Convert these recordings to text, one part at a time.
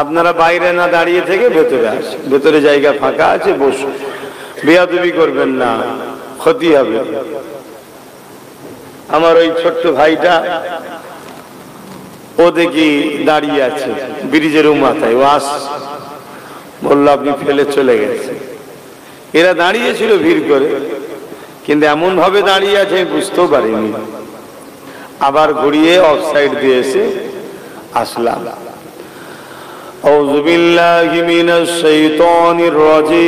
আপনারা বাইরে না দাঁড়িয়ে থেকে ভেতরে আসেন, ভেতরে জায়গা ফাঁকা আছে, বসুন, বেয়াদবি করবেন না, ক্ষতি হবে। আমার ওই ছোট্ট ভাইটা ও দেখি দাঁড়িয়ে আছে ব্রিজের মাথায়, ও আস বললো আপনি ফেলে চলে গেছে। এরা দাঁড়িয়েছিল ভিড় করে, কিন্তু এমন ভাবে দাঁড়িয়ে আছে বুঝতেও পারিনি। আবার ঘুরিয়ে অফ সাইড দিয়ে এসে আসলাম। আউযু বিল্লাহি মিনাশ শাইতানির রাজীম।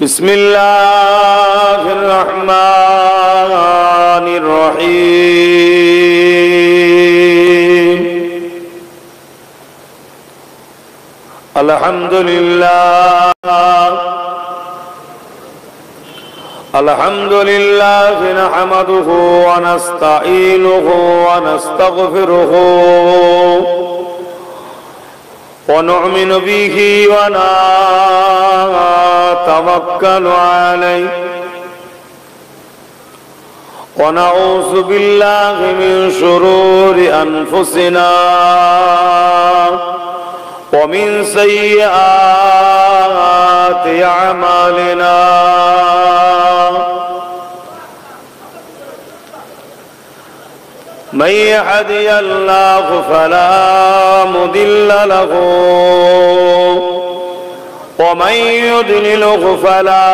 বিসমিল্লাহির রহমানির রহিম। আলহামদুলিল্লাহ নাহমাদুহু ওয়া নাস্তাঈনুহু ওয়া নাস্তাগফিরুহু ওয়া নু'মিনু বিহি ওয়া নাতাওয়াক্কালু আলাইহি ওয়া নাউযু বিল্লাহি মিন শুরুরি আনফুসিনা ومن سيئات أعمالنا من يهده الله فلا مضل له ومن يضلله فلا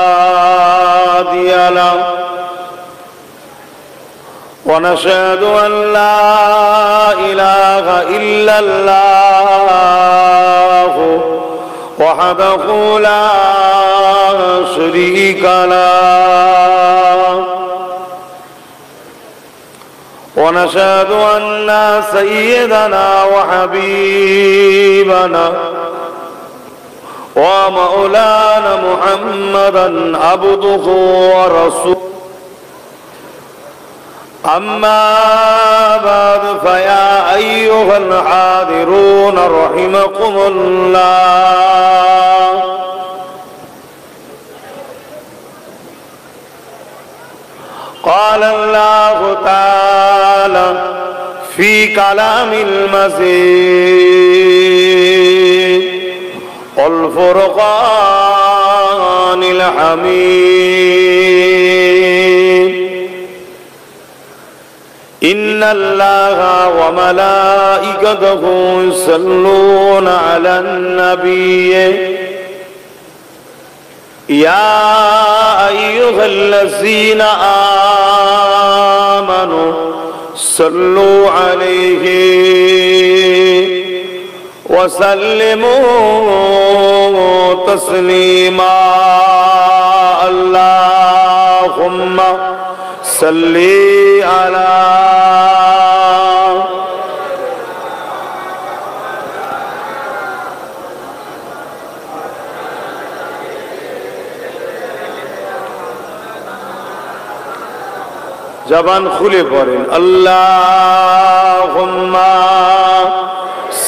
هادي له ونشهد أن لا إله إلا الله وحده لا شريك له ونشهد أن سيدنا وحبيبنا ومولانا محمدا عبده ورسوله أما بعد فيا أيها الحاضرون رحمكم الله قال الله تعالى في كلام المجيد والفرقان الحميد إن الله وملائكته يصلون على النبي يا أيها الذين آمنوا صلوا عليه وسلموا تسليما اللهم صل على জবান খুলে পড়েন আল্লাহুম্মা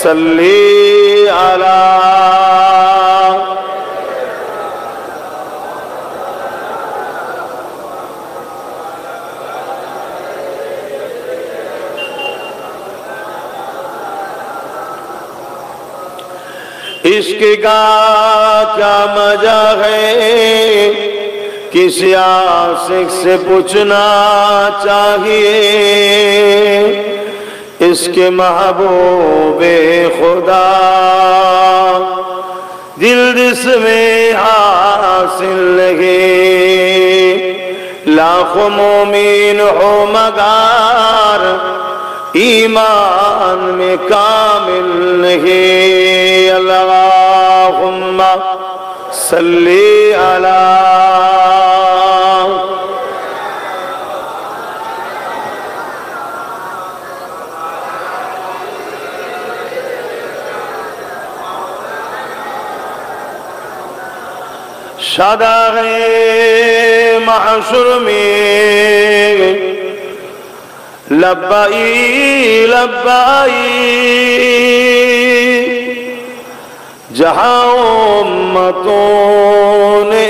সাল্লি আলা इश्क का क्या मजा है किसी आशिक से पूछना चाहिए इसके महबूबे खुदा दिल जिसमें हासिल लगे लाखों मोमिन हो मगर ईमान में कामिल नहीं अल्लाहुम्मा सल्ली अला शादाए महशर में लब्बाई लब्बाई जहां उम्मतों ने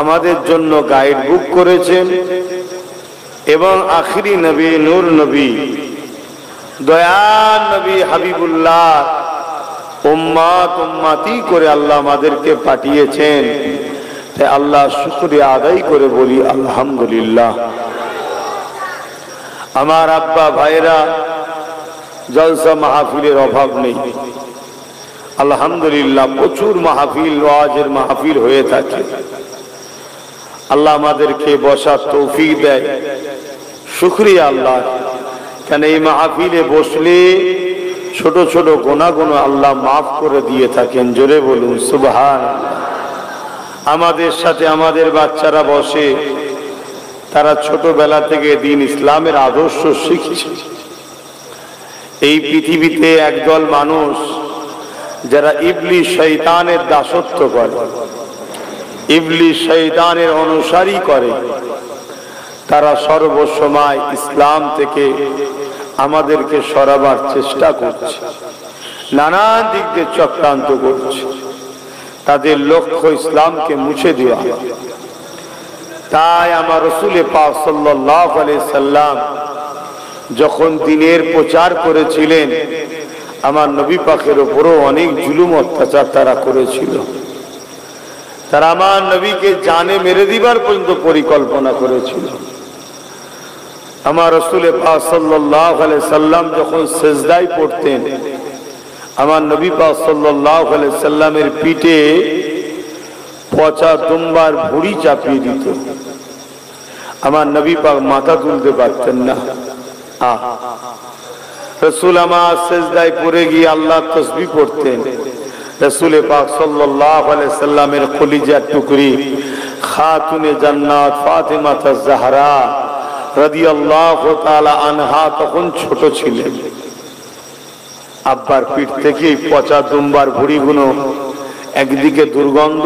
আমাদের জন্য গাইড বুক করেছেন এবং আখিরি নবী নূর নবী দয়াল নবী হাবিবুল্লাহ উম্মত উম্মতি করে আল্লাহ আমাদেরকে পাঠিয়েছেন। তাই আল্লাহ শুকরিয়া আদায় করে বলি আলহামদুলিল্লাহ। আমার আব্বা ভাইরা, জলসা মাহফিলের অভাব নেই আলহামদুলিল্লাহ। প্রচুর মাহফিল, ওয়াজের মাহফিল হয়ে থাকে। আল্লাহ আমাদেরকে বসার তৌফিক দেয়, শুকরিয়া আল্লাহ। কেন এই মাহফিলে বসলে ছোট ছোট গুনাহগুলো আল্লাহ মাফ করে দিয়ে থাকেন। জোরে বলুন সুবহানাল্লাহ। আমাদের সাথে আমাদের বাচ্চারা বসে, তারা ছোটবেলা থেকে দ্বীন ইসলামের আদর্শ শিখছে। এই পৃথিবীতে একদল মানুষ যারা ইবলিস শয়তানের দাসত্ব করে, ইবলিস শয়তানের অনুসারী করে, তারা সর্বসময় ইসলাম থেকে আমাদেরকে সরাবার চেষ্টা করছে, নানান দিক দিয়ে চক্রান্ত করছে। তাদের লক্ষ্য ইসলামকে মুছে দেওয়া। তাই আমার রাসূল পাক সাল্লাল্লাহু আলাইহি সাল্লাম যখন দ্বীনের প্রচার করেছিলেন, আমার নবী পাকের উপরও অনেক জুলুম অত্যাচার তারা করেছিল। তারা আমার নবীকে জানে মেরে দিবার পর্যন্ত পরিকল্পনা করেছিল। আমার রাসূল পাক সাল্লাল্লাহু আলাইহি সাল্লাম যখন সিজদায় পড়তেন, আমার নবী পাক সাল্লাল্লাহু আলাইহি সাল্লামের পিঠে পচা দুম্বার ভুঁড়ি চাপিয়ে দিত। আমার নবী পাক মাথা তুলতে পারতেন না। রাসূল আমার সিজদায় পড়ে গিয়ে আল্লাহর তাসবিহ পড়তেন। রাসূল পাক সাল্লাল্লাহু আলাইহি সাল্লামের কলিজার টুকরি খাতুনে জান্নাত ফাতিমা আয-জাহরা রাদিয়াল্লাহু তাআলা আনহা তখন ছোট ছিলেন। আব্বার পিঠ থেকে পচা দুম্বার ভুঁড়িগুলো একদিকে দুর্গন্ধ,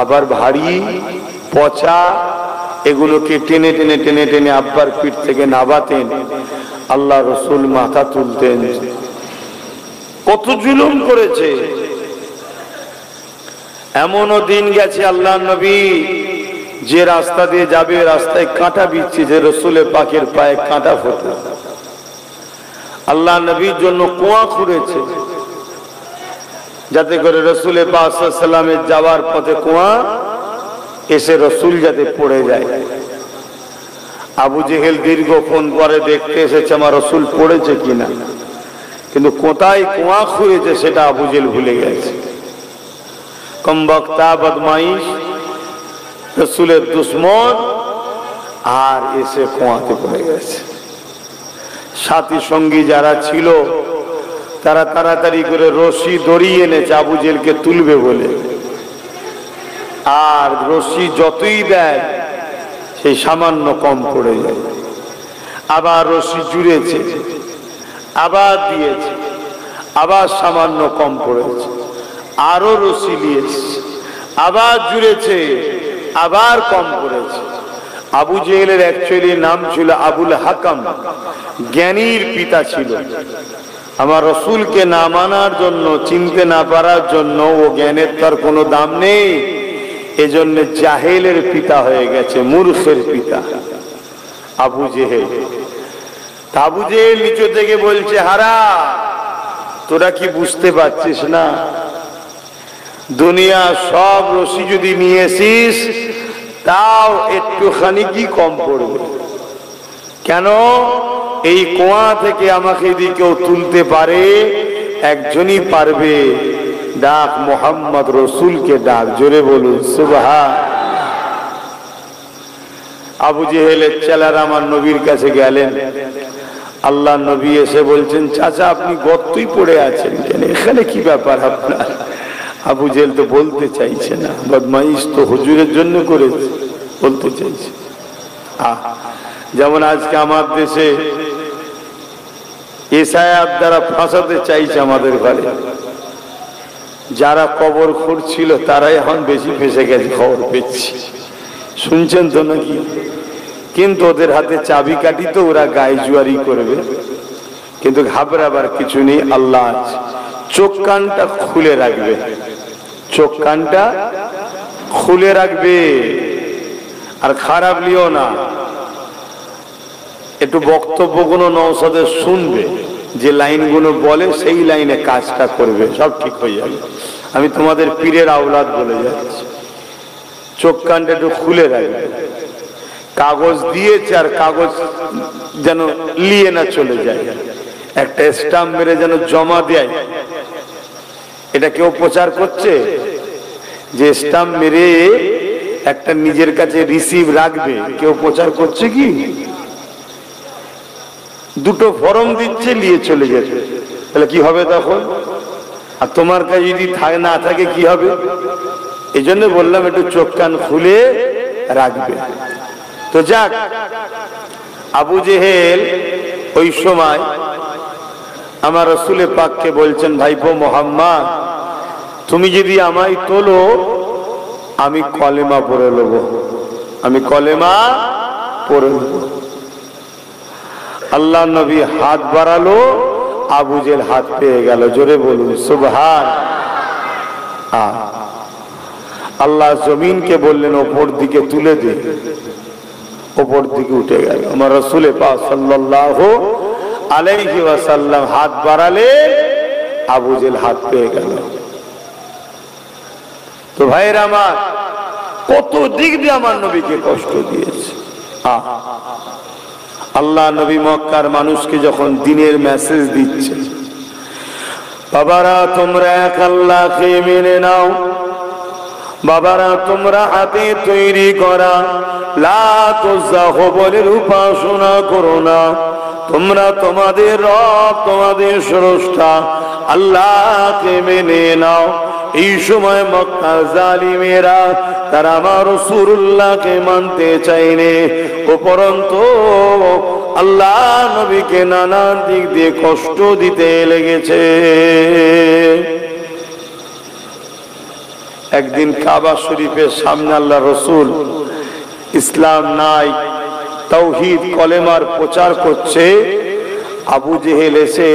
আবার ভারী পচা, এগুলোকে টেনে টেনে টেনে টেনে আব্বার পিঠ থেকে নাবাতেন। আল্লাহ রাসূল মাথা তুলতেন। কত জুলুম করেছে। এমনও দিন গেছে আল্লাহ নবী যে রাস্তা দিয়ে যাবে, রাস্তায় কাঁটা বিচ্ছে, যে রাসূল পাকের পায়ে কাঁটা ফোটে। আল্লাহ নবীর জন্য কুয়া খুঁড়েছে, যাতে করে রাসূল পাক সাল্লাল্লাহু আলাইহি সাল্লামের যাওয়ার পথে কুয়া এসে রাসূল যাতে পড়ে যায়। আবু জেহেল দীর্ঘক্ষণ পরে দেখতে এসেছে আমার রাসূল পড়েছে কিনা, কিন্তু কোথায় কুয়া খুঁড়েছে সেটা আবু জেহেল ভুলে গেছে। কমবক্তা, বদমাইশ, রাসূলের দুশমন, আর এসে কুয়াতে পড়ে গেছে। সাথী সঙ্গী যারা ছিল তারা তাড়াতাড়ি করে রশি দড়ি এনেছে আবু জেহেলকে তুলবে বলে। আর রশি যতই দেয় সেই সামান্য কম পড়ে যায়। আবার রশি জুড়েছে, আবার দিয়েছে, আবার সামান্য কম পড়েছে, আরো রশি দিয়েছে, আবার জুড়েছে, আবার কম পড়েছে। আবু জেহেলের অ্যাকচুয়ালি নাম ছিল আবুল হাকাম, জ্ঞানীর পিতা ছিল। আমার রাসূলকে না মানার জন্য, চিনতে না পারার জন্য, ও জ্ঞানের তার কোনো দাম নেই, এজন্য জাহেলের পিতা হয়ে গেছে, মূর্খের পিতা আবু জেহেল। আবু জেহেল নিচে থেকে বলছে, হারা তোরা কি বুঝতে পারছিস না, দুনিয়া সব রশি যদি নিয়ে আসিস তাও একটুখানি কি কম পড়বে। কেন? এই কুয়া থেকে আমাকে যদি কেউ তুলতে পারে, একজনই পারবে, ডাক মোহাম্মদ রসুলকে ডাক। জোরে বলুন সুবহান। আবু জেহেলের ছেলেরা আমার নবীর কাছে গেলেন। আল্লাহ নবী এসে বলছেন, চাচা আপনি গর্তই পড়ে আছেন কেন, এখানে কি ব্যাপার আপনার? আবু জেহেল তো বলতে চাইছে না, বদমাইশ তো হুজুরের জন্য করেছে, বলতে চাইছে। যেমন আজকে আমার দেশে এসআইআর দ্বারা ফাঁসাতে চাইছে আমাদের ঘরে। যারা কবর খুঁড়ছিল তারাই এখন বেশি ফেসে গেছে, খবর পেয়েছি, শুনছেন তো নাকি? কিন্তু ওদের হাতে চাবি কাঠি, তো ওরা গায়ে জুয়ারি করবে, কিন্তু ঘাবড়াবার কিছু নেই। আল্লাহ চোখ কানটা খুলে রাখবে, চোখ কানটা খুলে রাখবে আর খারাপ লিও না। একটু বক্তব্যগুলো নওশাদের শুনবে, যে লাইনগুলো বলে সেই লাইনে কাজটা করবে, সব ঠিক হয়ে যাবে। আমি তোমাদের পীরের আওলাদ বলে যাচ্ছি, চোখ কানটা একটু খুলে রাখবে। কাগজ দিয়েছে আর কাগজ যেন লিয়ে না চলে যায়, একটা স্টাম্প মেরে যেন জমা দেয়। এটা কেউ প্রচার করছে যে স্টাম্প মেরে একটা নিজের কাছে রিসিভ রাখবে, কেউ প্রচার করছে কি? দুটো ফর্ম দিচ্ছে, নিয়ে চলে যাচ্ছে, তাহলে কি হবে তখন? আর তোমার কাছে যদি না থাকে কি হবে? এই জন্য বললাম একটু চোখ কান খুলে রাখবে। তো যাক, আবু জেহেল ওই সময় আমার রাসূল পাককে বলছেন, ভাইপো মুহাম্মদ, তুমি যদি আমায় তোলো আমি কলেমা পড়ে নেব, আমি কলেমা পড়ে নেব। আল্লাহ নবী হাত বাড়ালো, আবু জেহেল হাত পেয়ে গেল। জোরে বলুন সুবহান। আল্লাহ জমিনকে বললেন ওপর দিকে তুলে দে, ওপর দিকে উঠে গেল। আমার রাসূল পাক সাল্লাল্লাহু আলাইহি ওয়াসাল্লাম হাত বাড়ালে আবু জেহেল হাত পেয়ে গেল। তো ভাইরা আমার, কত দিক দিয়ে আমার নবীকে কষ্ট দিয়েছে। আল্লাহ নবী মক্কার মানুষকে যখন দিনের মেসেজ দিচ্ছে, বাবারা তোমরা এক আল্লাহকে মেনে নাও, বাবারা তোমরা হাতে তৈরি করা লাত উজ্জা হুবলের উপাসনা করো না, তোমরা তোমাদের রব, তোমাদের স্রষ্টা আল্লাহকে মেনে নাও। এই সময় মক্কার জালিমেরা তারা আমার রাসূলুল্লাহকে মানতে চাইনি, উপরন্তু আল্লাহ নবীকে নানান দিক দিয়ে কষ্ট দিতে লেগেছে। একদিন কাবা শরীফের সামনে আল্লাহ রাসূল ইসলাম নাই, তাওহীদ কলেমার প্রচার করছে। আবু জেহেল এসে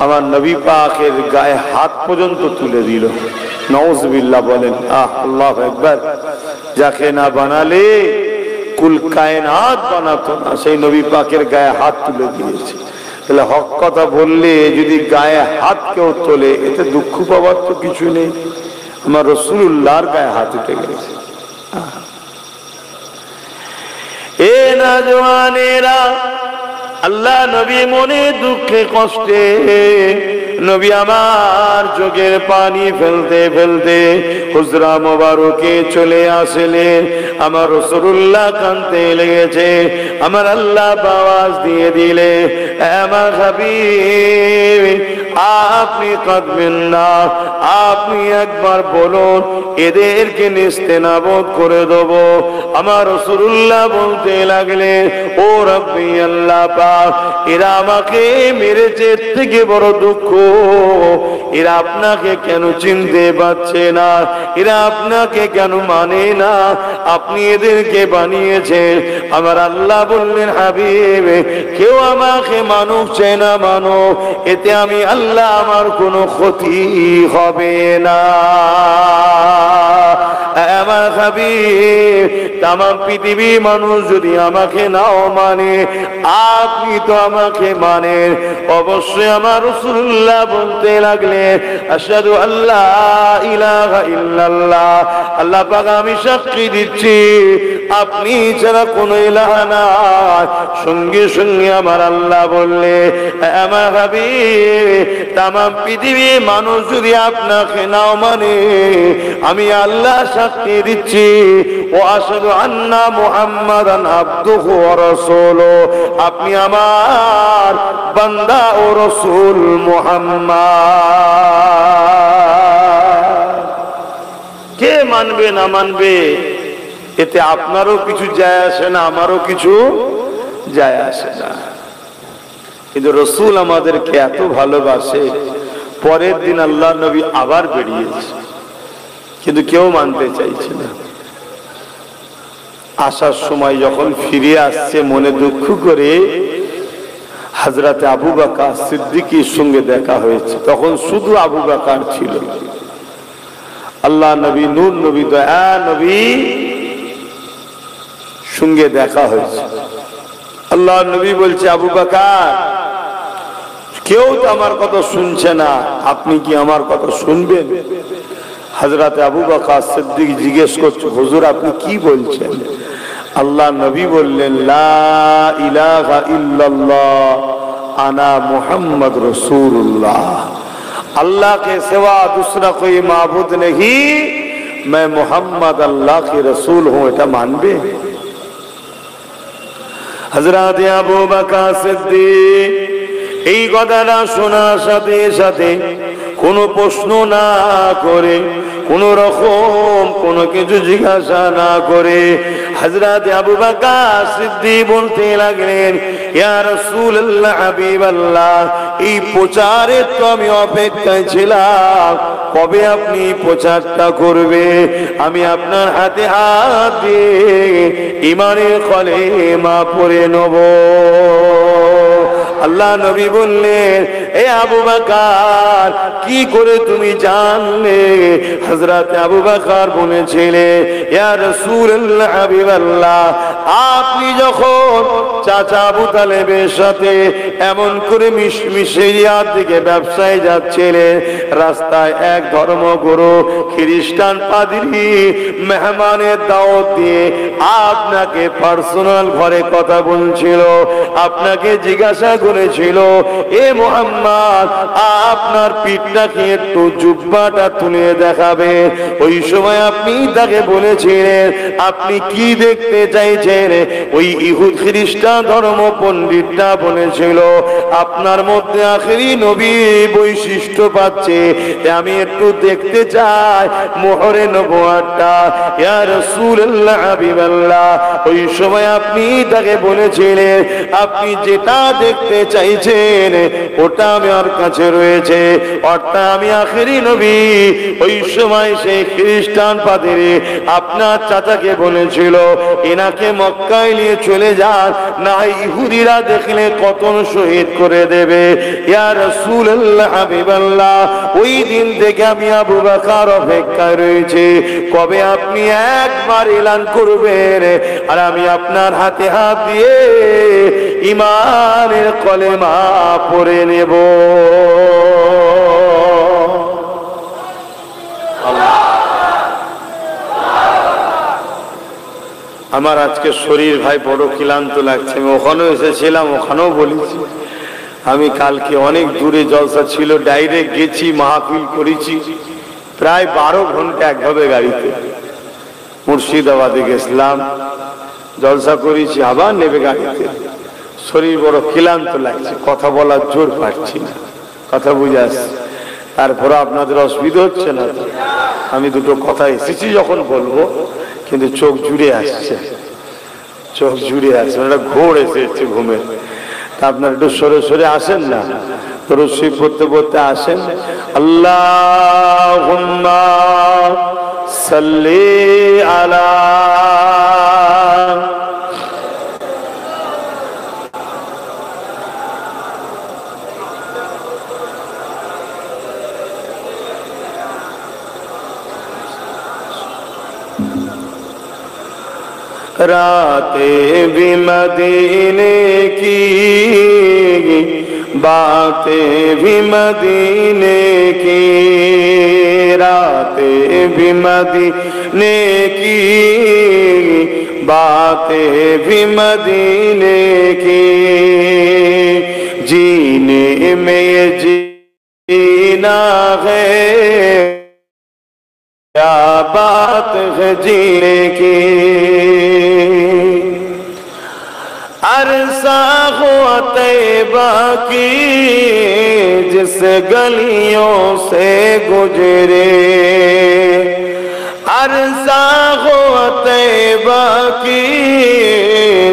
আমার নবী পাকের গায়ে হাত পর্যন্ত তুলে দিল। নাউজুবিল্লাহ বলেন। আল্লাহু আকবার। যাকে না বানালে কুল কায়নাত বানাতো না, সেই নবী পাকের গায়ে হাত তুলে দিয়েছে। তাহলে হক কথা বললে যদি গায়ে হাত কেউ তোলে, এতে দুঃখ পাওয়ার তো কিছু নেই। আমার রাসূলুল্লাহর গায়ে হাত উঠে গেছে। এ নওজওয়ানেরা, আল্লাহ নবী মনে দুঃখে কষ্টে, নবী আমার চোখের পানি ফেলতে ফেলতে হুজরা মোবারকে চলে আসলেন। আমার রাসূলুল্লাহ কাঁদতে লেগেছে। আমার আল্লাহ আওয়াজ দিয়ে দিলে, আমার হাবিব আপনি কাঁদবেন না, আপনি একবার বলুন এদেরকে নিস্তেনাবুদ করে দেব। আমার রাসূলুল্লাহ বলতে লাগলে, ও রব্বি আল্লাহ পাক, এরা আমাকে মেরেছে, থেকে বড় দুঃখ এরা আপনাকে কেন চিনতে পারছে না, এরা আপনাকে কেন মানে না, আপনি এদেরকে বানিয়েছেন। আমার আল্লাহ বললেন, হাবিব কেউ আমাকে মানুষ চায় না মানো, এতে আমি আল্লাহ আমার কোনো ক্ষতি হবে না। আমার হাবিব তামাম পৃথিবী মানুষ যদি আমাকে নাও মানে, আপনি তো আমাকে মানেন। অবশ্যই আমার রাসূলুল্লাহ বলতে লাগলেন, আশহাদু আল্লা ইলাহা ইল্লাল্লাহ, আল্লাহ পাক আমি সাক্ষী দিচ্ছি আপনি ছাড়া কোনো ইলাহ নাই। সঙ্গে সঙ্গে আমার আল্লাহ বললে, আমার হাবিব তামাম পৃথিবী মানুষ যদি আপনাকে নাও মানে, আমি আল্লাহ সাক্ষী দিচ্ছি ও আশহাদু আন্না মুহাম্মাদান আবদুহু ওয়া রাসূলুহু, আপনি আমার বান্দা ও রাসূল মুহাম্মদ। কে মানবে না মানবে এতে আপনারও কিছু যায় আসে না, আমারও কিছু যায় আসে না। কিন্তু রাসূল আমাদেরকে এত ভালোবাসে, পরের দিন আল্লাহ নবী আবার বেরিয়েছে, কিন্তু কেউ মানতে চাইছে না। আসার সময় যখন ফিরে আসছে মনে দুঃখ করে, হযরতে আবু বকর সিদ্দিকীর সঙ্গে দেখা হয়েছে। তখন শুধু আবু বকর ছিল। আল্লাহ নবী, নূর নবী, দয়া নবী সঙ্গে দেখা হয়েছে। আল্লাহ নবী বলছে, আবু বকর, কেউ তো আমার কথা শুনছে না, আপনি কি আমার কথা শুনবেন? হযরত আবু বকর সিদ্দিক জিজ্ঞেস করছে, হুজুর আপনি কি বলছেন? আল্লাহ নবী বললেন, লা ইলাহা ইল্লাল্লাহ আনা মুহাম্মদ রাসূলুল্লাহ, अल्लाह के सिवा दूसरा कोई माबूद नहीं, मैं मोहम्मद अल्लाह के रसूल हूं। এটা মানবে? হযরত আবু বকর সিদ্দিক এই কথাটা শোনার সাথে সাথে কোনো প্রশ্ন না করে, কোন রকম কোনো কিছু জিজ্ঞাসা না করে হযরত আবু বকর সিদ্দিক বলতে লাগলেন, ইয়া রাসূলুল্লাহ, হাবিবাল্লাহ, এই প্রচারের তো আমি অপেক্ষায় ছিলাম, কবে আপনি প্রচারটা করবে? আমি আপনার হাতে হাত দিয়ে ঈমানের কলেমা পড়ে নেব। আল্লাহ নবী বললেন, এ আবু বকর, কি করে তুমি জানলে? হযরত আবু বকর বলেছিলেন, ইয়া রাসূলুল্লাহ, হাবিবাল্লাহ, আপনি যখন চাচা আবু তালেবের সাথে এমন করে মিশরিয়ার দিকে ব্যবসায় যাচ্ছিলেন, রাস্তায় এক ধর্মগুরু খ্রিস্টান পাদ্রী মেহমানের দাওয়াত দিয়ে আপনাকে পার্সোনাল ঘরে কথা বলছিল, আপনাকে জিজ্ঞাসা করেছিল, এ মুহাম্মদ, আপনার পিঠটা কি একটু জুব্বাটা তুলে দেখাবে? ওই সময় আপনি তাকে বলেছিলেন, আপনি কি দেখতে চাইছেন? ওই ইহুদ খ্রিস্টান ধর্ম পণ্ডিতটা বলেছিল, আপনার মধ্যে আখেরি নবী বৈশিষ্ট্য পাচ্ছে, আমি একটু দেখতে চাই মোহরে নবুয়তটা। ইয়া রাসূলুল্লাহ, হাবিবাল্লাহ, ওই সময় আপনি তাকে বলেছিলেন, আপনি যেটা দেখতে চাইছেন ওটা আমার কাছে রয়েছে, অর্থাৎ আমি আখেরি নবী। ওই সময় সেই খ্রিস্টান পাদ্রী আপনার চাচাকে বলেছিল, এনাকে মক্কায় নিয়ে চলে যান, না ইহুদিরা দেখলে কতল শহীদ করে দেবে। ইয়া রাসূলুল্লাহ, হাবিবাল্লাহ, ওই দিন থেকে আমি আবু বকর অপেক্ষায় রয়েছে, কবে আপনি একবার এলান করবেন আর আমি আপনার হাতে হাত দিয়ে ঈমানের কলেমা পড়ে নেব। আমার আজকে শরীর ভাই বড় ক্লান্ত লাগছে, আমি ওখানেও এসেছিলাম, ওখানেও বলেছি, আমি কালকে অনেক দূরে জলসা ছিল, ডাইরেক্ট গেছি, মাহফিল করেছি, প্রায় 12 ঘন্টা একভাবে গাড়িতে মুর্শিদাবাদে গেছিলাম, জলসা করেছি, আবার নেবে গাড়িতে। শরীর বড় ক্লান্ত লাগছে, কথা বলার জোর পাচ্ছি না, কথা বুঝে আসছে। তারপরে আপনাদের অসুবিধা হচ্ছে না তো? আমি দুটো কথা এসেছি যখন বলবো, কিন্তু চোখ জুড়ে আসছে, চোখ জুড়ে আসছে, একটা ঘোর এসেছে ঘুমে। তা আপনার একটু সরে সরে আসেন না, রসি পড়তে পড়তে আসেন। আল্লাহুম্মা সাল্লি আলা रातें भी मदीने की, बातें भी मदीने की, रातें भी मदीने की, बातें भी मदीने की, जीने में ये जीना है, क्या बात है जीने की। अरसा हुआ तैबा की जिस गलियों से गुजरे, अरसा हुआ तैबा की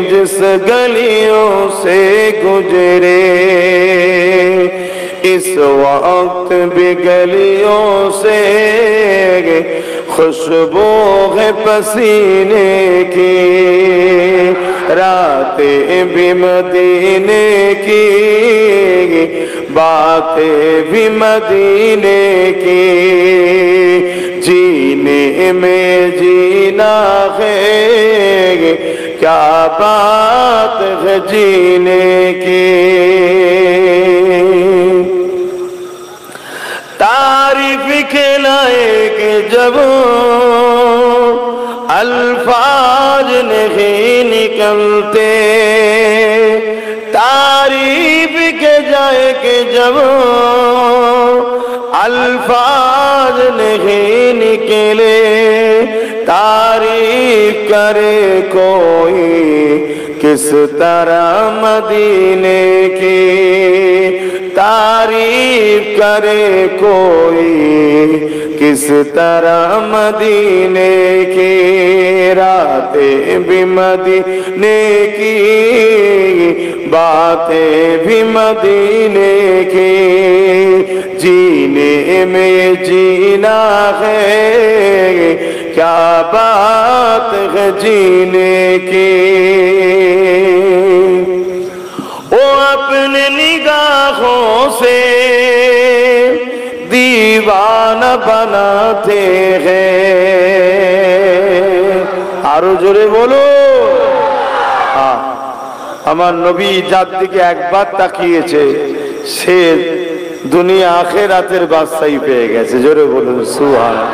जिस गलियों से गुजरे, इस वक्त भी गलियों से खुशबू है पसीने की, रातें भी मदीने की, बातें भी मदीने की, जीने में जीना है, क्या बात है जीने की। तारीफ के लायक जब अल्फाज नहीं निकलते, तारीफ के लायक जब अल्फाज नहीं निकले, तारीफ करे कोई किस तरह मदीने की, तारीफ करे कोई किस तरह मदीने की। रातें भी मदीने की, बातें भी मदीने की, जीने में जीना है, क्या बात है जीने की। वो अपने निगाहों से दीवाना बनाते हैं। आरो जोरे बोलो। আমার নবী যার দিকে একবার তাকিয়েছে সে দুনিয়া আখিরাতের বাদশাহী পেয়ে গেছে। জোরে বলুন সুবহানাল্লাহ।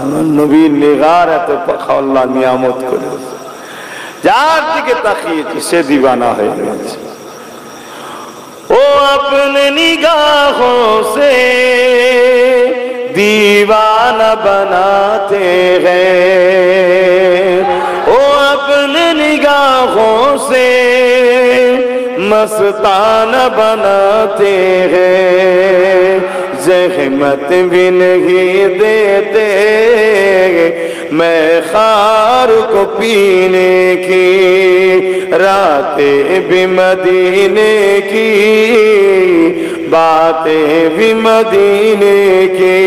আমার নবীর নিগার এত আল্লাহ নিয়ামত করেছে, যার দিকে তাকিয়েছে সে দিवाना হয়ে গেছে। ও अपने निगाहों से दीवाना बनाते हैं, ओ अपने निगाहों से मस्ताना बनाते हैं, ज़हमत भी नहीं देते मैं खार को पीने की, रातें भी मदीने की, बातें भी मदीने की,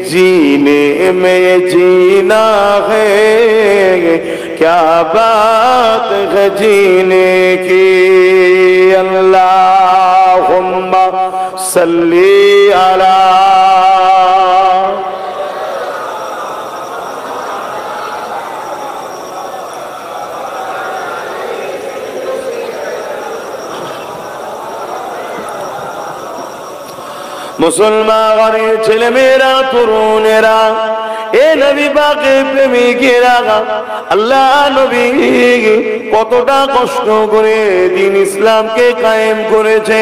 जीने में जीना है, क्या बात है जीने की। अल्लाहुम्मा सल्ली अला मुसलमान घरे ছেলে মেয়েরা তরুণেরা এ নবী পাকের প্রেমিকেরা আল্লাহ নবী কতটা কষ্ট করে দ্বীন ইসলামকে কায়েম করেছে।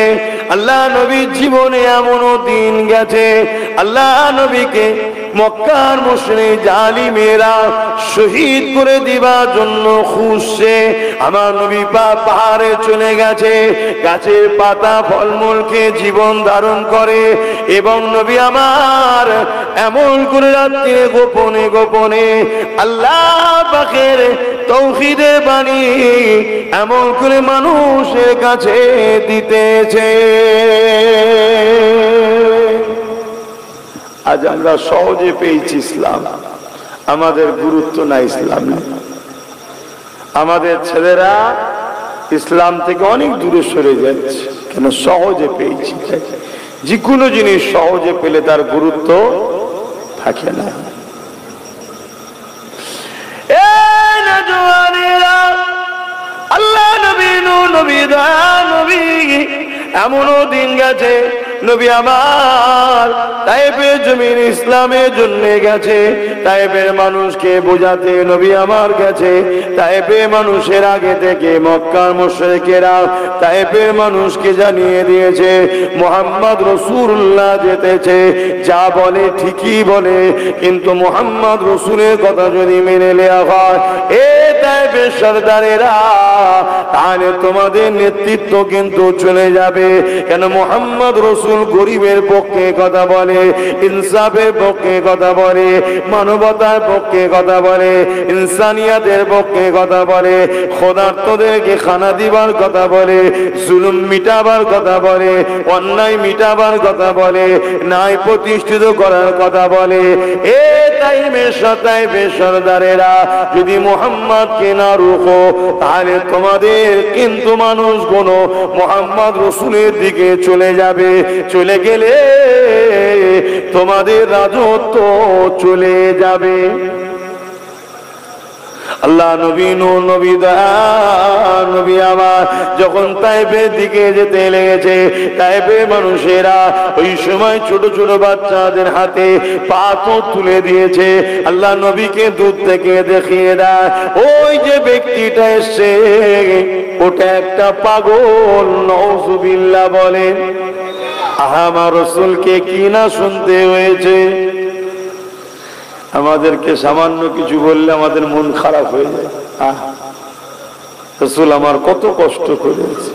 আল্লাহ নবীর জীবনে এমনও দিন গেছে আল্লাহ নবীকে মক্কার মুশরিক জালিমেরা শহীদ করে দিবার জন্য খুঁজছে। আমার নবী পাহাড়ে চলে গেছে, গাছের পাতা ফলমূল খেয়ে জীবন ধারণ করে এবং নবী আমার এমন করে রাত্রে গোপনে গোপনে আল্লাহ পাকের তৌহিদের বাণী এমন করে মানুষের কাছে দিতেছে। আজ আমরা সহজে পেয়েছি ইসলাম, আমাদের গুরুত্ব না ইসলাম। আমাদের ছেলেরা ইসলাম থেকে অনেক দূরে সরে যাচ্ছে, কেন? সহজে পেয়েছি। যে কোনো জিনিস সহজে পেলে তার গুরুত্ব থাকে না। আল্লাহ নবী নবী নবী এমনও দিন গেছে নবী আমার তায়েফের জমিন ইসলামের জন্য গেছে, তায়েফের মানুষকে বোঝাতে নবী আমার গেছে। তায়েফের মানুষের আগে থেকে মক্কার মুশরিকেরা তায়েফের মানুষকে জানিয়ে দিয়েছে মুহাম্মদ রাসূলুল্লাহ যেতেছে। যা বলে ঠিকই বলে, কিন্তু মুহাম্মদ রাসূলের কথা যদি মেনে নেওয়া হয় এ তায়েফের সরদারেরা, তাহলে তোমাদের নেতৃত্ব কিন্তু চলে যাবে। কেন? মুহাম্মদ রাসূল গরিবের পক্ষে কথা বলে, ইনসাফের পক্ষে কথা বলে, মানবতার পক্ষে কথা বলে, ইনসানিয়াতের পক্ষে কথা বলে, খোদার্তদেরকে খানা দিবার কথা বলে, জুলুম মিটাবার কথা বলে, অন্যায় মিটাবার কথা বলে, ন্যায় প্রতিষ্ঠিত করার কথা বলে। এ তাইফের সরদারেরা যদি মুহাম্মদকে না রুখো তাহলে তোমাদের কিন্তু মানুষগুলো মুহাম্মদ রাসূলের দিকে চলে যাবে। চলে গেলে তোমাদের রাজত্ব চলে যাবে। আল্লাহ নবী নবী আমার যখন তায়েফের দিকে যেতে লেগেছে, তায়েফের মানুষেরা ওই সময় ছোট ছোট বাচ্চাদের হাতে পাথর তুলে দিয়েছে। আল্লাহ নবীকে দূর থেকে দেখিয়ে দেয়, ওই যে ব্যক্তিটা এসছে ওটা একটা পাগল। নাউযুবিল্লাহ বলেন। আমার রাসূলকে কি না শুনতে হয়েছে। আমাদেরকে সামান্য কিছু বললে আমাদের মন খারাপ হয়ে যায়। রাসূল আমার কত কষ্ট করেছে।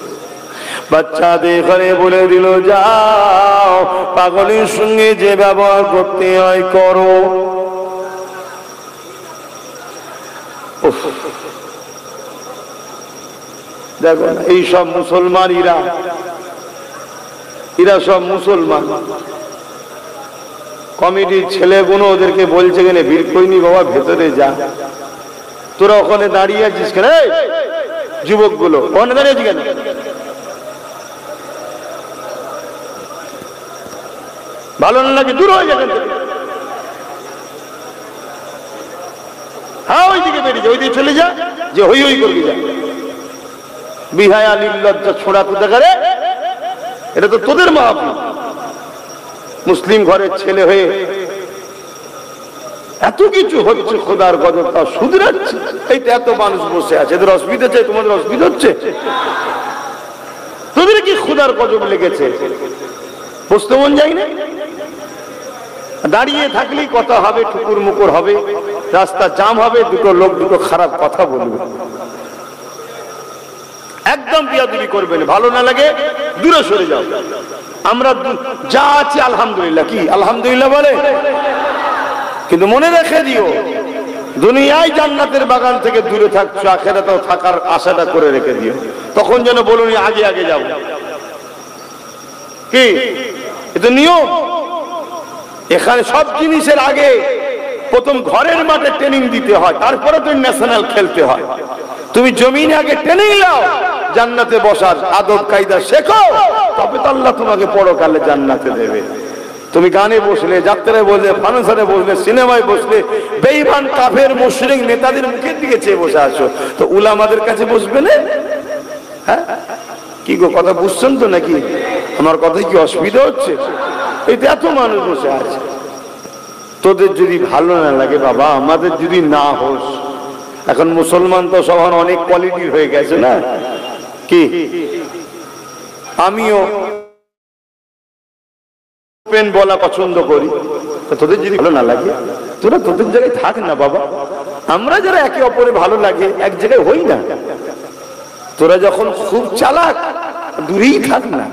বাচ্চাদের এখানে বলে দিল, যাও পাগলের সঙ্গে যে ব্যবহার করতে হয় করো। দেখো না, এই সব মুসলমান, এরা সব মুসলমান। কমিটির ছেলেগুলো ওদেরকে বলছে কেন, ভিড় করিনি বাবা, ভেতরে যা। তোরা ওখানে দাঁড়িয়ে আছিস কেন? যুবকগুলো ওখানে দাঁড়িয়ে আছিস কেন? ভালো না লাগে, দূর হয়ে যাবে। হ্যাঁ, ওইদিকে বেরিয়ে যা, ওইদিকে চলে যা, যে হই হই করবি যা। বিহায়া নির্লজ্জা ছোড়া কোথাকারে, এটা তো তোদের মাহফিল। মুসলিম ঘরের ছেলে হয়ে এত কিছু হচ্ছে, খোদার গজব তা শুধরাচ্ছে। এইটা এত মানুষ বসে আছে, এদের অসুবিধা চাই, তোমাদের অসুবিধা হচ্ছে। তোদের কি খোদার গজব লেগেছে? বুঝতে মন যায় না। দাঁড়িয়ে থাকলেই কথা হবে, ঠুকুর মুকুর হবে, রাস্তা জাম হবে, দুটো লোক দুটো খারাপ কথা বলবে। একদম বিয়াদবি করবেন, ভালো না লাগে দূরে সরে যাও। আমরা যা আছি আলহামদুলিল্লাহ, কি আলহামদুলিল্লাহ বলে। কিন্তু মনে রেখে দিও, দুনিয়ায় জান্নাতের বাগান থেকে দূরে থাকছো, আখিরাতেও থাকার আশাটা করে রেখে দিও। তখন যেন বলুন আগে আগে যাও। কি এটা নিয়ম। এখানে সব জিনিসের আগে প্রথম ঘরের মাঠে ট্রেনিং দিতে হয়, তারপরে তুমি ন্যাশনাল খেলতে হয়। তুমি জমিনে আগে ট্রেনিং নাও, জান্নাতে বসার আদব কায়দা শেখো, তবে তো আল্লাহ তোমাকে পরকালে জান্নাতে দেবে। তুমি গানে বসলে, যাত্রায় বসলে, ফাংশনে বসলে, সিনেমায় বসলে, বেঈমান কাফের মুশরিক নেতাদের মুখের দিকে চেয়ে বসে আছো, তো উলামাদের কাছে বসবে না? হ্যাঁ, কি গো, কথা বুঝছেন তো নাকি? আমার কথায় কি অসুবিধা হচ্ছে? এই তো এত মানুষ বসে আছে। তোদের যদি ভালো না লাগে বাবা, আমাদের যদি না হোস। এখন মুসলমান তো সবার অনেক কোয়ালিটির হয়ে গেছে না কি? আমিও পেন বলা পছন্দ করি। তোদের যদি ভালো না লাগে, তোরা তোদের জায়গায় থাক না বাবা। আমরা যারা একে অপরে ভালো লাগে এক জায়গায় হই না। তোরা যখন খুব চালাক, দূরেই থাক না।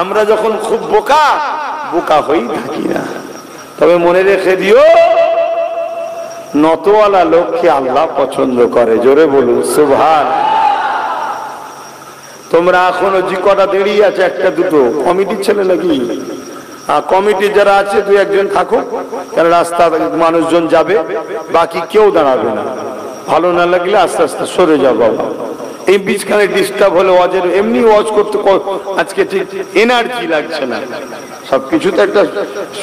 আমরা যখন খুব বোকা, বোকা হয়েই থাকি না। তবে মনে রেখে দিও, নতওয়ালা লোককে আল্লাহ পছন্দ করে। জোরে বলুন সুবহান। তোমরা এখনো যে কটা দাঁড়িয়ে আছে, একটা দুটো কমিটির ছেলে নাকি? কমিটি যারা আছে দুই একজন থাকো, কারণ রাস্তা মানুষজন যাবে, বাকি কেউ দাঁড়াবে না। ভালো না লাগলে আস্তে আস্তে সরে যাও বাবা। এই বীজখানে ডিস্টার্ব হলে ওয়াজের এমনি ওয়াজ করতে আজকে ঠিক এনার্জি লাগছে না। সবকিছু তো একটা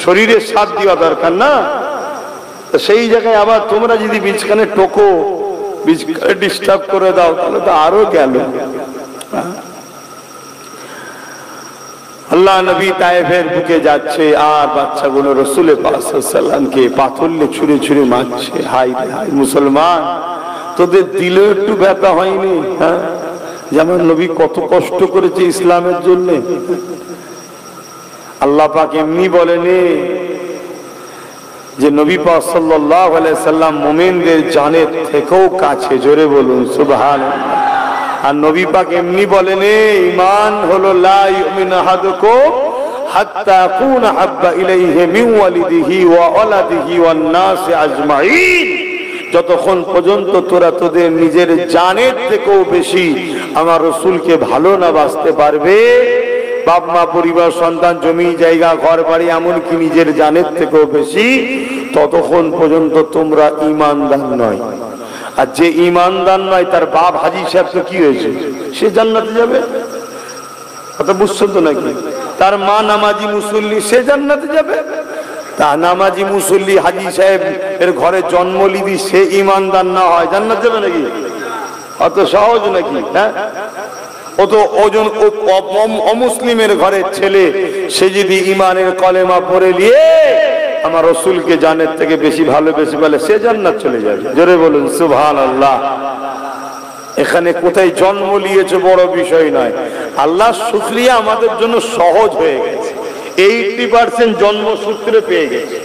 শরীরের সাথ দেওয়া দরকার না। সেই জায়গায় আবার তোমরা যদি বীজখানে টোকো, বীজখানে ডিস্টার্ব করে দাও, তাহলে তো আরো গেল। আল্লাহ নবী তায়েফের বুকে যাচ্ছে, আর বাচ্চাগুলো রাসূলের পাক সাল্লাল্লাহু আলাইহি ওয়াসাল্লামকে পাথরে ছুঁড়ে ছুঁড়ে মারছে। হাই হাই মুসলমান, তোদের দিলে একটু ব্যথা হয়নি? হ্যাঁ, যেমন নবী কত কষ্ট করেছে ইসলামের জন্য। আল্লাহ পাক এমনি বলেনি যে নবী পাক সাল্লাল্লাহু আলাইহি সাল্লাম মুমিনদের জানের থেকেও কাছে। জোরে বলুন সুবহানাল্লাহ। আর নবী পাক এমনি বলেনি, ঈমান হলো লা ইউমিনু আহাদুকুম হাত্তা কুনা হাব্বা ইলাইহি মিন ওয়ালিদিহি ওয়া ওয়ালাদিহি ওয়ান নাস আজমাইন। যতক্ষণ পর্যন্ত তোরা তোদের নিজের জানের থেকেও বেশি আমার রাসূলকে ভালো না বাসতে পারবে, বাপ মা পরিবার সন্তান জমি জায়গা ঘর বাড়ি এমনকি নিজের জানের থেকেও বেশি, ততক্ষণ পর্যন্ত তোমরা ঈমানদার নয়। আর যে ঈমানদার নয় তার বাপ হাজী সাহেব তো কি হয়েছে? সে জান্নাতে যাবে। কথা বুঝছো তো নাকি? তার মা নামাজি মুসল্লি, সে জান্নাতে যাবে। তা নামাজি মুসল্লি হাজি সাহেব এর ঘরে জন্ম লিদি সে ইমানদার না হয় জান্নাত যাবে নাকি? অত সহজ নাকি? হ্যাঁ, ও তো ওজন অমুসলিমের ঘরের ছেলে, সে যদি ইমানের কলেমা পড়ে নিয়ে আমার রসুলকে জানের থেকে বেশি ভালোবেসে বলে, সে জান্নাত চলে যাবে। জোরে বলুন সুবহানাল্লাহ। এখানে কোথায় জন্ম নিয়েছে বড় বিষয় নয়, আল্লাহ শুকরিয়া আমাদের জন্য সহজ হয়ে গেছে। 80% জন্মসূত্রে পেয়ে গেছে,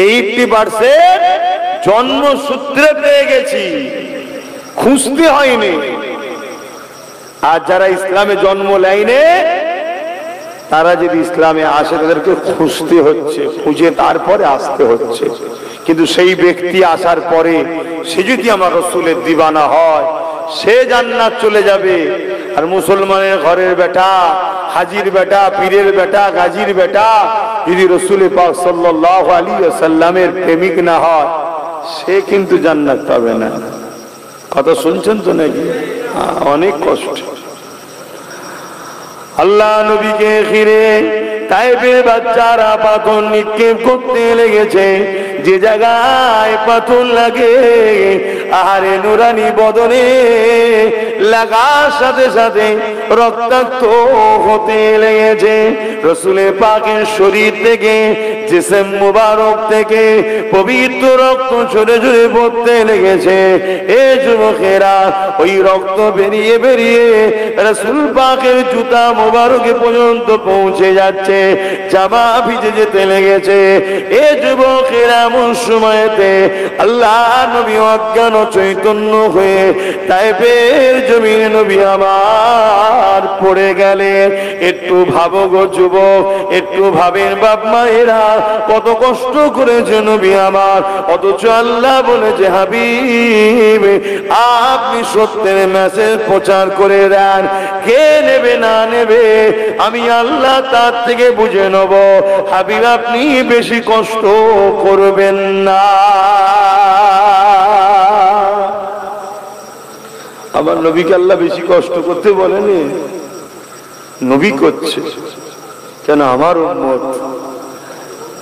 80% জন্মসূত্রে পেয়ে গেছি, খুঁজতে হয়নি। আর যারা ইসলামে জন্ম নেয়নি তারা যদি ইসলামে আসে তাদেরকে খুঁজতে হচ্ছে, খুঁজে তারপরে আসতে হচ্ছে। কিন্তু সেই ব্যক্তি আসার পরে সে যদি আমার রসুলের দিওয়ানা হয় সে জান্নাত চলে যাবে। আর মুসলমানের ঘরের বেটা, হাজির বেটা, পীরের বেটা, গাজীর বেটা যদি রসুল পাক সাল্লাল্লাহু আলাইহি ওয়াসাল্লামের প্রেমিক না হয় সে কিন্তু জান্নাত পাবে না। কথা শুনছেন তো নাকি? অনেক কষ্ট। আল্লাহ নবীকে ঘিরে তাইফের বাচ্চারা পাথর নিক্ষেপ করতে লেগেছে। যে জায়গায় পাথর লাগে আহারে নুরানি বদনে লাগার সাথে সাথে রক্তাক্ত হতে লেগেছে। রসুলের পাকের শরীর থেকে, জিসম মুবারক থেকে পবিত্র রক্ত ঝরে ঝরে পড়তে লেগেছে। এ যুবকেরা, ওই রক্ত বেরিয়ে বেরিয়ে রসুল পাকের জুতা মুবারকে পর্যন্ত পৌঁছে যাচ্ছে, জামা ভিজে যেতে লেগেছে। এ যুবকেরা, এমন সময়তে আল্লাহ নবী অজ্ঞান চৈতন্য হয়ে তাইফের জমিনে নবী আমার পড়ে গেলেন। একটু ভাবো গো যুবক, একটু ভাবেন বাপ মায়েরা কত কষ্ট করেছে নবী আমার, অথচ আল্লাহ বলেছে হাবিব আপনি সত্যের মেসেজ প্রচার করে দেন, কে নেবে না নেবে আমি আল্লাহ তার থেকে বুঝে নেব। হাবিব আপনি বেশি কষ্ট করবেন না। আমার নবীকে আল্লাহ বেশি কষ্ট করতে বলেনি, নবী করছে কেন? আমার উম্মত,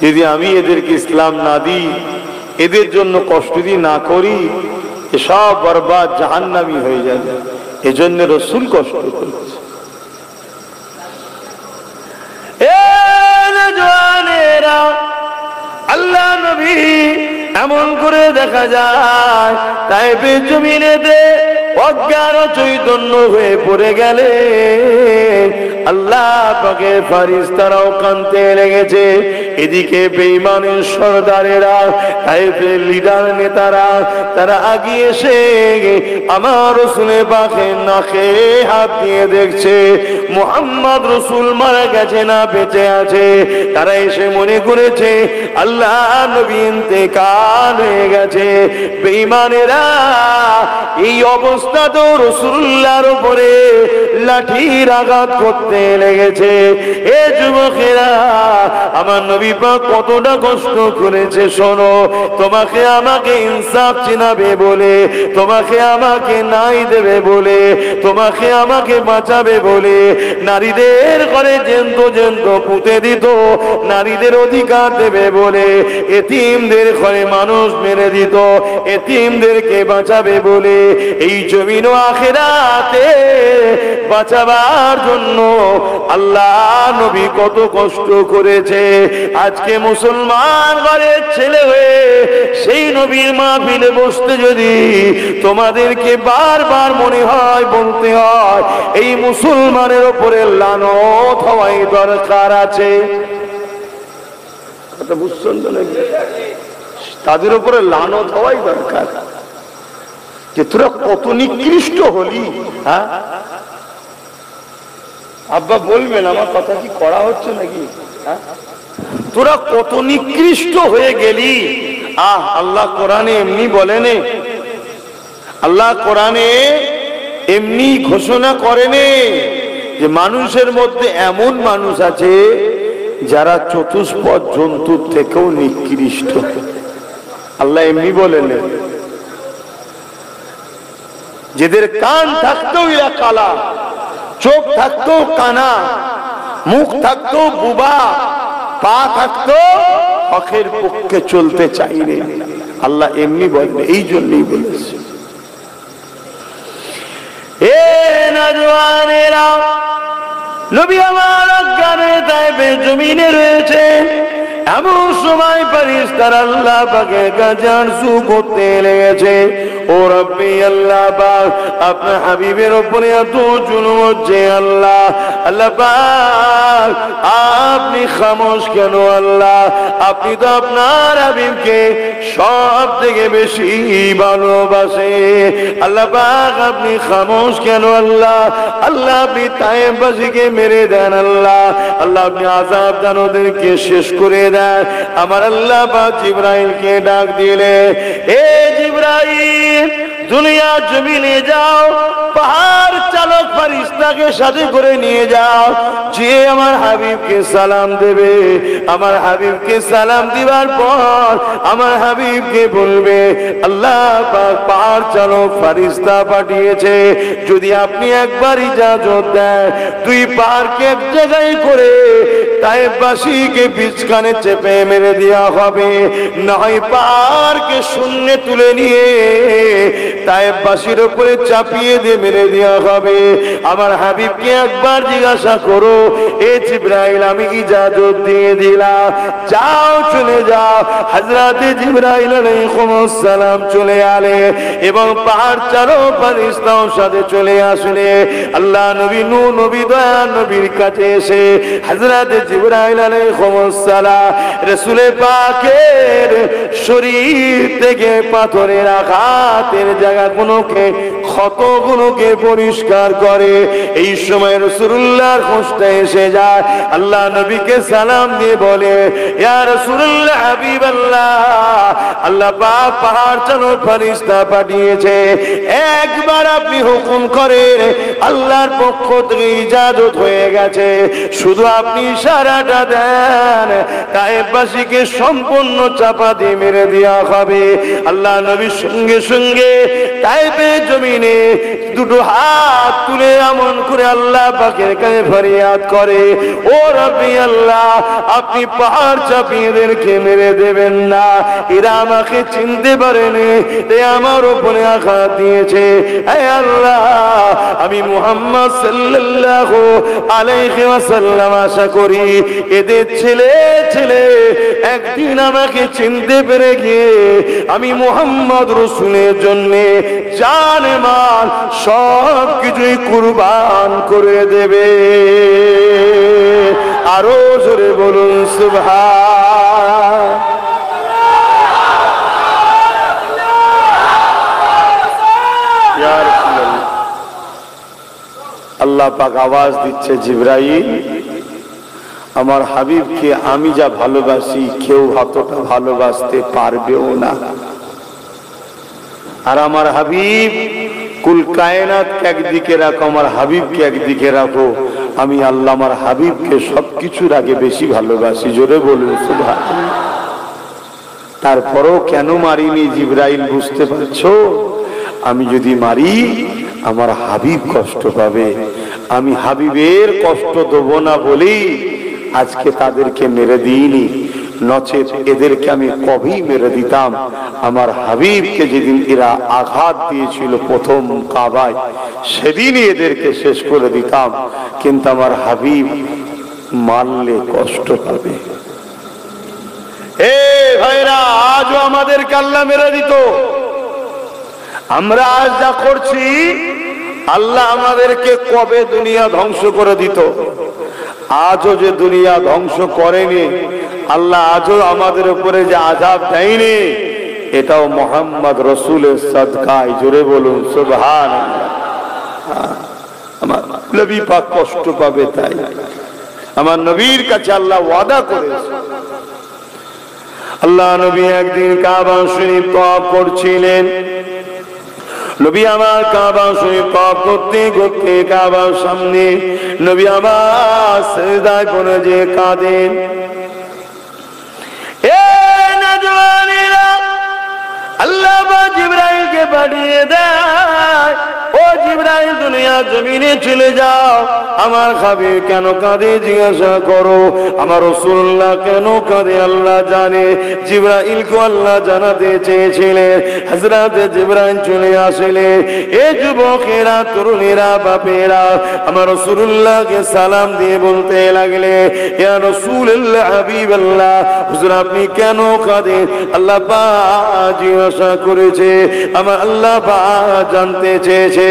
যদি আমি এদেরকে ইসলাম না দিই, এদের জন্য কষ্ট দিয়ে না করি, এসব বরবাদ জাহান্নামী হয়ে যাবে। এজন্য রসুল কষ্ট করছে। আল্লাহ নবী এমন করে দেখা যায় তাইফের জমিনেতে অজ্ঞান চৈতন্য হয়ে পড়ে গেলে আল্লাহ পাকের ফেরেশতারাও কাঁদতে লেগেছে। এদিকে বেঈমানের সরদারেরা, তাইফের লিডার নেতারা, তারা আগিয়ে এসে আমার রাসূলের পাকের নাকে হাত দিয়ে দেখছে মুহাম্মদ রাসূল মারা গেছে না বেঁচে আছে। তারা এসে মনে করেছে আল্লাহ নবী ইন্তেকাল হয়ে গেছে। বেঈমানেরা এই অবস্থা তো রাসূলুল্লাহর উপরে লাঠির আঘাত করতে লেগেছে। এ যুবকেরা, আমার নবী পাক কতটা কষ্ট করেছে শোনো। তোমাকে আমাকে ইনসাফ চিনাবে বলে, তোমাকে আমাকে নাই দেবে বলে, তোমাকে আমাকে বাঁচাবে বলে নারীদের ঘরে জেন্ত জেন্ত পুঁতে দিত, নারীদের অধিকার দেবে বলে এতিমদের ঘরে মানুষ মেরে দিত, এতিমদেরকে বাঁচাবে বলে এই জমিন ও আখিরাতে বাঁচাবার জন্য আল্লাহ নবী কত কষ্ট করেছে। আজকে মুসলমান ঘরের ছেলে হয়ে সেই নবীর মাহফিলে বসতে যদি তোমাদেরকে বারবার মনে হয়, বলতে হয় এই মুসলমানের উপরে লানত হওয়াই দরকার আছে। কথা বুঝছেন তো নাকি? তাদের উপরে লানত হওয়াই দরকার যে তোরা কত নিকৃষ্ট হলি। হ্যাঁ আব্বা বলবেন আমার কথা কি করা হচ্ছে নাকি? তোরা কত নিকৃষ্ট হয়ে গেলি। আল্লাহ কোরআনে এমনি বলেনে, আল্লাহ কোরআনে এমনি ঘোষণা করেনে যে মানুষের মধ্যে এমন মানুষ আছে যারা চতুষ্পদ জন্তুর থেকেও নিকৃষ্ট। আল্লাহ এমনি বলেন, যাদের কান থাকতেও এরা কালা, চোখ থাকতো কানা, মুখ থাকতো বুবা, পা থাকতো হকের পক্ষে চলতে চাইলে। আল্লাহ এমনি বলেন, এই জন্যই বলেছে। এ নওজওয়ানেরা, নবী আমার অজ্ঞানে তাইফে জমিনে রয়েছে, এমন সময় ফেরেশতারা আল্লাহ পাকের কাছে আরজু করতে লেগেছে, ও রব্বি আল্লাহ পাক, আপনার হাবিবের উপরে এত জুলুম হচ্ছে আল্লাহ, আল্লাহ পাক আপনি খামোশ কেন আল্লাহ? আপনি তো আপনার হাবিবকে সব থেকে বেশি ভালোবাসে, আল্লাহ পাক আপনি খামোশ কেন আল্লাহ? আল্লাহ আপনি তায়েফবাসীকে মেরে দেন আল্লাহ, আল্লাহ আপনি আযাব দেন, ওদেরকে শেষ করে দেন। আমার আল্লাহ পাক জিবরাইলকে ডাক দিলে, এ জিবরাইল, দুনিয়া জমিনে যাও, পাহাড় চালক ফেরেশতাকে সাথে করে নিয়ে যাও, যে আমার হাবিবকে সালাম দেবে, আমার হাবিবকে সালাম দিবার পর আমার হাবিবকে বলবে, আল্লাহ পাক পাহাড় চালক ফেরেশতা পাঠিয়েছে, যদি আপনি একবার ইজাজত দেন, দুই পাহাড়কে এক জায়গায় করে তায়েফবাসীকে বিচখানে চেপে মেরে দেওয়া হবে, নয় পাহাড়কে শূন্যে তুলে নিয়ে তায়েফবাসীর উপরে চাপিয়ে দিয়ে মেরে দেওয়া হবে। আমার হাবিবকে একবার জিজ্ঞাসা করো, এ জিবরাইল আমি ইজাজত দিয়ে দিলাম, যাও চলে যাও। হযরত জিবরাইল আলাইহিস সালাম চলে আলে এবং পাহাড় চালক ফেরেশতাও সাথে চলে আসলে আল্লাহ নবী নূহ নবী দয়া নবীর কাছে এসে হযরত জিবরাইল আলাইহিস সালাম রাসূল পাকের শরীর থেকে পাথরের আঘাতের জায়গাগুলোকে, ক্ষতগুলোকে পরিষ্কার করে। এই সময় রাসূলুল্লাহর হোশটা এসে যায়, আল্লাহ নবীকে সালাম দিয়ে বলে, ইয়া রাসূলুল্লাহ হাবিবাল্লাহ, আল্লাহ পাক পাহাড় চালক ফেরেশতা পাঠিয়েছে, একবার আপনি হুকুম করেন, আল্লাহর পক্ষ থেকে ইজাজত হয়ে গেছে, শুধু আপনি ইশারাটা দেন, তায়েফবাসীকে সম্পূর্ণ চাপা দিয়ে মেরে দেওয়া হবে। আল্লাহ নবীর সঙ্গে সঙ্গে তায়েফের জমিনে দুটো হাত তুলে এমন করে আল্লাহ পাকের কাছে ফরিয়াদ করে, ও রব্বি আল্লাহ, আপনি পাহাড় চাপিয়ে এদেরকে মেরে দেবেন না, এরা আমাকে চিনতে পারেনি, তাই আমার উপরে আঘাত দিয়েছে। হে আল্লাহ, আমি মুহাম্মদ সাল্লাল্লাহু আলাইহি ওয়াসাল্লাম আশা করি এদের ছেলে ছেলে একদিন আমাকে চিনতে পেরে গিয়ে আমি মুহাম্মদ রাসূলের জন্য জান মাল সব কিছুই কুরবান করে দেবে। আরো জোরে বলুন সুবহান। আল্লাহ পাক আওয়াজ দিচ্ছে, জিবরাইল, আমার হাবিবকে আমি যা ভালোবাসি কেউ অতটা ভালোবাসতে পারবেও না। আর আমার হাবিব, কুল কায়নাত একদিকে রাখো, আমার হাবিবকে একদিকে রাখো, আমি আল্লাহ আমার হাবিবকে সবকিছুর আগে বেশি ভালোবাসি। জোরে বলুন সুবহানাল্লাহ। তারপরও কেন মারিনি জিবরাইল বুঝতে পারছো? আমি যদি মারি আমার হাবিব কষ্ট পাবে, আমি হাবিবের কষ্ট দেব না বলেই আজকে তাদেরকে মেরে দিইনি, নচেত এদেরকে আমি কবেই মেরে দিতাম। আমার হাবিবকে যেদিন এরা আঘাত দিয়েছিল প্রথম কাবায়, সেদিনই এদেরকে শেষ করে দিতাম, কিন্তু আমার হাবিব মারলে কষ্ট পাবে। এ ভাইরা, আজও আমাদেরকে আল্লাহ মেরে দিত। আমরা আজ যা করছি, আল্লাহ আমাদেরকে কবে দুনিয়া ধ্বংস করে দিত। আজও যে দুনিয়া ধ্বংস করেনি, আল্লাহ আজও আমাদের উপরে যে আযাব দেয়নি, এটাও মুহাম্মদ রাসূলের সাদকায়। জোরে বলুন সুবহানাল্লাহ। আমার নবী পাক কষ্ট পাবে, তাই আমার নবীর কাছে আল্লাহ ওয়াদা করেছে। আল্লাহ নবী একদিন কাবা শরীফ তওয়াফ করছিলেন। নবী আমার কাবা শরীফ তওয়াফ করতে করতে কাবার সামনে নবী আমার সিজদায় পড়ে যে কাঁদেন। এ নওজওয়ানেরা, আল্লাহ পাক জিবরাইলকে পাঠিয়ে দেয়, ও ও জিবরাইল দুনিয়া জমিনে চলে যাও, আমার হাবিব কেন কাঁদে জিজ্ঞাসা করো, আমার রাসূলুল্লাহ কেন কাঁদে আল্লাহ জানে। জিবরাইলকে আল্লাহ জানাতে চেয়েছিলেন। হযরত জিবরাইল চলে আসলেন। এ যুবকেরা, তরুণেরা, বাপেরা আমার রাসূলুল্লাহকে সালাম দিয়ে বলতে লাগলে, ইয়া রাসূলুল্লাহ, হাবিবাল্লাহ, হুজুর আপনি কেন কাঁদেন? আল্লাহ পাক জিজ্ঞাসা করেছে, আমার আল্লাহ পাক জানতে চেয়েছে।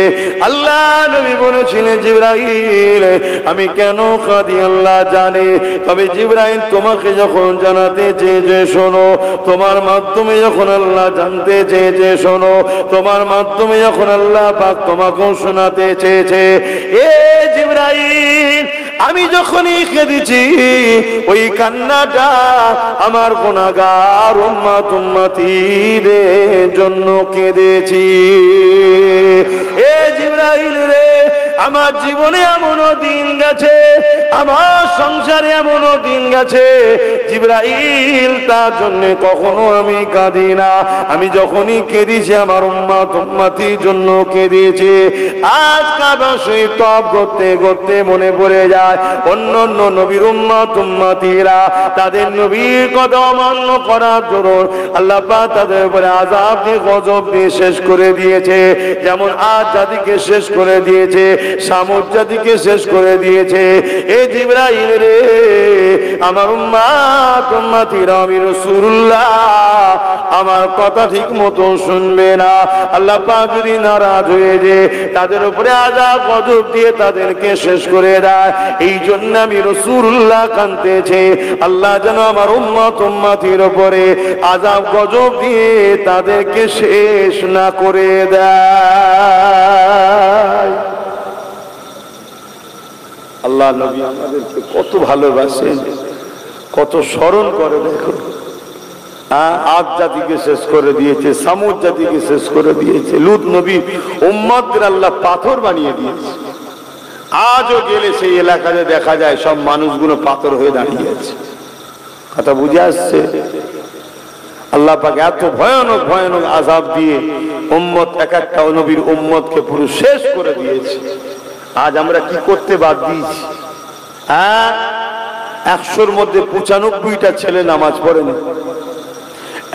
আল্লাহ নবী বলেছিলেন, জিবরাইল আমি কেন কাঁদি আল্লাহ জানে, তবে জিবরাইল তোমাকে যখন জানাতে চেয়েছে শোনো, তোমার মাধ্যমে যখন আল্লাহ জানতে চেয়েছে শোনো, তোমার মাধ্যমে যখন আল্লাহ পাক তোমাকেও শোনাতে চেয়েছে। এ জিবরাইল আমি যখনই কেঁদেছি ওই কান্নাটা আমার গুনাহগার উম্মত উম্মতীদের জন্য কেঁদেছি। এ জিবরাইল রে, আমার জীবনে এমনও দিন গেছে, আমার সংসারে এমনও দিন গেছে জিবরাইল তার জন্য কখনো আমি কাঁদি না। আমি যখনই কেঁদেছি আমার উম্মত উম্মতির জন্য কেঁদেছি। আজ কাবা শরীফ তওয়াফ করতে করতে মনে পড়ে যায় অন্য অন্য নবীর উম্মত উম্মতিরা তাদের নবীর কথা অমান্য করার দরুন আল্লাহ পাক তাদের উপরে আযাব দিয়ে গজব দিয়ে শেষ করে দিয়েছে। যেমন আদ জাতিকে শেষ করে দিয়েছে, সামুদ জাতিকে শেষ করে দিয়েছে। এ জিবরাইল রে, আমার উম্মত উম্মতিরা আমি রাসূলুল্লাহ আমার কথা ঠিক মতো শুনবে না, আল্লাহ পাক যদি নারাজ হয়ে যায় তাদের উপরে আযাব গজব দিয়ে তাদেরকে শেষ করে দেয়। এই জন্য আমি রাসূলুল্লাহ কাঁদতেছি, আল্লাহ যেন আমার উম্মত উম্মতির উপরে আযাব গজব দিয়ে তাদেরকে শেষ না করে দেয়। আল্লাহ নবী আমাদেরকে কত ভালোবাসেন, কত স্মরণ করে। দেখো, আদ জাতিকে শেষ করে দিয়েছে, সামুদ জাতিকে শেষ করে দিয়েছে, লূত নবী উম্মতদের আল্লাহ পাথর বানিয়ে দিয়েছে। আজও গেলে সেই এলাকাতে দেখা যায় সব মানুষগুলো পাথর হয়ে দাঁড়িয়ে আছে। কথা বুঝে আসছে? আল্লাহ পাক এত ভয়ানক ভয়ানক আযাব দিয়ে উম্মত এক একটা নবীর উম্মতকে পুরো শেষ করে দিয়েছে। আজ আমরা কি করতে বাদ দিয়েছি? 100-র মধ্যে 95টা ছেলে নামাজ পড়ে না,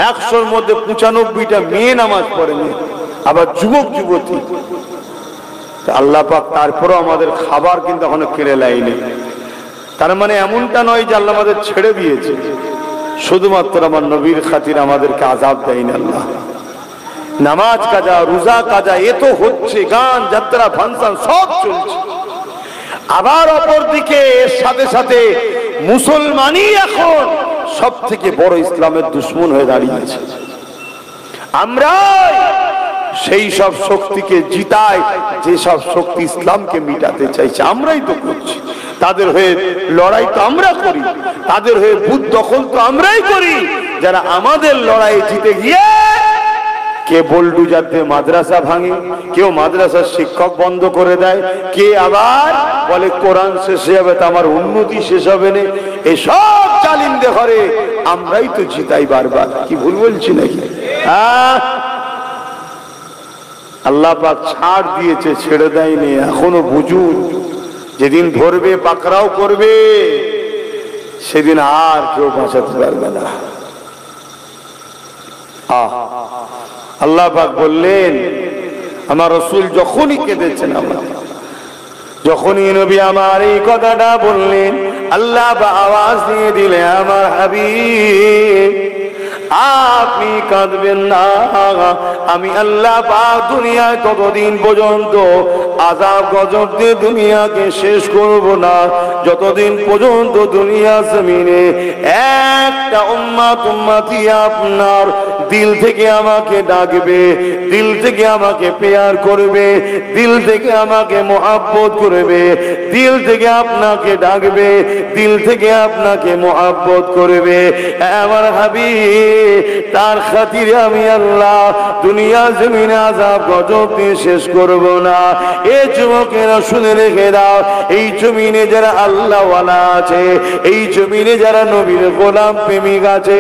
100-র মধ্যে 95টা মেয়ে নামাজ পড়ে না, আবার যুবক যুবতী। আল্লাহ পাক তারপরও আমাদের খাবার কিন্তু এখনো কেড়ে লাইনি। তার মানে এমনটা নয় যে আল্লাহ আমাদের ছেড়ে দিয়েছে, শুধুমাত্র আমার নবীর খাতির আমাদেরকে আযাব দেয়নি আল্লাহ। নামাজ কাজা, রোজা কাজা এ তো হচ্ছে, গান যাত্রা ফাংশন সব চলছে। আবার অপর দিকে এর সাথে সাথে মুসলমানই এখন সব থেকে বড় ইসলামের দুশ্মন হয়ে দাঁড়িয়েছে। আমরা সেই সব শক্তিকে জিতাই যে সব শক্তি ইসলামকে মিটাতে চাইছে, আমরাই তো করছি। তাদের হয়ে লড়াই তো আমরা করি, তাদের হয়ে বুথ দখল তো আমরাই করি। যারা আমাদের লড়াই জিতে গিয়ে কে বোল্ডুজার দিয়ে মাদ্রাসা ভাঙে, কেউ মাদ্রাসার শিক্ষক বন্ধ করে দেয়, কে আবার বলে কোরআন শেষ হবে তা আমার উন্নতি শেষ হবে না। এসব জালিমদের ঘরে আমরাই তো জিতাই বারবার। কি ভুল বলছি নাকি? আল্লাহ পাক ছাড় দিয়েছে, ছেড়ে দেয়নি। এখনো বুঝুন, যেদিন ধরবে পাকড়াও করবে সেদিন আর কেউ বাঁচাতে পারবে না। আল্লাহ পাক বললেন, আমার রাসূল যখনই কেঁদেছেন, যখনই নবী আমার এই কথাটা বললেন, আল্লাহ আওয়াজ দিয়ে দিলে, আমার হাবিব আপনি কাঁদবেন না। আমি আল্লাহ পাক দুনিয়ায় ততদিন পর্যন্ত আযাব গজব দিয়ে দুনিয়াকে শেষ করব না যতদিন পর্যন্ত দুনিয়া জমিনে একটা উম্মত উম্মতি আপনার দিল থেকে আমাকে ডাকবে, দিল থেকে আমাকে প্যার করবে, দিল থেকে আমাকে মুহাব্বত করবে, দিল থেকে আপনাকে ডাকবে, দিল থেকে আপনাকে মুহাব্বত করবে। আমার হাবিব তার খাতিরে আমি আল্লাহ দুনিয়া জমিনে আযাব গজব দিয়ে শেষ করব না। এ যুবকেরা শুনে রেখে দাও, এই জমিনে যারা আল্লাহ ওয়ালা আছে, এই জমিনে যারা নবীর গোলাম প্রেমিক আছে,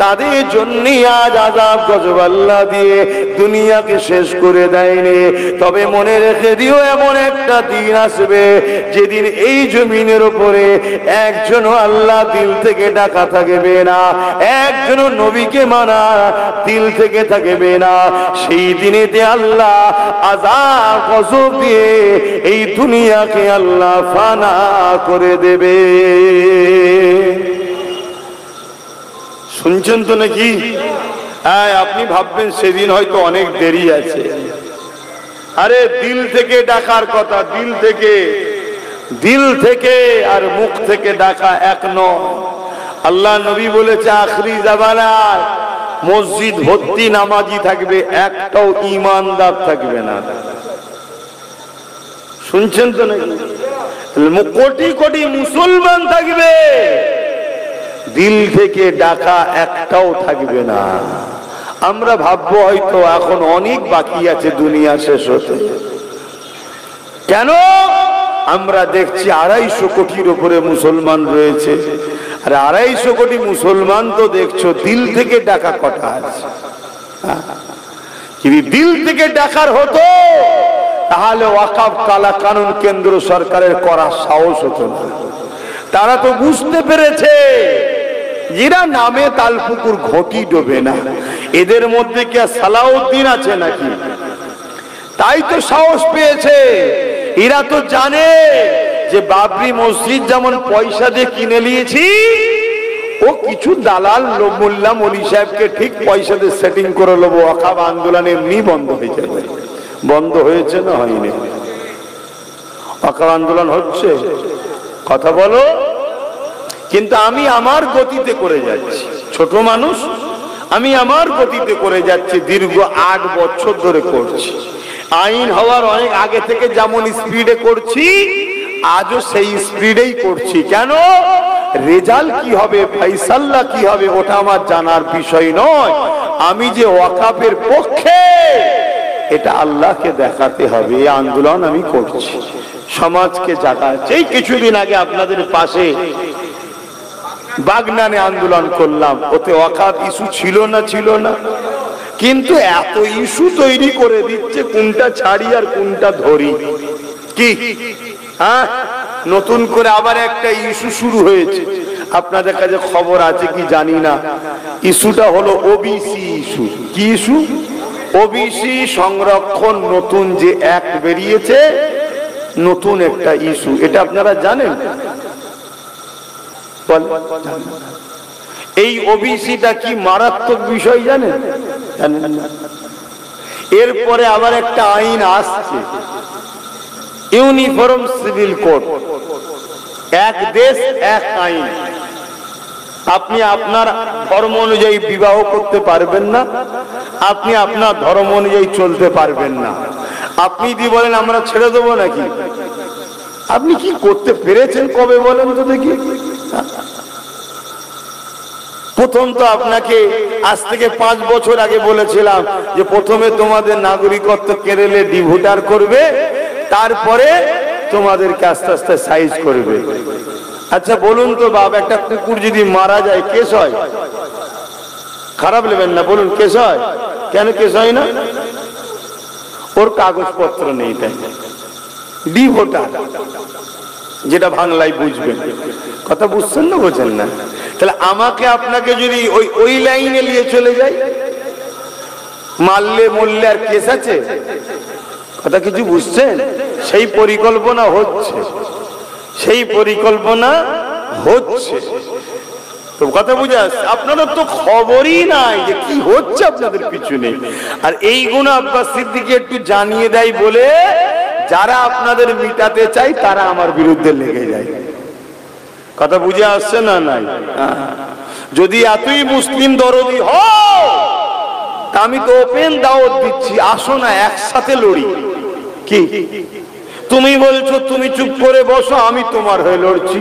তাদের জন্য আজ আযাব গজব আল্লাহ দিয়ে দুনিয়াকে শেষ করে দেয়নি। তবে মনে রেখে দিও, এমন একটা দিন আসবে যেদিন এই জমিনের উপরে একজনও আল্লাহ দিল থেকে ডাকা থাকবে না, একজনও নবীকে মানা দিল থেকে থাকবে না। সেই দিনেতে আল্লাহ আযাব গজব দিয়ে এই দুনিয়াকে আল্লাহ ফানা করে দেবে। শুনছেন তো নাকি? হ্যাঁ, আপনি ভাববেন সেদিন হয়তো অনেক দেরি আছে। আরে দিল থেকে ডাকার কথা, দিল থেকে, দিল থেকে আর মুখ থেকে ডাকা এক নয়। আল্লাহ নবী বলেছে আখরি জামানায় মসজিদ ভর্তি নামাজি থাকবে, একটাও ঈমানদার থাকবে না। শুনছেন তো নাকি? কোটি কোটি মুসলমান থাকবে, দিল থেকে ডাকা একটাও থাকবে না। আমরা ভাববো হয়তো এখন অনেক বাকি আছে দুনিয়া শেষ হতে। কেন? আমরা দেখছি 250 কোটির উপরে মুসলমান রয়েছে, আর 250 কোটি মুসলমান তো দেখছো দিল থেকে ডাকা কটা আছে? যদি দিল থেকে ডাকার হতো তাহলে ওয়াকফ কালা কানুন কেন্দ্র সরকারের করার সাহস হতো না। তারা তো বুঝতে পেরেছে এরা নামে তালপুকুর ঘটি ডোবে না, এদের মধ্যে কি সালাউদ্দিন আছে নাকি? তাই তো সাহস পেয়েছে। এরা তো জানে যে বাবরি মসজিদ যেমন পয়সা দিয়ে কিনে নিয়েছি, ও কিছু দালাল মোল্লা মলি সাহেবকে ঠিক পয়সা দিয়ে সেটিং করে নেবো, ওয়াকফ আন্দোলন এমনি বন্ধ হয়ে যাবে। বন্ধ হয়েছে না হয়নি? ওয়াকফ আন্দোলন হচ্ছে, কথা বলো। কিন্তু আমি আমার গতিতে করে যাচ্ছি, ছোট মানুষ, আমি আমার গতিতে করে যাচ্ছি, দীর্ঘ 8 বছর ধরে করছি। আইন হওয়ার অনেক আগে থেকে যেমন স্পিডে করছি, আজও সেই স্পিডেই করছি। কেন? রেজাল্ট কি হবে, ফাইসাল্লা কি হবে, ওটা আমার জানার বিষয় নয়। আমি যে ওয়াকফের পক্ষে, এটা আল্লাহকে দেখাতে হবে। এই আন্দোলন আমি করছি, সমাজকে জাগাচ্ছি। এই কিছুদিন আগে আপনাদের পাশে বাগনানে আন্দোলন করলাম, ওতে ওয়াকফ ইস্যু ছিল না? ছিল না। কিন্তু এত ইস্যু তৈরি করে দিচ্ছে, কোনটা ছাড়ি আর কোনটা ধরি। কি হ্যাঁ, নতুন করে আবার একটা ইস্যু শুরু হয়েছে, আপনাদের কাছে খবর আছে কি জানি না। ইস্যুটা হলো ওবিসি ইস্যু। কি ইস্যু? ওবিসি সংরক্ষণ, নতুন যে অ্যাক্ট বেরিয়েছে, নতুন একটা ইস্যু। এটা আপনারা জানেন? এই ওবিসিটা কি মারাত্মক বিষয় জানেন? জানেন না? এরপরে আবার একটা আইন আসছে, ইউনিফর্ম সিভিল কোড, এক দেশ এক আইন। আপনি আপনার ধর্ম অনুযায়ী বিবাহ করতে পারবেন না, আপনি আপনার ধর্ম অনুযায়ী চলতে পারবেন না। আপনি যদি বলেন আমরা ছেড়ে দেবো নাকি, আপনি কি করতে পেরেছেন কবে বলেন তো দেখি? প্রথম তো আপনাকে আজ থেকে 5 বছর আগে বলেছিলাম যে প্রথমে তোমাদের নাগরিকত্ব কেড়ে ডিভোটার করবে, তারপরে তোমাদেরকে আস্তে আস্তে সাইজ করবে। আচ্ছা বলুন তো বাবা, একটা কুকুর যদি মারা যায় কেস হয়? খারাপ নেবেন না, বলুন কেস হয়? কেন কেস হয় না? ওর কাগজপত্র নেই, তাই ডিভোটার, যেটা বাংলায় বুঝবেন। কথা বুঝছেন না? বোঝেন না? তাহলে আমাকে আপনাকে যদি ওই লাইনে নিয়ে চলে যাই, মারলে মরলে আর কেস আছে? কথা কিছু বুঝছেন? সেই পরিকল্পনা হচ্ছে, সেই পরিকল্পনা হচ্ছে। তো কথা বুঝে আসছে? আপনাদের তো খবরই নাই যে কি হচ্ছে আপনাদের পিছনে। আর এইগুলো আব্বাস সিদ্দিকী একটু জানিয়ে দেয় বলে যারা আপনাদের মিটাতে চাই তারা আমার বিরুদ্ধে লেগে যায়। কথা বুঝে আসছে না? নাই? যদি এতই মুসলিম দরদি হও, আমি তো ওপেন দাওয়াত দিচ্ছি, আসো না একসাথে লড়ি। কি তুমি বলছো তুমি চুপ করে বসো, আমি তোমার হয়ে লড়ছি।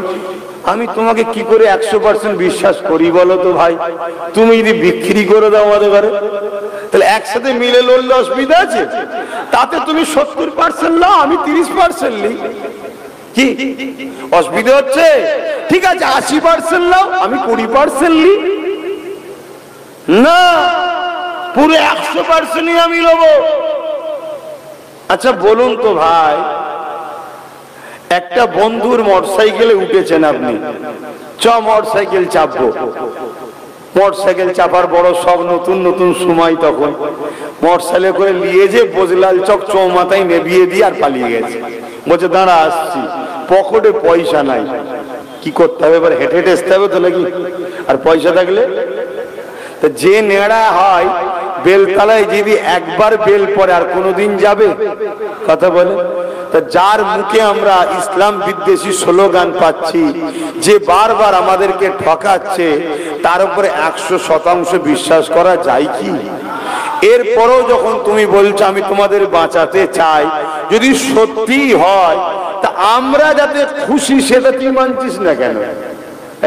আমি তোমাকে কি করে 100% বিশ্বাস করি বলো তো ভাই? তুমি যদি বিক্রি করে দাও আমাদের ঘরে, তাহলে একসাথে মিলে লড়লে অসুবিধা আছে? তাতে তুমি 70% নাও, আমি 30% নিই, কি অসুবিধা হচ্ছে? ঠিক আছে 80% নাও, আমি 20% নিই। না, পুরো 100%ই আমি নেবো। আচ্ছা বলুন তো ভাই, একটা বন্ধুর মোটরসাইকেলে উঠেছেন আপনি, মোটরসাইকেল চাপবো। মোটরসাইকেল চাপার বড় সব, নতুন নতুন সময় তখন। মোটরসাইকেলে করে নিয়ে যে বজলাল চক চৌমাথায় নেবিয়ে দিয়ে আর পালিয়ে গেছে। বলছে দাঁড়া আসছি, পকেটে পয়সা নাই, কি করতে হবে এবার? হেঁটে হেঁটে আসতে হবে তো নাকি? আর পয়সা থাকলে তা যে নেড়া হয় বেলতলায় যদি একবার বেল পরে আর কোনোদিন যাবে? কথা বলে। তা যার মুখে আমরা ইসলাম বিদ্বেষী স্লোগান পাচ্ছি, যে বারবার আমাদেরকে ঠকাচ্ছে, তার উপরে 100% বিশ্বাস করা যায় কি? এরপরেও যখন তুমি বলছো আমি তোমাদের বাঁচাতে চাই, যদি সত্যি হয় তা আমরা যাতে খুশি, সেটা তুই মানছিস না কেন?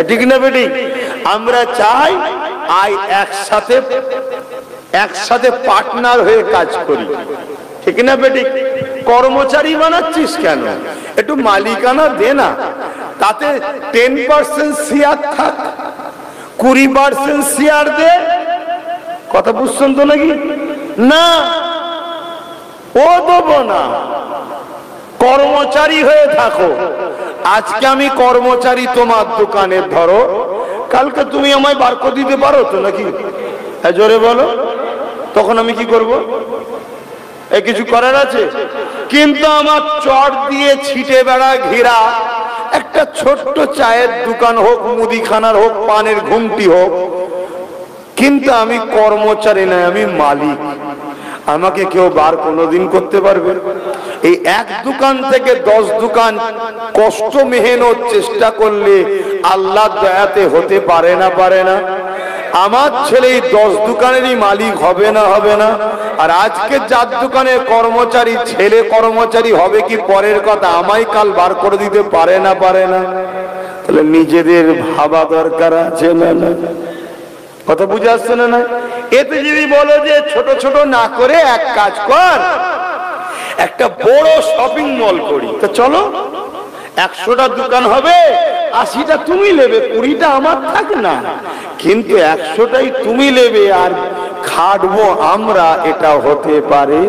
ঠিক না বেটি? আমরা চাই একসাথে পার্টনার হয়ে কাজ করি, ঠিক না বেটি? কর্মচারী বানাচ্ছিস কেন? একটু মালিকানা দে না, তাতে 10% শেয়ার থাক, 20% শেয়ার দে। কথা বুঝছেন তো নাকি? না, ও দেবো না, কর্মচারী হয়ে থাকো। আজকে আমি কর্মচারী তোমার দোকানে, ধরো কালকে তুমি আমায় বার করে দিতে পারো তো নাকি? হ্যাঁ জোরে বলো, তখন আমি কি করব? এই কিছু করার আছে? কিন্তু আমার চট দিয়ে ছিটে বেড়া ঘেরা একটা ছোট্ট চায়ের দোকান হোক, মুদিখানার হোক, পানের ঘুমটি হোক, কিন্তু আমি কর্মচারী নয়, আমি মালিক। আমাকে কেউ বার কোনোদিন করতে পারবে? এই এক দোকান থেকে 10 দোকান কষ্ট মেহনত চেষ্টা করলে আল্লাহ দয়াতে হতে পারে না? পারে না? আমার ছেলে এই 10 দোকানেরই মালিক হবে না? হবে না? আর আজকে যার দোকানে কর্মচারী, ছেলে কর্মচারী হবে কি পরের কথা, আমায় কাল বার করে দিতে পারে না? পারে না? তাহলে নিজেদের ভাবা দরকার আছে না? না, কথা বুঝে আসছে না? এতে যদি বলো যে ছোট ছোট না করে এক কাজ কর, একটা বড় শপিং মল করি, তো চলো 100টা দোকান হবে, 80টা তুমি নেবে, 20টা আমার থাক না, কিন্তু 100টাই তুমি নেবে আর খাটবো আমরা, এটা হতে পারে?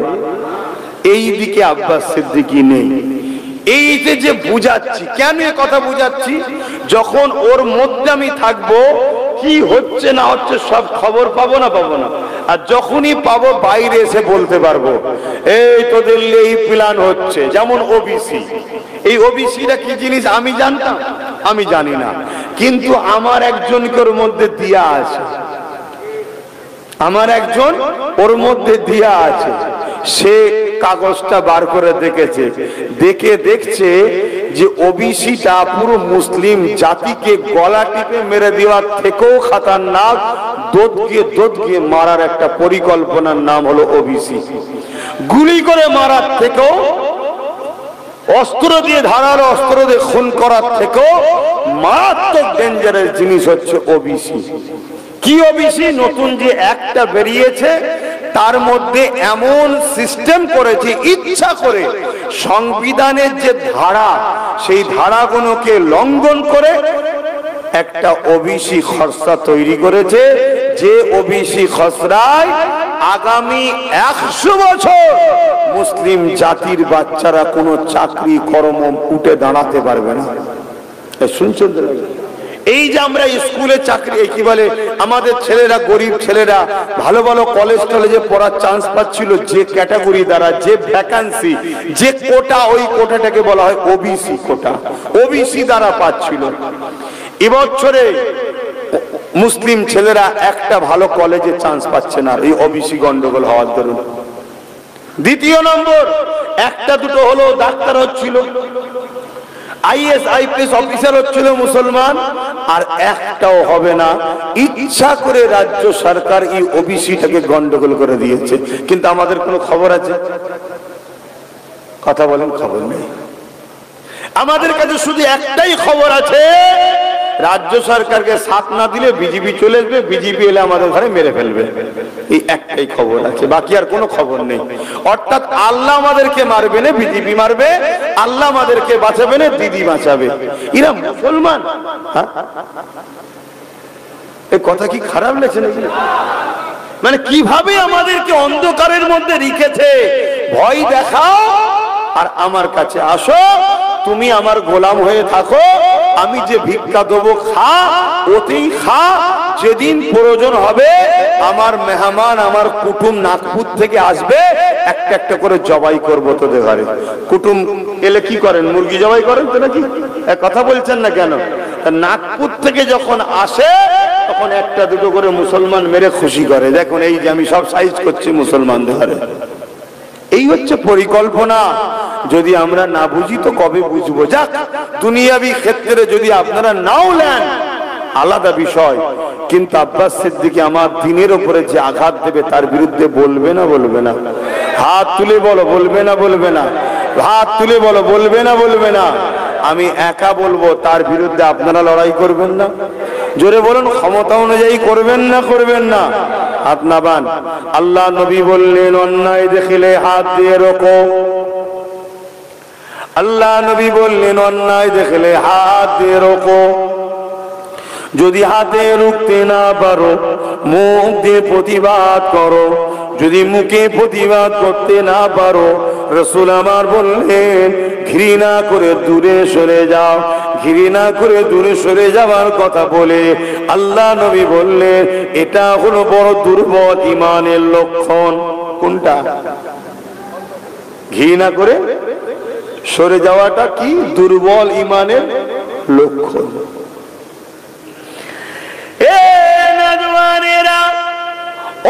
এই দিকে আব্বাস সিদ্দিকী নেই। এইতে যে বুঝাচ্ছি, কেন এ কথা বুঝাচ্ছি, যখন ওর মধ্যে আমি থাকবো, কি হচ্ছে না হচ্ছে সব খবর পাবো না? পাবো না? আর যখনই পাবো বাইরে এসে বলতে পারবো, এই তোদের এই প্ল্যান হচ্ছে। যেমন ওবিসি, এই ওবিসিটা কি জিনিস আমি জানতাম? আমি জানি না, কিন্তু আমার একজনকে ওর মধ্যে দিয়া আছে, আমার একজন ওর মধ্যে দিয়া আছে, সে কাগজটা বার করে দেখেছে, দেখে দেখছে যে ওবিসিটা পুরো মুসলিম জাতিকে গলা টিপে মেরে দেওয়ার থেকেও খতরনাক, দোদ গিয়ে মারার একটা পরিকল্পনার নাম হলো ওবিসি। গুলি করে মারার থেকেও, অস্ত্র দিয়ে, ধারালো অস্ত্র দিয়ে খুন করার থেকেও মারাত্মক ডেঞ্জারাস জিনিস হচ্ছে ওবিসি। কি ওবিসি? নতুন যে একটা বেরিয়েছে, তার মধ্যে এমন সিস্টেম করেছে, ইচ্ছা করে সংবিধানের যে ধারা, সেই ধারাগুলোকে লঙ্ঘন করে একটা ওবিসি খসড়া তৈরি করেছে, যে ওবিসি খসড়ায় আগামী 100 বছর মুসলিম জাতির বাচ্চারা কোনো চাকরি কর্ম উঠে দাঁড়াতে পারবে না। শুনছেন? এই যে আমরা স্কুলে চাকরি, কি বলে, আমাদের ছেলেরা, গরিব ছেলেরা ভালো ভালো কলেজ টলেজে পড়ার চান্স পাচ্ছিল, যে ক্যাটাগরি দ্বারা, যে ভ্যাকান্সি, যে কোটা, ওই কোটাটাকে বলা হয় ওবিসি কোটা, ওবিসি দ্বারা পাচ্ছিল। এবছরে মুসলিম ছেলেরা একটা ভালো কলেজে চান্স পাচ্ছে না, এই ওবিসি গন্ডগোল হওয়ার দরুন। দ্বিতীয় নম্বর, একটা দুটো হলো ডাক্তার হচ্ছিল, আইএস আইপিএস অফিসার হচ্ছিল মুসলমান, আর একটাও হবে না। ইচ্ছা করে রাজ্য সরকার এই ওবিসিটাকে গন্ডগোল করে দিয়েছে, কিন্তু আমাদের কোনো খবর আছে? কথা বলেন, খবর নেই। আমাদের কাছে শুধু একটাই খবর আছে, রাজ্য সরকারকে সাথ না দিলে বিজেপি চলে আসবে, বিজেপি এলে আমাদের ঘরে মেরে ফেলবে, এই একটাই খবর আছে, বাকি আর কোনো খবর নেই। অর্থাৎ আল্লাহ আমাদেরকে মারবে না, বিজেপি মারবে, আল্লাহ আমাদেরকে বাঁচাবে না, দিদি বাঁচাবে। এরা মুসলমান? এই কথা কি খারাপ লাগছে নাকি? মানে কিভাবে আমাদেরকে অন্ধকারের মধ্যে রেখেছে, ভয় দেখাও আর আমার কাছে আসো, তুমি আমার গোলাম হয়ে থাকো, আমি যে ভিক্ষা দেবো খা, ওতেই খা, যেদিন প্রয়োজন হবে আমার মেহমান আমার কুটুম নাগপুর থেকে আসবে, একটা একটা করে জবাই করবো তোদের ঘরে। কুটুম এলে কি করেন? মুরগি জবাই করেন তো নাকি? কথা বলছেন না কেন? নাগপুর থেকে যখন আসে তখন একটা দুটো করে মুসলমান মেরে খুশি করে, দেখুন এই যে আমি সব সাইজ করছি মুসলমানদের ঘরে। এই হচ্ছে পরিকল্পনা। যদি আমরা না বুঝি তো কবে বুঝবো? যাক, দুনিয়াবি ক্ষেত্রে যদি আপনারা নাও নেন আলাদা বিষয়, কিন্তু আব্বাস সিদ্দিকী আমার দিনের উপরে যে আঘাত দেবে তার বিরুদ্ধে বলবে না বলবে না? হাত তুলে বলো, বলবে না বলবে না? হাত তুলে বলো, বলবে না বলবে না? আমি একা বলবো, তার বিরুদ্ধে আপনারা লড়াই করবেন না? জোরে বলুন, ক্ষমতা অনুযায়ী করবেন না করবেন না? হাত নাবান। আল্লাহ নবী বললেন, অন্যায় দেখলে হাত দিয়ে রোকো। আল্লাহ নবী বললেন, অন্যায় দেখলে হাত দিয়ে রোকো। যদি হাতে রুখতে না পারো মুখ দিয়ে প্রতিবাদ করো। যদি মুখে প্রতিবাদ করতে না পারো, রাসূল আমার বললেন ঘৃণা করে দূরে সরে যাও। ঘৃণা করে দূরে সরে যাওয়ার কথা বলে আল্লাহ নবী বললেন এটা হলো বড় দুর্বল ঈমানের লক্ষণ। কোনটা? ঘৃণা করে সরে যাওয়াটা কি দুর্বল ঈমানের লক্ষণ।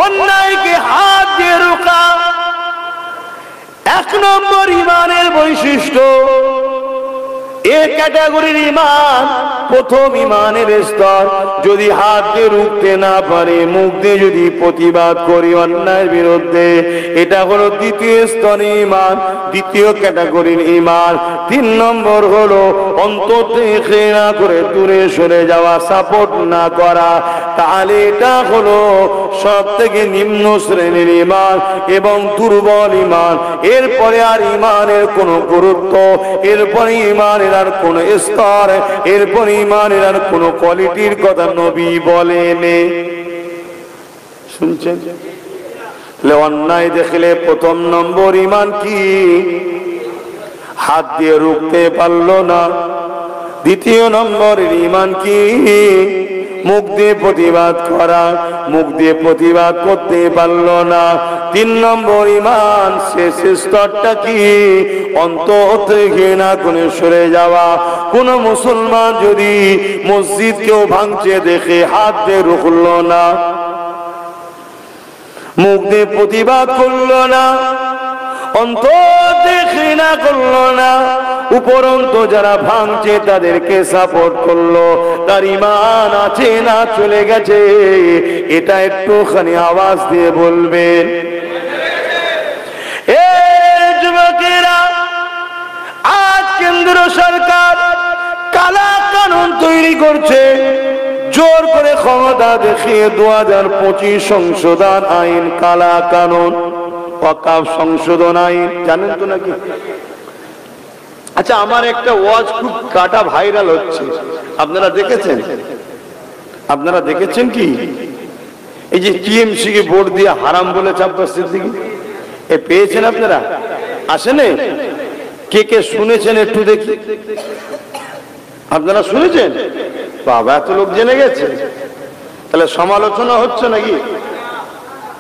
অন্যায়কে হাত দিয়ে রোকা এক নম্বর ঈমানের বৈশিষ্ট্য। এ ক্যাটাগরির ঈমান প্রথম ঈমানের স্তর। যদি হাত দিয়ে রুখতে না পারে, মুখ দিয়ে যদি প্রতিবাদ করি অন্যায়ের বিরুদ্ধে, এটা হলো দ্বিতীয় স্তরের ঈমান, দ্বিতীয় ক্যাটাগরির ঈমান। 3 নম্বর হলো অন্তর থেকে ঘৃণা করে দূরে সরে যাওয়া, সাপোর্ট না করা। তাহলে এটা হলো সব থেকে নিম্ন শ্রেণীর ঈমান এবং দুর্বল ঈমান। এরপরে আর ঈমানের কোনো গুরুত্ব, এরপরে ঈমানের আর কোন স্তর, এরপর ঈমানের আর কোন কোয়ালিটির কথা নবী বলেন। শুনছেন? অন্যায় দেখলে প্রথম নম্বর ঈমান কি? হাত দিয়ে রুখতে পারলো না। দ্বিতীয় নম্বর ঈমান কি? মুখ দিয়ে প্রতিবাদ করা, মুখ দিয়ে প্রতিবাদ করতে পারলো না। 3 নম্বর ঈমান শেষ স্তরটা কি? অন্তর থেকে ঘৃণা করে সরে যাওয়া। কোন মুসলমান যদি মসজিদ কেউ ভাঙছে দেখে হাত দিয়ে রুখলো না, মুখ দিয়ে প্রতিবাদ করলো না, অন্তর থেকে ঘৃণা করলো না, উপরন্ত যারা ভাঙছে তাদেরকে সাপোর্ট করলো, তার ঈমান আছে না চলে গেছে? এটা একটুখানি আওয়াজ দিয়ে বলবেন। এ যুবকেরা, আজ কেন্দ্র সরকার কালা কানুন তৈরি করছে, জোর করে ক্ষমতা দেখিয়ে 2025 সংশোধন আইন, কালা কানুন, ওয়াকফ সংশোধন আইন, জানেন তো নাকি? আচ্ছা, আমার একটা ওয়াজ খুব কাটা ভাইরাল হচ্ছে, আপনারা দেখেছেন? আপনারা দেখেছেন কি? এই যে টিএমসি কে ভোট দিয়ে হারাম বলেছে আব্বাস সিদ্দিকী, এ পেয়েছেন আপনারা? আসেনে? কে কে শুনেছেন একটু দেখি। আপনারা শুনেছেন? বাবা, এত লোক জেনে গেছে, তাহলে সমালোচনা হচ্ছে নাকি?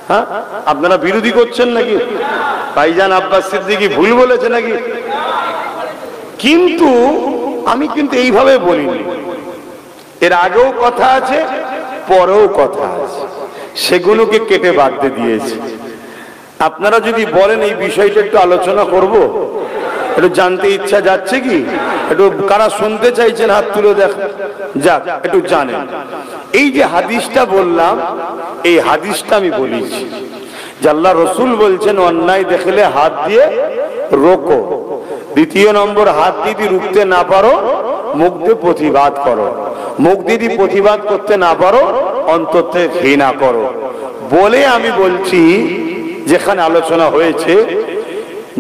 হ্যাঁ, আপনারা বিরোধী করছেন নাকি? ভাইজান আব্বাস সিদ্দিকী ভুল বলেছে নাকি? কিন্তু আমি কিন্তু এইভাবে বলিনি, এর আগেও কথা আছে, পরেও কথা আছে, সেগুলোকে কেটে বাদ দিয়ে দিয়েছি। আপনারা যদি বলেন এই বিষয়টা একটু আলোচনা করব, একটু জানতে ইচ্ছা যাচ্ছে কি? একটু কারা শুনতে চাইছেন হাত তুলে দেখ, যাক একটু জানেন। এই যে হাদিসটা বললাম, এই হাদিসটা আমি বলেছি যে আল্লাহ রসুল বলছেন অন্যায় দেখলে হাত দিয়ে রোকো। দ্বিতীয় নম্বর, হাত যদি রুখতে না পারো মুখ দিয়ে প্রতিবাদ করো, মুখ যদি প্রতিবাদ করতে না পারো অন্তর থেকে ঘৃণা করো। বলে আমি বলছি, যেখানে আলোচনা হয়েছে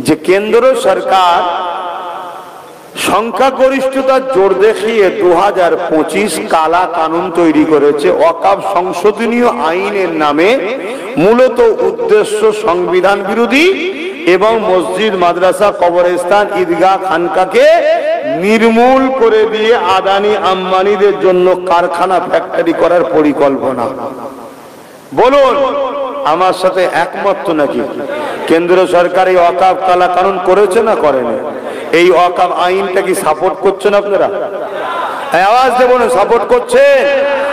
যে কেন্দ্র সরকার সংখ্যাগরিষ্ঠতার জোর দেখিয়ে 2025 কালা কানুন তৈরি করেছে ওয়াকফ সংশোধনীয় আইনের নামে। মূলত উদ্দেশ্য সংবিধান বিরোধী এবং মসজিদ, মাদ্রাসা, কবরস্থান, ঈদগাহ, খানকাকে নির্মূল করে দিয়ে আদানি আম্বানিদের জন্য কারখানা, ফ্যাক্টরি করার পরিকল্পনা। বলুন আমার সাথে একমত তো নাকি? কেন্দ্র সরকার এই ওয়াকফ কালা কানুন করেছে না করেনি? এই ওয়াকফ আইনটা কি সাপোর্ট করছেন আপনারা? আওয়াজ দেবো না, সাপোর্ট করছে?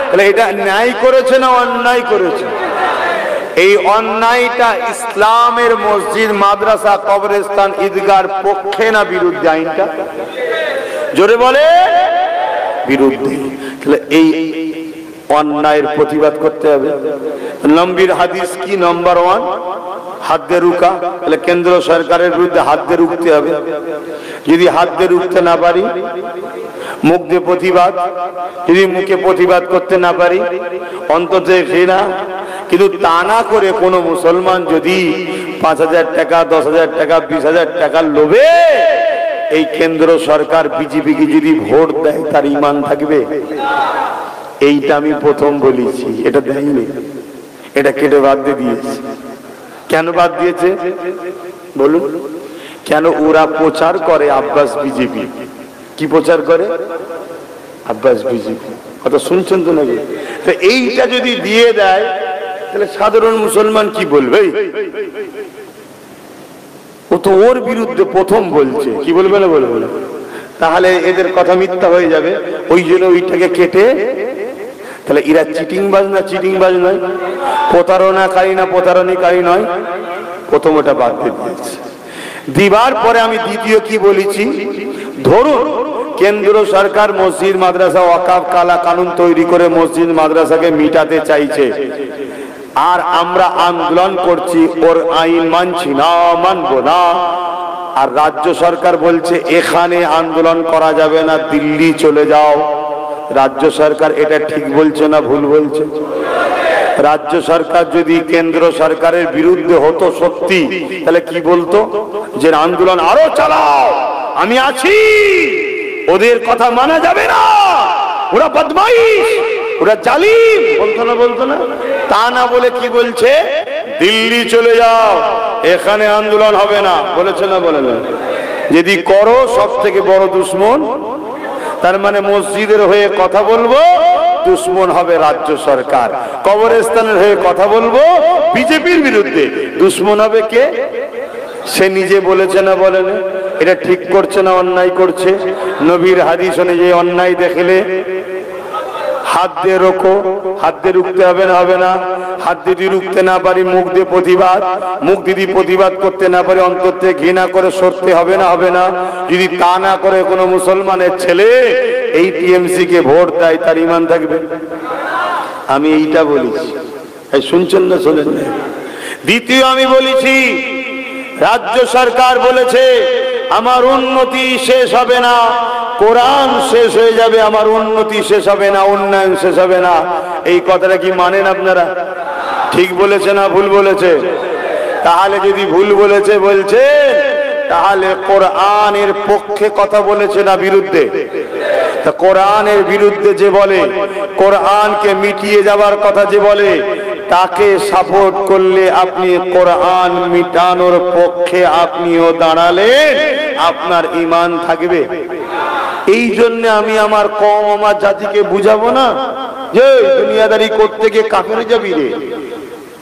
তাহলে এটা ন্যায় করেছে না অন্যায় করেছে? এই অন্যায়টা ইসলামের মসজিদ, মাদ্রাসা, কবরস্থান, ঈদগাহর পক্ষে না বিরুদ্ধে? আইনটা জোরে বলে বিরুদ্ধে। তাহলে এই অন্যায়ের প্রতিবাদ করতে হবে। নবীর হাদিস কি? নম্বর 1 হাত দিয়ে রুকা। তাহলে কেন্দ্র সরকারের বিরুদ্ধে হাত দিয়ে রুখতে হবে। যদি হাত দিয়ে রুখতে না পারি মুখ দিয়ে প্রতিবাদ, যদি মুখে প্রতিবাদ করতে না পারি অন্তত ঘৃণা। কিন্তু তা না করে কোনো মুসলমান যদি 5,000 টাকা, 10,000 টাকা, 20,000 টাকার লোভে এই কেন্দ্র সরকার বিজেপিকে যদি ভোট দেয় তার ঈমান থাকবে? এইটা আমি প্রথম বলেছি, এটা দেয়নি, এটা কেটে বাদ দিয়ে দিয়েছে। কেন বাদ দিয়েছে বলুন? কেন? ওরা প্রচার করে আব্বাস বিজেপি। কি প্রচার করে? আব্বাস বিজেপি। কথা শুনছেন তো নাকি? তো এইটা যদি দিয়ে দেয় তাহলে সাধারণ মুসলমান কি বলবে? ও তো ওর বিরুদ্ধে প্রথম বলছে, কি বলবে না বলবে না? তাহলে এদের কথা মিথ্যা হয়ে যাবে। ওই জন্য ওইটাকে কেটে, তাহলে এরা চিটিংবাজ না চিটিংবাজ নয়? প্রতারণাকারী না প্রতারণীকারী নয়? প্রথম ওটা বাদ দিয়ে দিয়েছে। দিবার পরে আমি দ্বিতীয় কি বলেছি? ধরুন কেন্দ্র সরকার মসজিদ, মাদ্রাসা, ওয়াকফ কালা কানুন তৈরি করে মসজিদ, মাদ্রাসাকে মিটাতে চাইছে, আর আমরা আন্দোলন করছি, ওর আইন মানছি না, মানবো না। আর রাজ্য সরকার বলছে এখানে আন্দোলন করা যাবে না, দিল্লি চলে যাও। রাজ্য সরকার এটা ঠিক বলছে না ভুল বলছে? রাজ্য সরকার যদি কেন্দ্র সরকারের বিরুদ্ধে হতো সত্যি, তাহলে কি বলতো? যে আন্দোলন আরো চালাও, আমি আছি, ওদের কথা মানা যাবে না, ওরা বদমাইশ, ওরা জালিম, বলতো না? বলতো না? তা না বলে কি বলছে? দিল্লি চলে যাও, এখানে আন্দোলন হবে না। বলেছে না বলে না? যদি করো সব থেকে বড় দুশ্মন। তার মানে মসজিদের হয়ে কথা বলবো, দুশ্মন হবে রাজ্য সরকার। কবরস্থানের হয়ে কথা বলবো বিজেপির বিরুদ্ধে, দুশ্মন হবে কে? সে নিজে বলেছে না বলেন? এটা ঠিক করছে না অন্যায় করছে? নবীর হাদিস অনুযায়ী অন্যায় দেখলে হাত দিয়ে রোখো। হাত দিয়ে রুখতে হবে না? হবে না? হাত দিয়ে রুখতে না পারি মুখ দিয়ে প্রতিবাদ, মুখ যদি প্রতিবাদ করতে না পারি অন্তর থেকে ঘৃণা করে সরতে হবে না? হবে না? যদি তা না করে কোনো মুসলমানের ছেলে এই টিএমসি কে ভোট দেয় তার ঈমান থাকবে? আমি এইটা বলেছি। এই শুনছেন না শোনেন না? দ্বিতীয় আমি বলেছি রাজ্য সরকার বলেছে আমার উন্নতি শেষ হবে না, কোরআন শেষ হয়ে যাবে, আমার উন্নতি শেষ হবে না, উন্নয়ন শেষ হবে না। এই কথাটা কি মানেন আপনারা? ঠিক বলেছে না ভুল বলেছে? তাহলে যদি ভুল বলেছে বলছে, তাহলে কোরআনের পক্ষে কথা বলেছে না বিরুদ্ধে? তা কোরআনের বিরুদ্ধে যে বলে, কোরআনকে মিটিয়ে যাবার কথা যে বলে, তাকে সাপোর্ট করলে আপনি কোরআন মিটানোর পক্ষে আপনিও দাঁড়ালেন, আপনার ঈমান থাকবে। এই জন্য আমি আমার কওম, আমার জাতিকে বুঝাবো না যে দুনিয়াদারি করতে গিয়ে কাফের যাবি রে,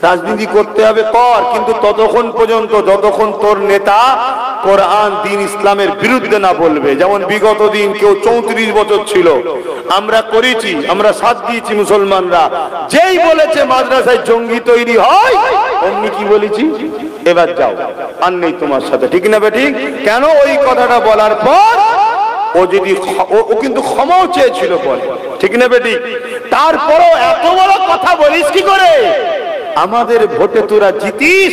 রাজনীতি করতে হবে কর, কিন্তু ততক্ষণ পর্যন্ত যতক্ষণ তোর নেতা কোরআন দিন ইসলামের বিরুদ্ধে না বলবে। যেমন বিগত দিন কেউ 34 বছর ছিল, আমরা করেছি, আমরা সাথ দিয়েছি মুসলমানরা। যেই বলেছে মাদ্রাসায় জঙ্গি তৈরি হয়, অমনি কি বলেছি? এবার যাও, আর নেই তোমার সাথে। ঠিক না বেঠিক? কেন? ওই কথাটা বলার পর ও যদি ও কিন্তু ক্ষমাও চেয়েছিল পরে। ঠিক না বেঠিক? তারপরও এত বড় কথা বলিস কি করে? আমাদের ভোটে তোরা জিতিস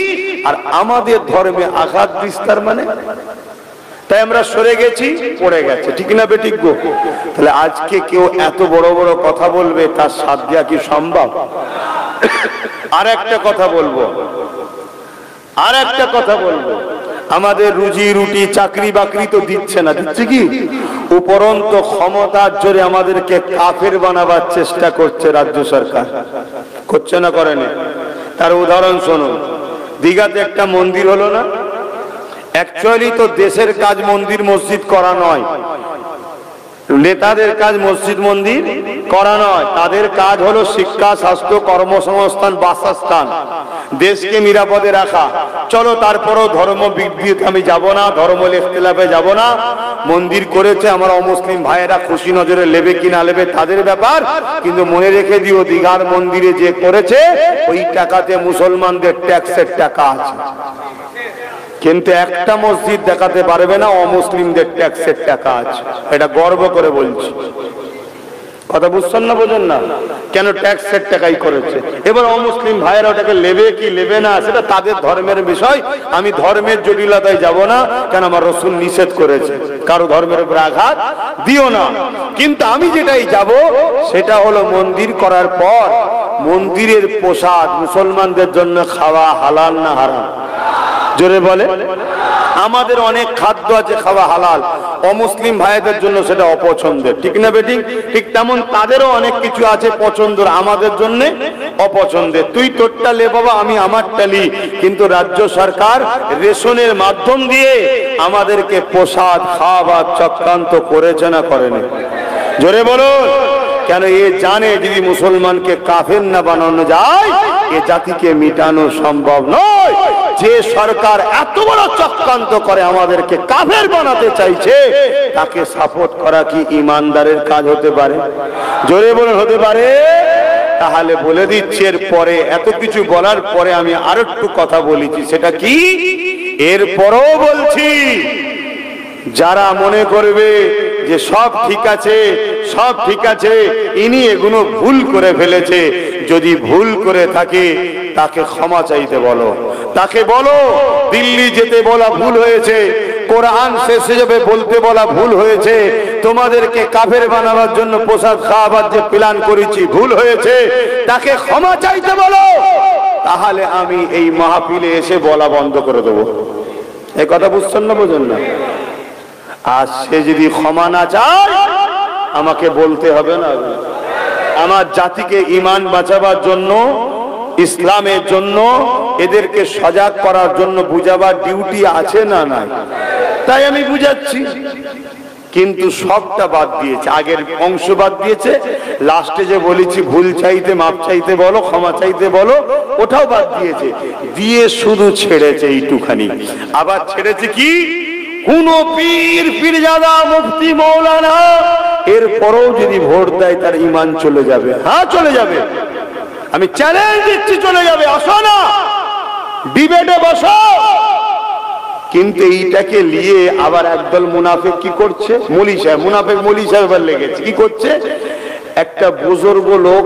আর আমাদের ধর্মে আঘাত দিস, তার মানে তাই আমরা সরে গেছি, পড়ে গেছে, ঠিক না বেঠিক গো? তাহলে আজকে কেউ এত বড় বড় কথা বলবে, তার সাথ দেওয়া কি সম্ভব? আর একটা কথা বলবো, আমাদের রুজি রুটি চাকরি বাকরি তো দিচ্ছে না, দিচ্ছে কি? উপরন্ত ক্ষমতার জোরে আমাদেরকে কাফের বানাবার চেষ্টা করছে রাজ্য সরকার, করছে না করেনি? তার উদাহরণ শুনুন, দীঘাতে একটা মন্দির হলো না? অ্যাকচুয়ালি তো দেশের কাজ মন্দির মসজিদ করা নয়, নেতাদের কাজ মসজিদ মন্দির করা নয়, তাদের কাজ হলো শিক্ষা, স্বাস্থ্য, কর্মসংস্থান, বাসস্থান, দেশকে নিরাপদে রাখা। চলো তারপরও ধর্ম বিদ্বেষে আমি যাব না, ধর্ম ইখতিলাফে যাব না। মন্দির করেছে, আমার অমুসলিম ভাইয়েরা খুশি নজরে নেবে কি না নেবে তাদের ব্যাপার, কিন্তু মনে রেখে দিও দীঘার মন্দিরে যে করেছে ওই টাকাতে মুসলমানদের ট্যাক্সের টাকা আছে, কিন্তু একটা মসজিদ দেখাতে পারবে না অমুসলিমদের ট্যাক্সের টাকা আছে। এটা গর্ব করে বলছি, কথা বুঝছেন না, বোঝেন না? কেন ট্যাক্সের টাকাই করেছে। এবার অমুসলিম ভাইয়েরা ওটাকে নেবে কি নেবে না সেটা তাদের ধর্মের বিষয়, আমি ধর্মের জটিলতায় যাব না, কেন আমার রাসূল নিষেধ করেছে কারো ধর্মের উপর আঘাত দিও না। কিন্তু আমি যেটাই যাব সেটা হলো মন্দির করার পর মন্দিরের প্রসাদ মুসলমানদের জন্য খাওয়া হালাল না হারাম? জোরে বলে। আমাদের অনেক খাদ্য আছে খাওয়া হালাল, অমুসলিম ভাইদের জন্য সেটা অপছন্দের, ঠিক না বেঠিক? ঠিক তেমন তাদেরও অনেক কিছু আছে পছন্দের, আমাদের জন্য অপছন্দের। তুই তোরটা লে বাবা, আমি আমারটা লি, কিন্তু রাজ্য সরকার রেশনের মাধ্যম দিয়ে আমাদেরকে প্রসাদ খাওয়াবার চক্রান্ত করেছে না করেনি? জোরে বলুন। কেন? এ জানে যদি মুসলমানকে কাফের না বানানো যায় এ জাতিকে মিটানো সম্ভব নয়। যে সরকার এত বড় চক্রান্ত করে আমাদেরকে কাফের বানাতে চাইছে তাকে সাপোর্ট করা কি ইমানদারের কাজ হতে পারে? জোরে বলুন, হতে পারে? তাহলে বলে দিচ্ছি, এর পরে এত কিছু বলার পরে আমি আর একটু কথা বলেছি, সেটা কি? এরপরও বলছি, যারা মনে করবে যে সব ঠিক আছে, সব ঠিক আছে, ইনি এগুলো ভুল করে ফেলেছে, যদি ভুল করে থাকে তাকে ক্ষমা চাইতে বলো, তাকে বলো দিল্লি যেতে বলা ভুল হয়েছে, কোরআন শেষে যাবে বলতে বলা ভুল হয়েছে, তোমাদেরকে কাফের বানাবার জন্য প্রসাদ খাওয়াবার যে প্ল্যান করেছি ভুল হয়েছে, তাকে ক্ষমা চাইতে বলো। তাহলে আমি এই মাহফিলে এসে বলা বন্ধ করে দেবো। এই কথা বুঝছেন না, বোঝেন না? আর সে যদি ক্ষমা না চায় আমাকে বলতে হবে না? আমার জাতিকে ঈমান বাঁচাবার জন্য, ইসলামের জন্য, এদেরকে সজাগ করার জন্য বুঝাবার ডিউটি আছে না নাই? তাই আমি বুঝাচ্ছি, কিন্তু সবটা বাদ দিয়েছে, আগের অংশ বাদ দিয়েছে। লাস্টে যে বলেছি ভুল চাইতে মাপ চাইতে বলো, ক্ষমা চাইতে বলো, ওটাও বাদ দিয়েছে, দিয়ে শুধু ছেড়েছে এইটুখানি। আবার ছেড়েছে কি? কোন পীর পীরজাদা মুফতি মৌলানা এরপরও যদি ভোট দেয় তার ঈমান চলে যাবে। হ্যাঁ চলে যাবে, আমি চ্যালেঞ্জ দিচ্ছি, চলে যাবে। আসো না, ডিবেটে বসো। কিন্তু এইটাকে নিয়ে আবার একদল মুনাফিক কি করছে? মৌলী সাহেব, মুনাফিক মৌলী সাহেব লেগেছে কি করছে? একটা বুজুর্গ লোক,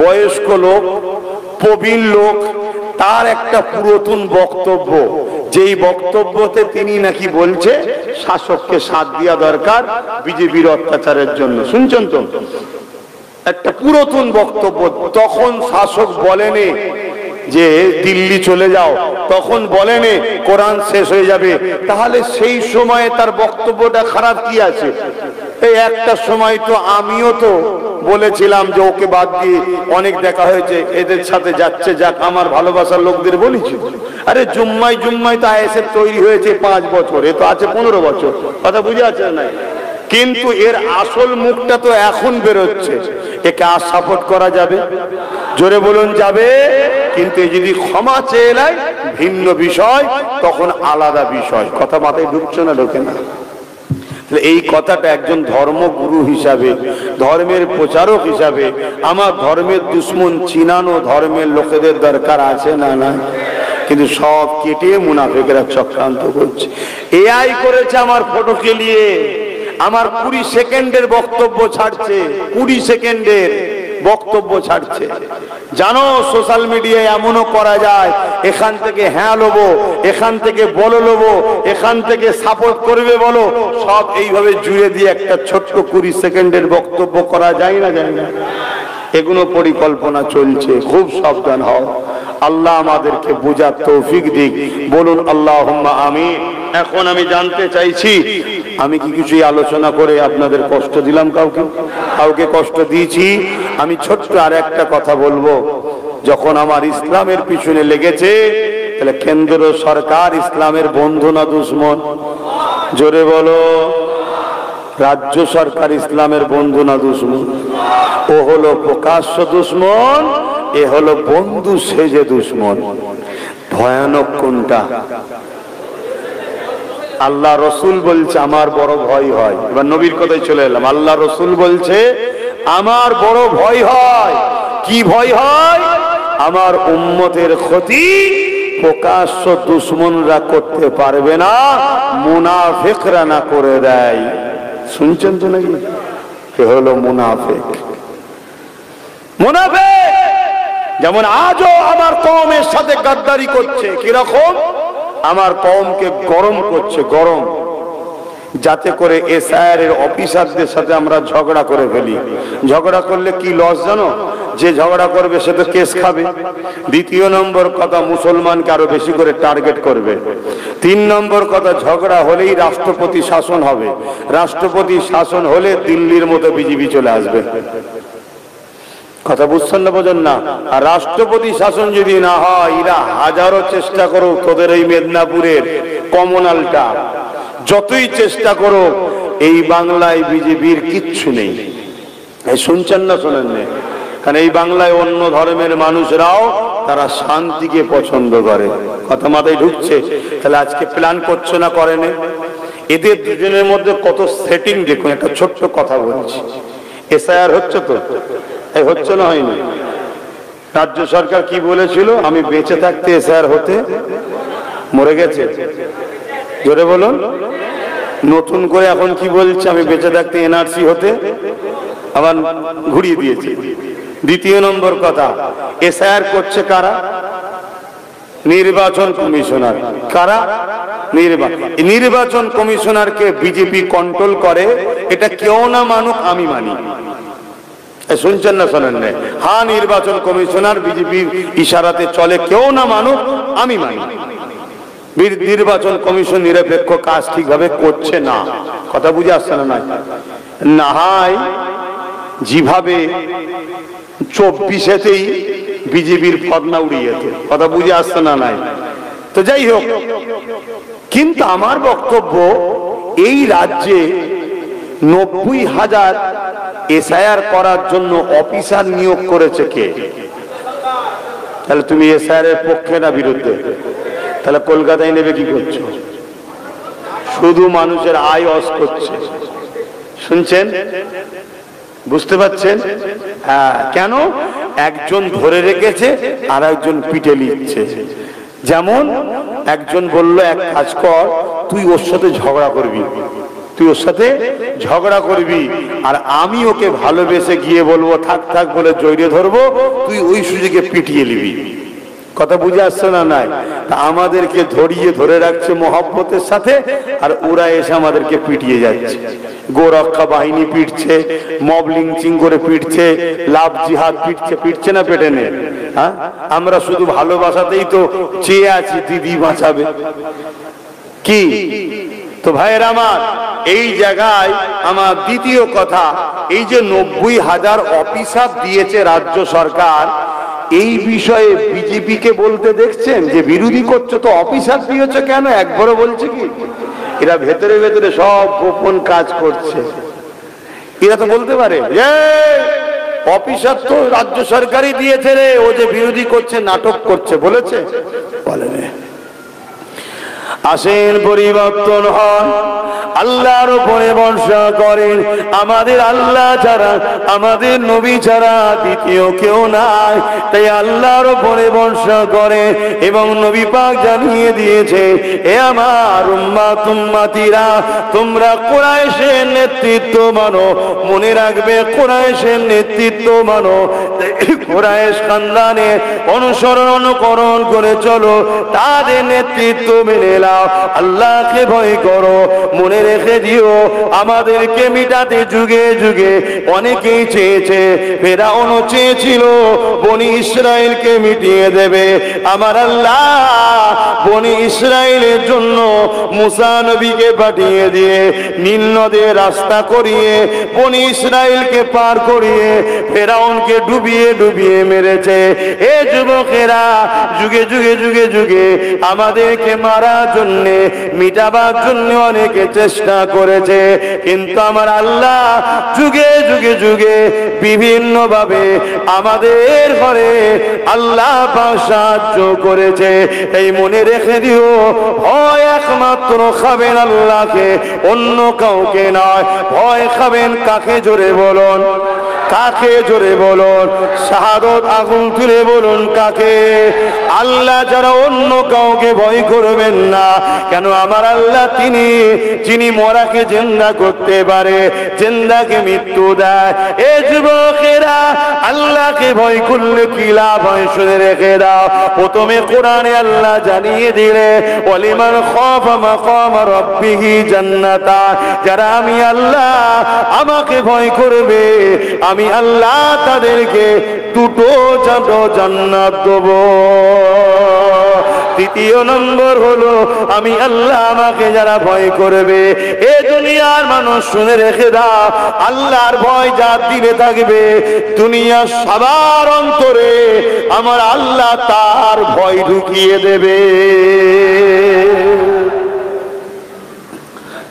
বয়স্ক লোক, প্রবীণ লোক, তার একটা পুরাতন বক্তব্য, যেই বক্তব্যতে তিনি নাকি বলছে শাসককে সাথ দেওয়া দরকার বিজেপির অত্যাচারের জন্য। শুনছেন তো? একটা পুরাতন বক্তব্য। তখন শাসক বলেনি যে দিল্লি চলে যাও, তখন বলেনি কোরআন শেষ হয়ে যাবে। তাহলে সেই সময়ে তার বক্তব্যটা খারাপ কি আছে? এই একটা সময় তো আমিও তো বলেছিলাম যে ওকে বাদ দিয়ে অনেক দেখা হয়েছে, এদের সাথে যাচ্ছে, যাক, আমার ভালোবাসার লোকদের বলেছি। আরে জুম্মায় জুম্মায় তো আইএসএফ তৈরি হয়েছে 5 বছর, এ তো আছে 15 বছর, কথা বুঝে আছে না? কিন্তু এর আসল মুখটা তো এখন বেরোচ্ছে, একে আর সাপোর্ট করা যাবে? জোরে বলুন, যাবে? কিন্তু যদি ক্ষমা চেয়ে নেয় ভিন্ন বিষয়, তখন আলাদা বিষয়। কথা মাথায় ঢুকছে না? ঢোকে না? এই কথাটা একজন ধর্মগুরু হিসাবে, ধর্মের প্রচারক হিসাবে আমার ধর্মের দুশ্মন চিনানো ধর্মের লোকেদের দরকার আছে না? না। কিন্তু সব কেটে মুনাফিকরা চক্রান্ত করছে। এআই করেছে আমার ফটোকে নিয়ে, আমার 20 সেকেন্ডের বক্তব্য ছাড়ছে, 20 সেকেন্ডের বক্তব্য ছাড়ছে। জানো সোশ্যাল মিডিয়ায় এমনও করা যায়, এখান থেকে হ্যাঁ লোবো, এখান থেকে বলো লোবো, এখান থেকে সাপোর্ট করবে বলো, সব এইভাবে জুড়ে দিয়ে একটা ছোট্ট 20 সেকেন্ডের বক্তব্য করা যায় না, যায় না? এগুলো পরিকল্পনা চলছে, খুব সাবধান হও। আল্লাহ আমাদেরকে বোঝার তৌফিক দিক, বলুন আল্লাহুম্মা আমিন। এখন আমি জানতে চাইছি, আমি কি কিছুই আলোচনা করে আপনাদের কষ্ট দিলাম? কাউকে কষ্ট দিয়েছি? আমি ছোট্ট আর একটা কথা বলবো, যখন আমার ইসলামের পিছনে লেগেছে, তাহলে কেন্দ্র সরকার ইসলামের বন্ধু না দুশমন? জোরে বলো। রাজ্য সরকার ইসলামের বন্ধু না দুশমন? ও হলো প্রকাশ্য দুশমন, এ হলো বন্ধু সেজে দুশমন। ভয়ানক কোনটা? আল্লাহ রসুল বলছে আমার বড় ভয় হয়। এবার নবীর কথায় চলে এলাম। আল্লাহ রসুল বলছে আমার বড় ভয় হয়। কি ভয় হয়? আমার উম্মতের ক্ষতি প্রকাশ্য দুশমনরা করতে পারবে না, মুনাফিকরা না করে দেয়। শুনছেন তো নাকি? এ হলো মুনাফিক। মুনাফিক যেমন আজও আমার কওমের সাথে গাদ্দারি করছে। কিরকম? আমার কওমকে গরম করছে, গরম, যাতে করে এসআইআর এর অফিসারদের সাথে আমরা ঝগড়া করে ফেলি। ঝগড়া করলে কি লস জানো? যে ঝগড়া করবে সে তো কেস খাবে। দ্বিতীয় নম্বর কথা, মুসলমানকে আরো বেশি করে টার্গেট করবে। 3 নম্বর কথা, ঝগড়া হলেই রাষ্ট্রপতি শাসন হবে। রাষ্ট্রপতি শাসন হলে দিল্লির মতো বিজেপি চলে আসবে। কথা বুঝছেন না? বোঝেন না? আর রাষ্ট্রপতি শাসন যদি না হয়, এরা হাজারো চেষ্টা করো, তোদের এই মেদিনীপুরের কমনালটা যতই চেষ্টা করো, এই বাংলায় বিজেপির কিচ্ছু নেই। শুনছেন না? শোনেন না? কারণ এই বাংলায় অন্য ধর্মের মানুষরাও তারা শান্তিকে পছন্দ করে। কথা মাথায় ঢুকছে? তাহলে আজকে প্ল্যান করছো না, করেনি? এদের দুজনের মধ্যে কত সেটিং দেখুন। একটা ছোট্ট কথা বলছি, এসআইআর হচ্ছে তো, হচ্ছে না? হয়নি? রাজ্য সরকার কি বলেছিল? আমি বেঁচে থাকতে এসআইআর হতে, মরে গেছে। জোরে বলুন। নতুন করে এখন কি বলছে? আমি বেঁচে থাকতে এনআরসি হতে, আবার ঘুরিয়ে দিয়েছে। দ্বিতীয় নম্বর কথা, এসআইআর করছে কারা? নির্বাচন কমিশনার। কারা? নির্বাচন কমিশনারকে বিজেপি কন্ট্রোল করে। এটা কেউ না মানুক, আমি মানি। শুনছেন না? শোনেন না? হ্যাঁ, নির্বাচন কমিশনার বিজেপির ইশারাতে চলে, কেউ না মানুক, আমি মানি। নির্বাচন কমিশন নিরপেক্ষ কাজ ঠিকভাবে করছে না। কথা বুঝে আসছে না? না হয় যেভাবে 24-এতেই বিজেপির ফদনা উড়িয়েছে। কথা বুঝে আসছে না? নাই তো যাই হোক, কিন্তু আমার বক্তব্য, এই রাজ্যে 90,000 এসআইআর করার জন্য অফিসার নিয়োগ করেছে কে? তাহলে তুমি এসআইআর এর পক্ষে না বিরুদ্ধে? তাহলে কলকাতায় নেবে কি করছো? শুধু মানুষের আয় অস করছে। শুনছেন? বুঝতে পারছেন? হ্যাঁ। কেন? একজন ধরে রেখেছে আর একজন পিটে নিচ্ছে। যেমন একজন বলল, এক কাজ কর, তুই ওর সাথে ঝগড়া করবি, তুই ওর সাথে ঝগড়া করবি, আর আমি ওকে ভালোবেসে গিয়ে বলবো থাক থাক বলে জড়িয়ে ধরবো, তুই ওই সুযোগে পিটিয়ে নিবি। কথা বুঝে আসছে না? নাই আমাদেরকে ধরিয়ে ধরে রাখছে মহব্বতের সাথে, আর ওরা এসে আমাদেরকে পিটিয়ে যাচ্ছে। গোরক্ষা বাহিনী পিটছে, মব লিঞ্চিং করে পিটছে, লাভ জিহাদ পিটছে। পিটছে না পেটে নে? হ্যাঁ, আমরা শুধু ভালোবাসাতেই তো চেয়ে আছি দিদি বাঁচাবে। কি তো ভাইয়ের আমার, এই জায়গায় আমার দ্বিতীয় কথা, এই যে 90,000 অফিসার দিয়েছে রাজ্য সরকার, এই বিষয়ে বিজেপিকে বলতে দেখছেন যে বিরোধী করছে তো অফিসার দিয়েছে কেন? একবারও বলছে কি? এরা ভেতরে ভেতরে সব গোপন কাজ করছে। এরা তো বলতে পারে যে অফিসার তো রাজ্য সরকারই দিয়েছে রে, ও যে বিরোধী করছে নাটক করছে, বলেছে? বলেনি। আসেন পরিবর্তন হয়, আল্লাহর উপরে ভরসা করেন। আমাদের আল্লাহ ছাড়া, আমাদের নবী ছাড়া দ্বিতীয় কেউ নাই, তাই আল্লাহর উপরে ভরসা করে। এবং নবী পাক জানিয়ে দিয়েছে, এ আমার উম্মাত উম্মাতিরা, তোমরা কুরাইশের নেতৃত্ব মানো। মনে রাখবে, কুরাইশের নেতৃত্ব মানো, কুরাইশ খানদানে অনুকরণ করে চলো, তাদের নেতৃত্ব মেনে নাও, আল্লাহকে ভয় করো। মনে রেখে দিও, আমাদেরকে মিটাতে যুগে যুগে অনেকেই চেয়েছে। ফেরাউনও চেয়েছিল বনি ইসরাইলকে মিটিয়ে দেবে। আমার আল্লাহ বনি ইসরাইলের জন্য মুসা নবীকে পাঠিয়ে দিয়ে নীল নদের রাস্তা করিয়ে বনি ইসরাইলকে পার করিয়ে ফেরাউনকে ডুবিয়ে ডুবিয়ে মেরেছে। এ যুবকেরা, যুগে যুগে যুগে যুগে আমাদেরকে মারার জন্য, মিটাবার জন্য অনেকে চেষ্টা করেছে, কিন্তু আমার আল্লাহ যুগে যুগে যুগে বিভিন্ন ভাবে আমাদের ঘরে আল্লাহ পাক সাহায্য করেছে। এই মনে রেখে দিও, ভয় একমাত্র খাবেন আল্লাহকে, অন্য কাউকে নয়। ভয় খাবেন কাকে? জোরে বলুন, কাকে? জোরে বলুন, শাহাদত আগুন তুলে বলুন কাকে? আল্লাহ যারা, অন্য কাউকে ভয় করবেন না। কেন? আমার আল্লাহ তিনি, যিনি মরাকে জিন্দা করতে পারে, জিন্দাকে মৃত্যু দেয়। এ যুবকেরা, আল্লাহকে ভয় করলে কি লাভ হয় শুনে রেখে দাও। প্রথমে কোরআনে আল্লাহ জানিয়ে দিলে, ওয়ালিমান খাফা মাকাম রাব্বিহি জান্নাতান, যারা আমি আল্লাহ আমাকে ভয় করবে, আমি আল্লাহ তাদেরকে দুটো জান্নাত দেব। দ্বিতীয় নম্বর হলো, আমি আল্লাহ আমাকে যারা ভয় করবে, এ দুনিয়ার মানুষ শুনে রেখে দাও, আল্লাহর ভয় যার দিলে থাকবে, দুনিয়ার সবার অন্তরে আমার আল্লাহ তার ভয় ঢুকিয়ে দেবে।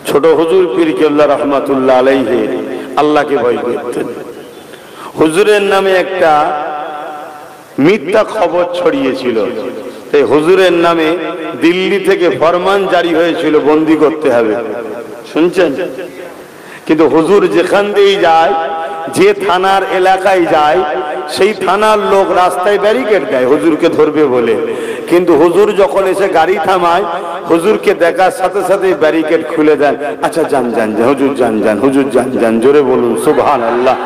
ছোট হুজুর পীর কেবলা রহমাতুল্লাহ আলাইহি আল্লাহকে ভয় করতেন। হুজুরের নামে একটা মিথ্যা খবর ছড়িয়েছিল, তাই হুজুরের নামে দিল্লি থেকে ফরমান জারি হয়েছিল, বন্দি করতে হবে। শুনছেন? কিন্তু হুজুর যেখান দিয়েই যায়, যে থানার এলাকায় যায়, সেই থানার লোক রাস্তায় ব্যারিকেড দেয় হুজুরকে ধরবে বলে। কিন্তু হুজুর যখন এসে গাড়ি থামায়, হুজুরকে দেখার সাথে সাথে ব্যারিকেড খুলে দেন। আচ্ছা যান যান, হুজুর যান যান, হুজুর যান যান, জোরে বলুন সুবহানাল্লাহ।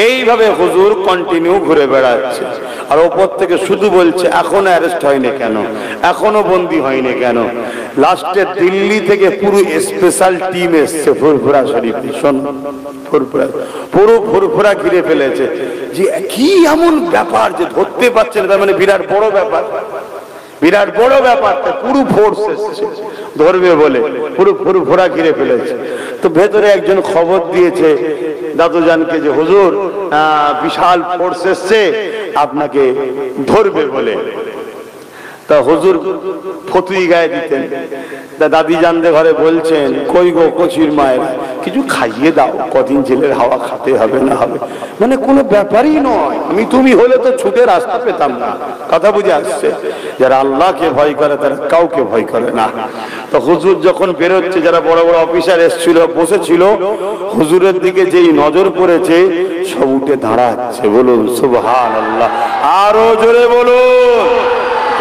এইভাবে হুজুর কন্টিনিউ ঘুরে বেড়াচ্ছে, আর ওপর থেকে শুধু বলছে এখনো অ্যারেস্ট হয়নি কেন, এখনো বন্দী হয়নি কেন। লাস্টে দিল্লি থেকে পুরো স্পেশাল টিম এসছে ফুরফুরা শরীফে। শোন, ফুরফুরা পুরো ফুরফুরা ঘিরে ফেলেছে, যে কি এমন ব্যাপার যে ধরতে পারছে না, তার মানে বিরাট বড় ব্যাপার, বিরাট বড় ব্যাপার। পুরো ফোর্স এসছে ধরবে বলে, পুরো ফুরফুরা ঘিরে ফেলেছে। তো ভেতরে একজন খবর দিয়েছে দাদুজানকে যে হুজুর বিশাল ফোর্স এসছে আপনাকে ধরবে বলে। তা হুজুর ফতুই গায়ে দিতেন। দাদি জানতে ঘরে বলছেন, কই গো কচির মায়ের, কিছু খাইয়ে দাও, কদিন জেলের হাওয়া খাতে হবে না হবে। মানে কোনো ব্যাপারই নয়, আমি তুমি হলে তো ছুটে রাস্তা পেতাম না। কথা বুঝে আসছে? যারা আল্লাহকে ভয় করে তারা কাউকে ভয় করে না। তো হুজুর যখন বেরোচ্ছে, যারা বড় বড় অফিসার এসেছিল বসেছিল, হুজুরের দিকে যেই নজর পড়েছে সব উঠে দাঁড়াচ্ছে। বলুন সুবহানাল্লাহ, আরো জোরে বলুন।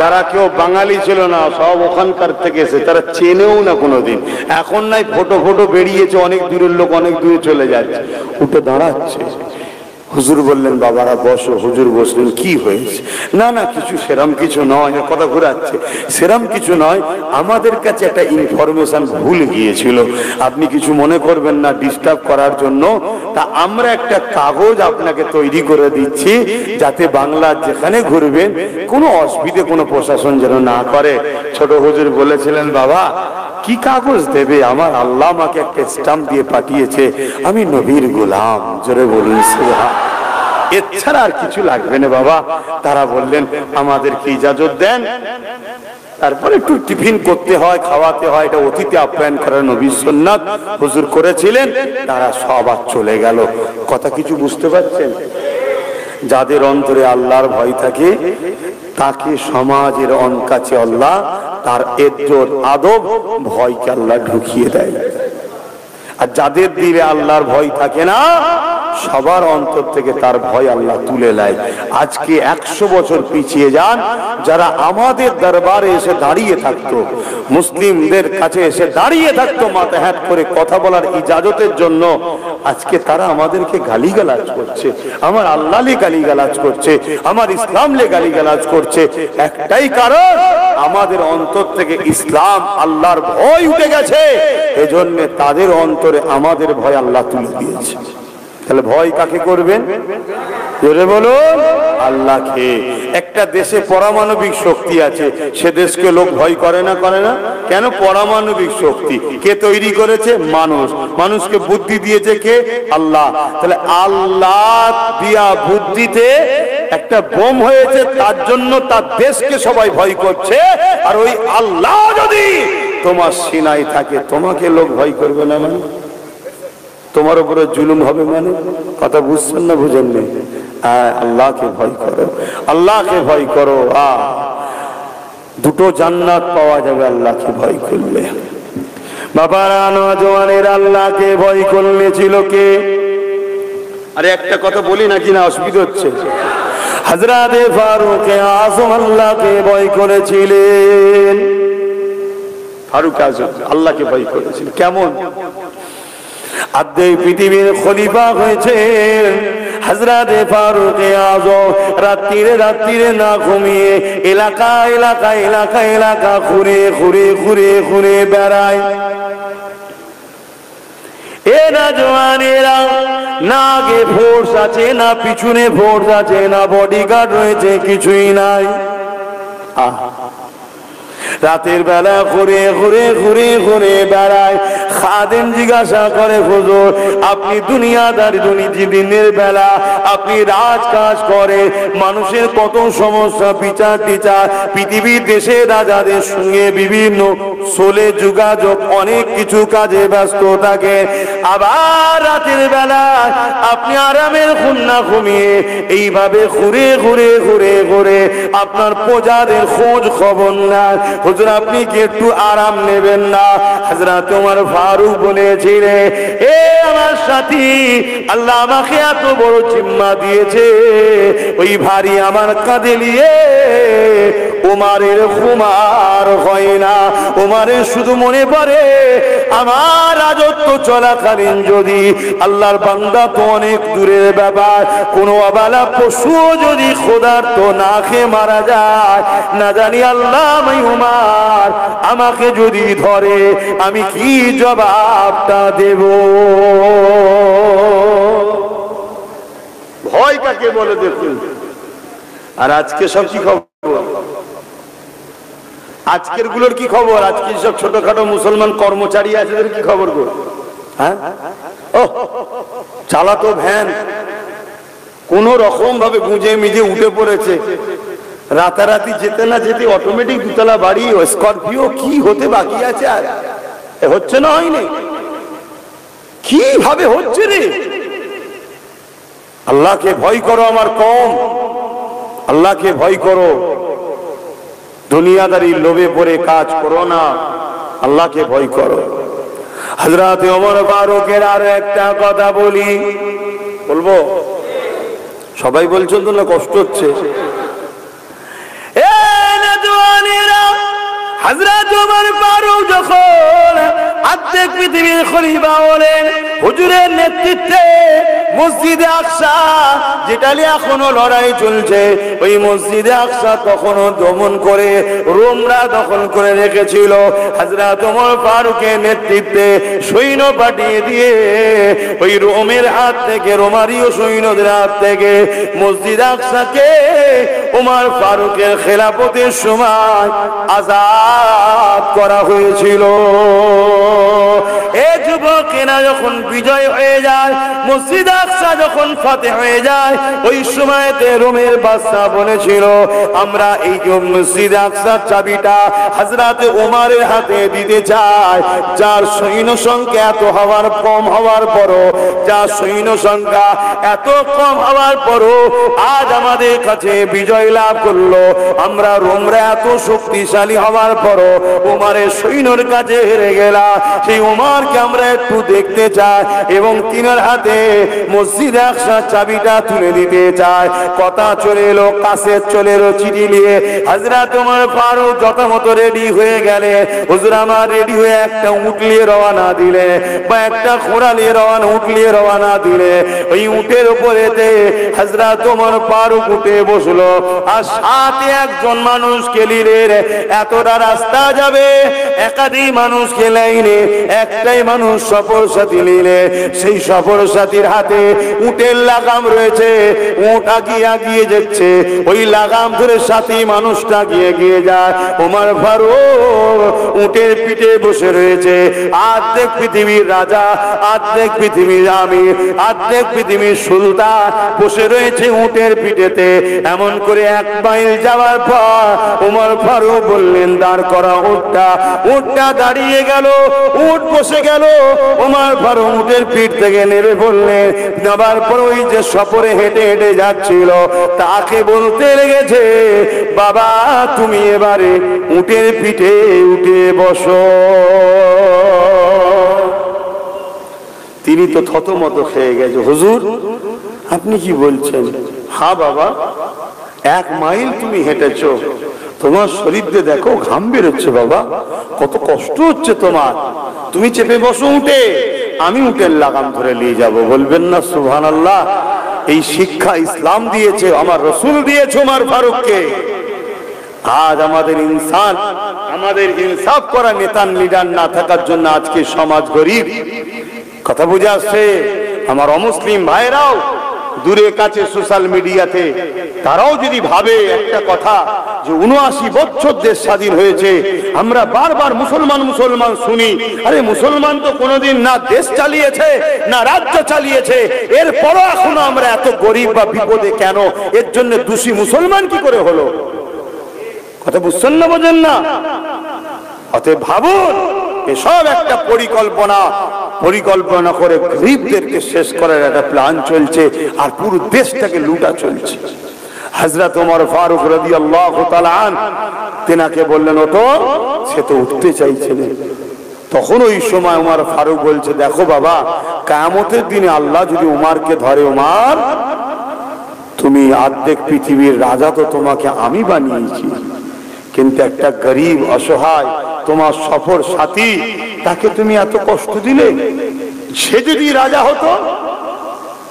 যারা কেউ বাঙালি ছিল না, সব ওখানকার থেকে এসে, তারা চেনেও না কোনোদিন। এখন নাই ফটো বেরিয়েছে, অনেক দূরের লোক অনেক দূরে চলে যাচ্ছে, উঠে দাঁড়াচ্ছে। হুজুর বললেন বাবারা বসো। হুজুর বসলেন। কি হয়েছে? না না কিছু, সেরাম কিছু নয়, কথা ঘুরাচ্ছে, সেরাম কিছু নয়, আমাদের কাছে একটা ইনফরমেশন ভুল গিয়েছিল, আপনি কিছু মনে করবেন না ডিস্টার্ব করার জন্য। তা আমরা একটা কাগজ আপনাকে তৈরি করে দিচ্ছি, যাতে বাংলা যেখানে ঘুরবেন কোনো অসুবিধে কোনো প্রশাসন যেন না করে। ছোট হুজুর বলেছিলেন বাবা কি কাগজ দেবে, আমার আল্লাহ আমাকে একটা স্টাম্প দিয়ে পাঠিয়েছে, আমি নবীর গোলাম। জোরে বলুন সুবহান। এছাড়া আর কিছু লাগবে না বাবা। তারা বললেন আমাদেরকে ইজাজত দেন। তারপর একটু টিফিন করতে হয়, খাওয়াতে হয়, এটা অতিথি আপ্যায়ন করার নবীর সুন্নাত, হুজুর করেছিলেন। তারা সব আর চলে গেল। কথা কিছু বুঝতে পারছেন? যাদের অন্তরে আল্লাহর ভয় থাকে তাকে সমাজের কাছে আল্লাহ তার ইজ্জত আদব ভয়কে আল্লাহ ঢুকিয়ে দেয়। আর যাদের দিলে আল্লাহর ভয় থাকে না, সবার অন্তর থেকে তার ভয় আল্লাহ তুলে নেয়। আজকে 100 বছর পিছিয়ে যান, যারা আমাদের দরবারে এসে দাঁড়িয়ে থাকতো, মুসলিমদের কাছে এসে দাঁড়িয়ে থাকতো মাথা হ্যাট করে কথা বলার ইজাজতের জন্য, আজকে তারা আমাদেরকে গালিগালাজ করছে, আমার আল্লাহ লে গালিগালাজ করছে, আমার ইসলাম লে গালিগালাজ করছে। একটাই কারণ, আমাদের অন্তর থেকে ইসলাম আল্লাহর ভয় উঠে গেছে, এজন্য তাদের অন্তরে আমাদের ভয় আল্লাহ তুলে দিয়েছে। তাহলে ভয় কাকে করবেন? জোরে বলুন, আল্লাহকে। একটা দেশে পারমাণবিক শক্তি আছে, সে দেশকে লোক ভয় করে না? করে না কেন? পারমাণবিক শক্তি কে তৈরি করেছে? মানুষ। মানুষকে বুদ্ধি দিয়েছে কে? আল্লাহ। তাহলে আল্লাহ দিয়া বুদ্ধিতে একটা বোম হয়েছে, তার জন্য তার দেশকে সবাই ভয় করছে। আর ওই আল্লাহ যদি তোমার সিনায় থাকে, তোমাকে লোক ভয় করবে না? মানে তোমার উপরে জুলুম হবে মানে? কথা বুঝছেন না? বুঝেন নি? আল্লাহকে ভয় করো, আল্লাহকে ভয় করো। দুটো জান্নাত পাওয়া যাবে আল্লাহকে ভয় করলে। বাবারা, নওজওয়ানেরা, আল্লাহকে ভয় করলে ছিল কে? আরে একটা কথা বলি নাকি না? অসুবিধা হচ্ছে। হযরতে ফারুক আযম আল্লাহকে ভয় করেছিলেন। ফারুক আযম আল্লাহকে ভয় করেছিলেন। কেমন? আদে পৃথিবীর খলিফা হয়েছেন হযরতে ফারুক আযম। রাত্রিরে রাত্রিরে না ঘুমিয়ে এলাকা এলাকা এলাকা এলাকা ঘুরে ঘুরে ঘুরে ঘুরে বেড়ায়। এ নওজওয়ানেরা, না আগে ফোর্স আছে, না পিছনে ফোর্স আছে, না বডিগার্ড রয়েছে, কিছুই নাই। রাতের বেলা ঘুরে ঘুরে ঘুরে ঘুরে বেড়ায়। খাদেম জিজ্ঞাসা করে, হুজুর আপনি দুনিয়াদারি, দিনের বেলা আপনি রাজকাজ করে, মানুষের কত সমস্যা, বিচার টিচার, পৃথিবীর দেশের রাজাদের সঙ্গে বিভিন্ন সোলে যোগাযোগ, অনেক কিছু কাজে ব্যস্ত থাকে। আবার রাতের বেলা আপনি আরামের ঘুম না ঘুমিয়ে এইভাবে ঘুরে ঘুরে ঘুরে ঘুরে আপনার প্রজাদের খোঁজ খবর না। হুজুর আপনি কি একটু আরাম নেবেন না? হযরত ওমর ফারুক বলেছিলেন, এ আমার সাথী, আল্লাহ আমাকে এত বড় জিম্মা দিয়েছে, ওই ভারী আমার কাঁধে নিয়ে ওমরের ঘুমার হয় না। ওমরের শুধু মনে পড়ে আমার রাজত্ব চলাকালীন যদি আল্লাহর বান্দা তো অনেক দূরের ব্যাপার, কোনো অবালা পশু যদি ক্ষুধার্ত না খেয়ে মারা যায়, না জানি আল্লাহ ওমর আমাকে যদি ধরে আমি কি জবাবটা দেব? ভয় কাকে বলে দেখুন। আর আজকে সব কি খবর? আজকের গুলোর কি খবর? আজকে সব ছোটখাটো মুসলমান কর্মচারী আছে, কি খবর গো? হ্যাঁ, ও চালাতো ভ্যান কোন রকম ভাবে গুঁজে মিজে উঠে পড়েছে, রাতারাতি যেতে না যেতে অটোমেটিক দুতলা বাড়ি, স্করপিও, কি হতে বাকি আছে? আর হচ্ছে না? হয়নি? কিভাবে হচ্ছে রে? আল্লাহকে ভয় করো আমার কওম, আল্লাহকে ভয় করো। দুনিয়াদারি লোভে পড়ে কাজ করো না, আল্লাহকে ভয় করো। হযরত ওমর ফারুকের আরো একটা কথা বলি, বলবো? সবাই বলছেন তো, না কষ্ট হচ্ছে? হযরত ওমর ফারুক যখন অর্ধেক পৃথিবীর খলিফা হলেন, হুজুরের নেতৃত্বে মসজিদে আকসা, যেটা নিয়ে এখনো লড়াই চলছে, ওই মসজিদে আকসা তখনও দমন করে রোমরা দখল করে রেখেছিল। হযরত ওমর ফারুকের নেতৃত্বে সৈন্য পাঠিয়ে দিয়ে ওই রোমের হাত থেকে, রোমারীয় সৈন্যদের হাত থেকে মসজিদ আকসাকে ওমর ফারুকের খেলাফতের সময় আযাদ করা হয়েছিল। এ যুবকেরা যখন বিজয় হয়ে যায়, মসজিদ আকসা যখন ফাতে হয়ে যায়, ওই সময়তে রোমের বাদশা বলেছিল, আমরা এই মসজিদ আকসার চাবিটা হযরত ওমরের হাতে দিতে চাই। যার সৈন্য সংখ্যা এত হওয়ার কম হওয়ার পরও, যার সৈন্য সংখ্যা এত কম হওয়ার পরও আজ আমাদের কাছে বিজয় জয়লাভ করলো। আমরা রোমরা এত শক্তিশালী হওয়ার পরও উমারের সৈন্যর কাছে হেরে গেলাম। সেই উমারকে আমরা একটু দেখতে চাই এবং তিনার হাতে মসজিদ আকসার চাবিটা তুলে দিতে চাই। কথা চলে এলো, কাছের চলে এলো চিঠি নিয়ে। হযরত ওমর ফারুক যথামত রেডি হয়ে গেলে, হুজুর আমার রেডি হয়ে একটা উট নিয়ে রওনা দিলে বা একটা ঘোড়া নিয়ে উট নিয়ে রওনা দিলে, ওই উটের উপরেতে হযরত ওমর ফারুক উঠে বসলো আর সাথে একজন মানুষকে নিলেন। এতটা রাস্তা যাবে, একাধিক মানুষকে লাইনে, একটাই মানুষ সফর সাথী নিলে। সেই সফর সাথীর হাতে উটের লাগাম রয়েছে, উট আগিয়ে যাচ্ছে, ওই লাগাম ধরে সাথী মানুষটা গিয়ে যায়। ওমর ফারুক উটের পিঠে বসে রয়েছে। অর্ধেক পৃথিবীর রাজা, অর্ধেক পৃথিবীর আমির, অর্ধেক পৃথিবীর সুলতান বসে রয়েছে উটের পিঠেতে। এমন করে 1 মাইল যাওয়ার পর ওমর ফারুক বললেন, দাঁড় করা উটটা। উটটা দাঁড়িয়ে গেল, উট বসে গেল। ওমর ফারুক উটের পিঠ থেকে নেমে বললেন, নামার পর ওই যে সফরে হেঁটে হেঁটে যাচ্ছিল তাকে বলতে লেগেছে, বাবা তুমি এবারে উটের পিঠে উঠে বসো। তিনি তো থতমত খেয়ে গেছে, হুজুর আপনি কি বলছেন? হ্যাঁ বাবা, 1 মাইল তুমি হেঁটেছো, তোমার শরীরে দেখো ঘাম বেরোচ্ছে বাবা, কত কষ্ট হচ্ছে তোমার, তুমি চেপে বসো উঠে, আমি উটের লাগাম ধরে নিয়ে যাব। বলবেন না সুবহানাল্লাহ? এই শিক্ষা ইসলাম দিয়েছে, আমার রাসূল দিয়েছে ওমর ফারুককে। আজ আমাদের ইনসাফ করা নেতা লিডার না থাকার জন্য আজকে সমাজ গরিব। কথা বুঝে আসছে? আমার অমুসলিম ভাইরাও দূরে কাছে সোশ্যাল মিডিয়াতে তারাও যদি ভাবে একটা কথা যে 79 বছর দেশ স্বাধীন হয়েছে, আমরা বারবার মুসলমান শুনি, আরে মুসলমান তো কোনোদিন না দেশ চালিয়েছে না রাজ্য চালিয়েছে, এরপরও এখনো আমরা এত গরিব বা বিপদে কেন? এর জন্য দোষী মুসলমান কি করে হলো? কথা বুঝছেন না, বোঝেন না? অতএব ভাবুন, এসব একটা পরিকল্পনা করে গরিবদেরকে শেষ করার একটা প্ল্যান চলছে আর পুরো দেশটাকে লুটা চলছে। হযরত ওমর ফারুক রাদিয়াল্লাহু তাআলা তেনাকে বললেন, ওঠো। সে তো উঠতে চাইছিলেন। তখন ওই সময় ওমর ফারুক বলছে, দেখো বাবা, কিয়ামতের দিনে আল্লাহ যদি উমারকে ধরে, উমার তুমি অর্ধেক পৃথিবীর রাজা তো তোমাকে আমি বানিয়েছি, কিন্তু একটা গরিব অসহায় তোমার সফর সাথী, তাকে তুমি এত কষ্ট দিলে। সে যদি রাজা হতো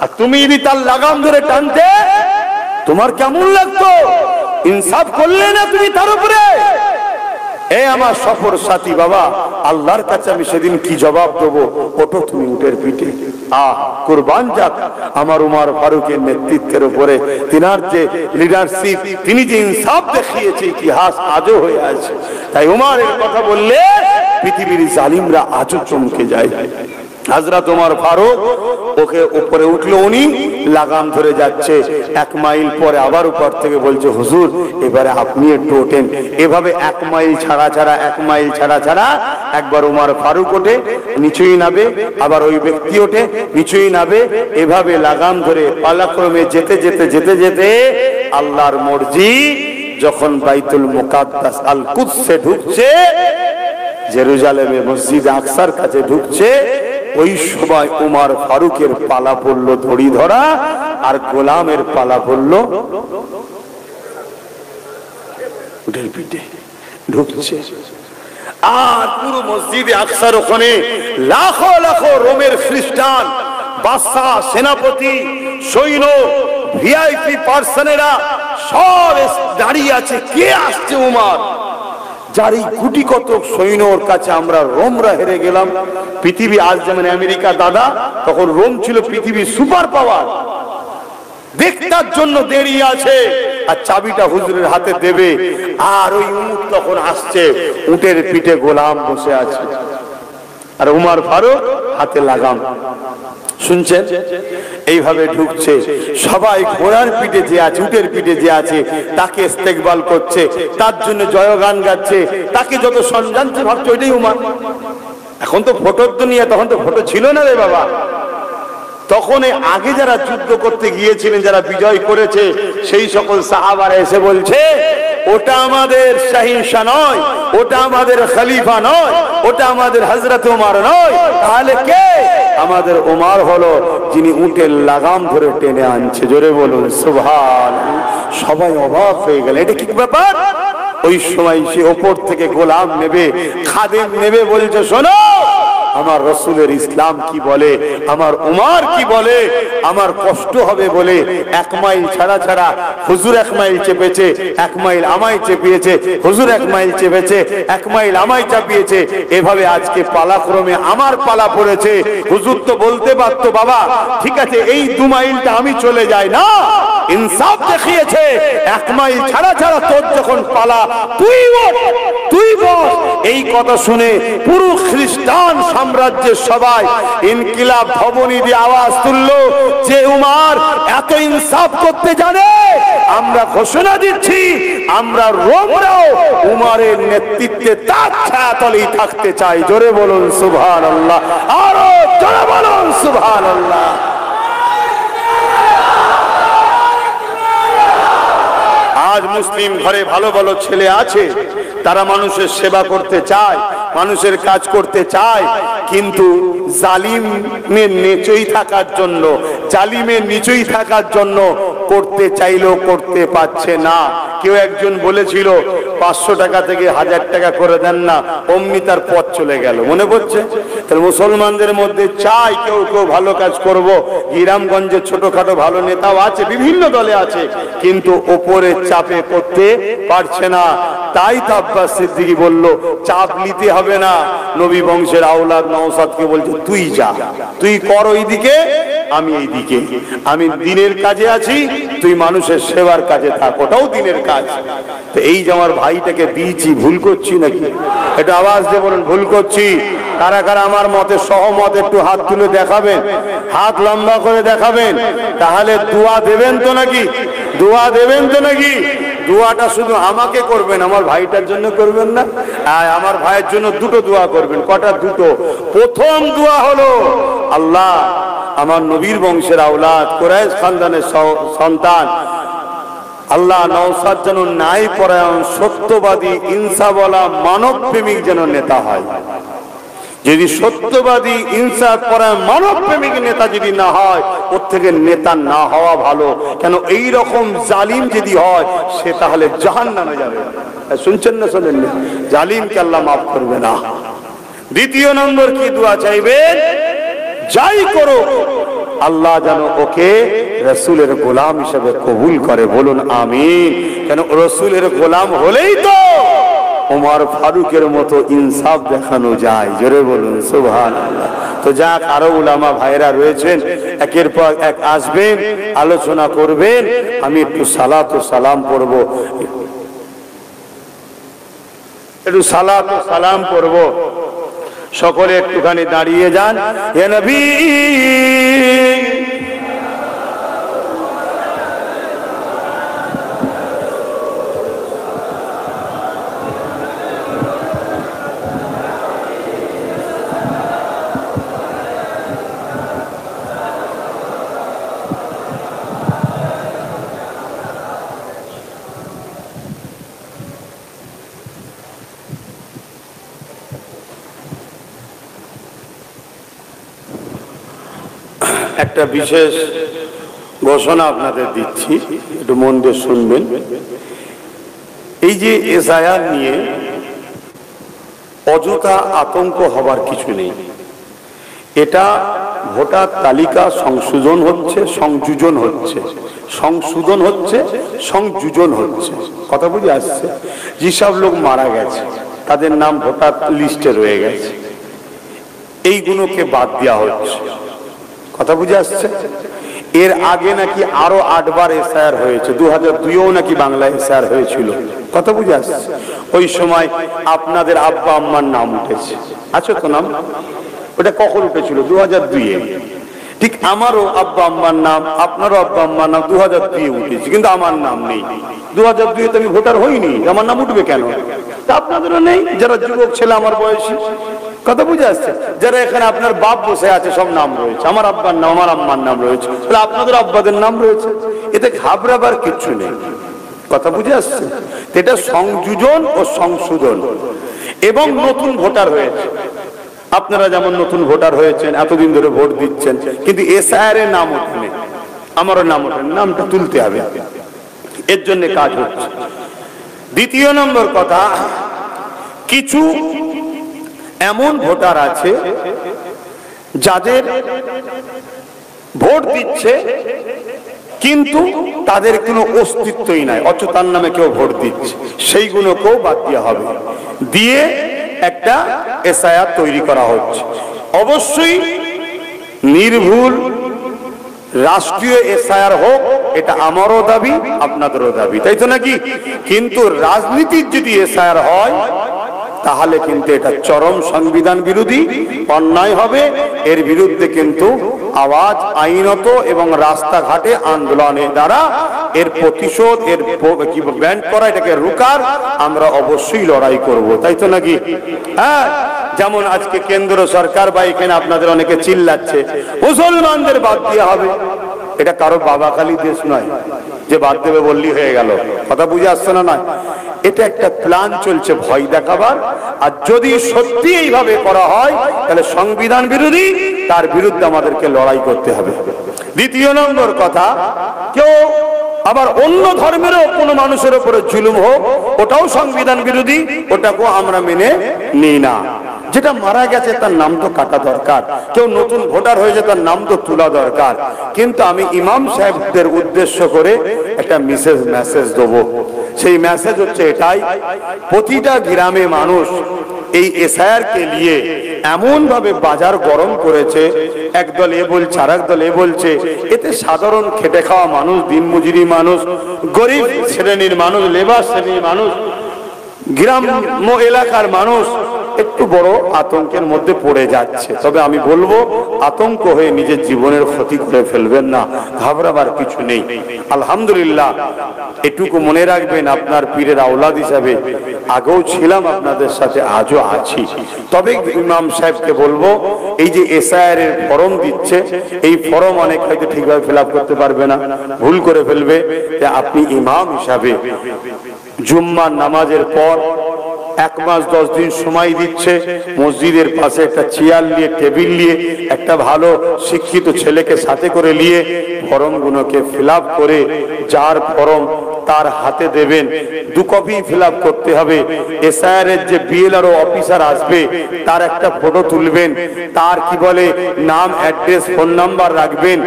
আর তুমি যদি তার লাগাম ধরে টানতে, তোমার কেমন লাগতো? ইনসাফ করলে না তুমি তার উপরে? এ আমার সফর সাথী বাবা, আল্লাহর কাছে আমি সেদিন কি জবাব দেবো? ওঠো তুমি উটের পিঠে। কুরবান যাক আমার ওমর ফারুকের নেতৃত্বের উপরে, তিনার যে লিডারশিপ, তিনি যে ইনসাফ দেখিয়েছে, ইতিহাস আজও হয়ে আছে। তাই ওমরের কথা বললে পৃথিবীর জালিমরা আজও চমকে যায়। হযরত ওমর ফারুক ওকে উপরে উঠলো, উনি লাগাম ধরে যাচ্ছে। 1 মাইল পরে আবার উপর থেকে বলছে, হুজুর এবারে আপনি একটু ওঠেন। এভাবে 1 মাইল ছাড়া একবার ওমর ফারুক ওঠে, নিচুই নাবে, আবার ওই ব্যক্তি ওঠে, নিচুই নাবে, এভাবে লাগাম ধরে পালাক্রমে যেতে আল্লাহর মর্জি যখন বাইতুল মুকাদ্দাস আল কুদসে ঢুকছে, জেরুজালেমে মসজিদ আকসার কাছে ঢুকছে, ওই সময় ওমর ফারুকের পালা পড়লো ধরি ধরা, আর গোলামের পালা পড়লো উটের পিঠে ঢুকছে। আর পুরো মসজিদে আকসার ওখানে লাখো লাখো রোমের খ্রিস্টান, বাদশা, সেনাপতি, সৈন্য, ভিআইপি পার্সনেরা সব দাঁড়িয়ে আছে। কে আসছে? উমর। যার এই গুটি কত সৈন্যর কাছে আমরা রোমরা হেরে গেলাম। পৃথিবী আজ যেমন আমেরিকা দাদা, তখন রোম ছিল পৃথিবীর সুপার পাওয়ার। দেখতার জন্য দেরিয়ে আছে, আর চাবিটা হুজুরের হাতে দেবে। আর ওই উট তখন আসছে, উটের পিঠে গোলাম বসে আছে, আর উমর ফারুক হাতে লাগাম। শুনছেন? এইভাবে ঢুকছে, সবাই ঘোড়ার পিঠে যে আছে, উটের পিঠে যে আছে, তাকে ইস্তেকবাল করছে, তার জন্য জয়গান গাচ্ছে, তাকে যত সম্মান ভাবছে ওইটাই উমর। এখন তো ফটোর দুনিয়া, তখন তো ফটো ছিল না রে বাবা। তখন আগে যারা যুদ্ধ করতে গিয়েছিলেন, যারা বিজয় করেছে, সেই সকল সাহাবারা এসে বলছে, ওটা আমাদের শাহিনশাহ নয়, ওটা আমাদের খলিফা নয়, ওটা আমাদের হযরত ওমর নয়, তাহলে কে? আমাদের ওমর হলো যিনি উটের লাগাম ধরে টেনে আনছে। জোরে বলুন সুবহানাল্লাহ। সবাই অবাক হয়ে গেল, এটা কি ব্যাপার? ওই সময় সে ওপর থেকে গোলাম নেবে, খাদেম নেবে, বলছে, শোনো আমার রসুলের ইসলাম কি বলে, আমার উমর কি বলে, আমার কষ্ট হবে বলে 1 মাইল ছাড়া ছাড়া হুজুর 1 মাইল চেপেছে, 1 মাইল আমায় চেপিয়েছে, হুজুর 1 মাইল চেপেছে, 1 মাইল আমায় চাপিয়েছে, এভাবে আজকে পালাক্রমে আমার পালা পড়েছে। হুজুর তো বলতে পারতো, বাবা ঠিক আছে এই 2 মাইলটা আমি চলে যাই, না, ইনসাফ দেখিয়েছে, 1 মাইল ছাড়া ছাড়া তোর যখন পালা, তুই ওঠ, তুই বস। এই কথা শুনে পুরো খ্রিস্টান সাম্রাজ্যের সবাই ইনকিলাব ভবনী দিয়ে আওয়াজ তুললো যে উমর এত ইনসাফ করতে জানে, আমরা ঘোষণা দিচ্ছি আমরা রোমরাও উমরের নেতৃত্বে তার ছায়াতলেই থাকতে চাই। জোরে বলুন সুবহানাল্লাহ, আরো জোরে বলুন সুবহানাল্লাহ। আজ মুসলিম ঘরে ভালো ভালো ছেলে আছে, তারা মানুষের সেবা করতে চায়, মানুষের কাজ করতে চায়, কিন্তু জালিমের নিচেই থাকার জন্য, জালিমের নিচেই থাকার জন্য করতে চাইলেও করতে পারছে না। কেউ একজন বলেছিল 500 টাকা থেকে 1000 টাকা করে দেন না, অমনি তার পথ চলে গেল। মনে পড়ছে? তাহলে মুসলমানদের মধ্যে চাই কেউ কেউ ভালো কাজ করব। গ্রামগঞ্জে ছোটখাটো ভালো নেতাও আছে, বিভিন্ন দলে আছে, কিন্তু ওপরে চাপে করতে পারছে না। তাই তো আব্বাস সিদ্দিকী বলল, চাপ নিতে হবে না। নবী বংশের আওলাদ নওশাদকে বলছে, তুই যা, তুই কর ওইদিকে, আমি এইদিকে, আমি দিনের কাজে আছি, তুই মানুষের সেবার কাজে থাক, ওটাও দিনের কাজ। তো এই যে আমার ভাইটাকে দিয়েছি, ভুল করছি নাকি? একটু আওয়াজ দিয়ে বলুন, ভুল করছি। কারা কারা আমার মতে সহমত, একটু হাত তুলে দেখাবেন, হাত লম্বা করে দেখাবেন। তাহলে দোয়া দেবেন তো নাকি? দোয়া দেবেন তো নাকি? দোয়াটা শুধু আমাকে করবেন, আমার ভাইটার জন্য করবেন না। আর আমার ভাইয়ের জন্য দুটো দোয়া করবেন। কটা? দুটো। প্রথম দোয়া হলো, আল্লাহ আমার নবীর বংশের আওলাদ, কুরাইশ খানদানের সন্তান, আল্লাহ নওশাদ যেন ন্যায় পরায়ণ, সত্যবাদী, ইনসাফওয়ালা, মানব প্রেমিক যেন নেতা হয়। যদি সত্যবাদী, ইনসাফ পরায়ণ, মানব প্রেমিক নেতা যদি না হয়, ওর থেকে নেতা না হওয়া ভালো। কেন এই রকম জালিম যদি হয়, সে তাহলে জাহান্নামে যাবে। শুনছেন না? শোনেন না? জালিমকে আল্লাহ মাফ করবে না। দ্বিতীয় নম্বর কি দোয়া চাইবেন? যাই করো আল্লাহ যেন ওকে রাসূলের গোলাম হিসেবে কবুল করে। বলুন আমিন। কেন রাসূলের গোলাম হলেই তো ওমর ফারুকের মতো ইনসাফ দেখানো যায়। জোরে বলুন সুবহানাল্লাহ। তো যাক, আরো উলামা ভাইরা রয়েছেন, একের পর এক আসবেন, আলোচনা করবেন। আমি একটু সালাত ও সালাম পড়ব, একটু সালাত ও সালাম পড়ব। সকলে একটুখানি দাঁড়িয়ে যান। হে নবী একটা বিশেষ ঘোষণা আপনাদের দিচ্ছি, একটু মন দিয়ে শুনবেন। এই যে এসআইআর নিয়ে অযথা আতঙ্ক হবার কিছু নেই। এটা ভোটার তালিকা সংশোধন হচ্ছে, সংযোজন হচ্ছে, সংশোধন হচ্ছে, সংযোজন হচ্ছে। কথা বুঝে আসছে? যেসব লোক মারা গেছে তাদের নাম ভোটার লিস্টে রয়ে গেছে, এইগুলোকে বাদ দেওয়া হচ্ছে। কথা বুঝে আসছে? এর আগে নাকি আরো 8 বার এসআইআর হয়েছে, 2002-ও নাকি বাংলা এসআইআর হয়েছিল। কথা বুঝে আসছে? ওই সময় আপনাদের আব্বা আম্মার নাম উঠেছে, আছে তো নাম? ওটা কখন উঠেছিল? 2002-এ। ঠিক আমারও আব্বা আম্মার নাম, আপনারও আব্বা আম্মার নাম 2002-এ উঠেছে, কিন্তু আমার নাম নেই। 2002-এ তো আমি ভোটার হইনি, আমার নাম উঠবে কেন? আপনাদেরও নেই, যারা যুবক ছেলে আমার বয়সী। কথা বুঝে আসছে? যারা এখানে আপনার বাপ বসে আছে সব নাম রয়েছে, আমার আব্বার নাম, আমার আম্মার নাম রয়েছে, তাহলে আপনাদের আব্বাদের নাম রয়েছে, এতে ঘাবড়াবার কিছু নেই। কথা বুঝে আসছে? এটা সংযোজন ও সংশোধন। এবং নতুন ভোটার হয়েছে, আপনারা যেমন নতুন ভোটার হয়েছেন, এতদিন ধরে ভোট দিচ্ছেন, কিন্তু এসআইআর এর নাম ওঠেনি, আমারও নাম ওঠেনি, নামটা তুলতে হবে, এর জন্য কাজ হচ্ছে। দ্বিতীয় নম্বর কথা, কিছু এমন ভোটার আছে যাদের ভোট দিচ্ছে কিন্তু তাদের কোনো অস্তিত্বই নাই, অথচ তার নামে কেউ ভোট দিচ্ছে, সেইগুলোকেও বাদ দেওয়া হবে, দিয়ে একটা এসআইআর তৈরি করা হচ্ছে। অবশ্যই নির্ভুল রাষ্ট্রীয় এসআইআর হোক, এটা আমারও দাবি, আপনাদেরও দাবি, তাই তো নাকি? কিন্তু রাজনীতির যদি এসআইআর হয় তাহলে কিন্তু এটা চরম সংবিধান বিরোধী অন্যায় হবে। এর বিরুদ্ধে কিন্তু আওয়াজ আইনত এবং রাস্তাঘাটে আন্দোলনের দ্বারা এর প্রতিশোধ, এর কি ব্যান্ড করা, এটাকে রুকার আমরা অবশ্যই লড়াই করব, তাই তো নাকি? হ্যাঁ, যেমন আজকে কেন্দ্র সরকার বা এখানে আপনাদের অনেকে চিল্লাচ্ছে মুসলমানদের বাদ দেওয়া হবে, এটা কারো বাবাখালী দেশ নয় যে বাদ দেবে বললি হয়ে গেল। কথা বুঝে আসছে না? নয়, এটা একটা প্ল্যান চলছে ভয় দেখাবার। আর যদি সত্যি এইভাবে করা হয় তাহলে সংবিধান বিরোধী, তার বিরুদ্ধে আমাদেরকে লড়াই করতে হবে। দ্বিতীয় নম্বর কথা, কেউ আবার অন্য ধর্মেরও কোনো মানুষের উপরে জুলুম হোক, ওটাও সংবিধান বিরোধী, ওটাকেও আমরা মেনে নিই না। যেটা মারা গেছে তার নাম তো কাটা দরকার, কেউ নতুন ভোটার হয়েছে তার নাম তো তোলা দরকার। কিন্তু আমি ইমাম সাহেবদের উদ্দেশ্য করে একটা মেসেজ দেবো। সেই মেসেজ হচ্ছে এটাই, প্রতিটা গ্রামে মানুষ এই এসআইআর কে নিয়ে এমন ভাবে বাজার গরম করেছে, একদল এ বলছে আর একদল এ বলছে, এতে সাধারণ খেটে খাওয়া মানুষ, দিনমজুরি মানুষ, গরিব শ্রেণীর মানুষ, লেবার শ্রেণীর মানুষ, গ্রাম্য এলাকার মানুষ একটু বড় আতঙ্কের মধ্যে পড়ে যাচ্ছে। তবে আমি বলবো, আতঙ্ক হয়ে নিজের জীবনের ক্ষতি করে ফেলবেন না, ঘাবড়াবার কিছু নেই। আলহামদুলিল্লাহ, এটুকু মনে রাখবেন, আপনার পীরের আওলাদ হিসাবে আগেও ছিলাম আপনাদের সাথে, আজও আছি। তবে ইমাম সাহেবকে বলবো, এই যে এসআইআর এর ফর্ম দিচ্ছে, এই ফর্ম অনেক হয়তো ঠিকভাবে ফিল আপ করতে পারবে না, ভুল করে ফেলবে, যে আপনি ইমাম হিসাবে জুম্মার নামাজের পর 1 মাস 10 দিন সময় দিচ্ছে, মসজিদের পাশে একটা চেয়ার নিয়ে, টেবিল নিয়ে, একটা ভালো শিক্ষিত ছেলেকে সাথে করে নিয়ে ফর্মগুলোকে ফিল আপ করে, যার ফর্ম তার হাতে দেবেন, 2 কপি ফিল আপ করতে হবে। এসআইআর এর যে বিএলআরও অফিসার আসবে তার একটা ফটো তুলবেন, তার কি বলে নাম, অ্যাড্রেস, ফোন নাম্বার রাখবেন,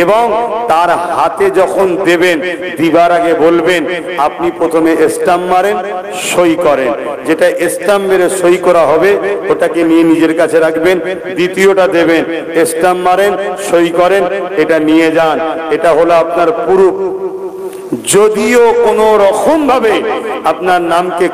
এবং তার হাতে যখন দেবেন দিবার আগে বলবেন আপনি প্রথমে স্ট্যাম্প মারেন, সই করেন। যেটা স্ট্যাম্প মেরে সই করা হবে ওটাকে নিয়ে নিজের কাছে রাখবেন, দ্বিতীয়টা দেবেন, স্ট্যাম্প মারেন, সই করেন, এটা নিয়ে যান। এটা হলো আপনার প্রুফ। যদিও কোনো রকম ভাবে আপনার নামকে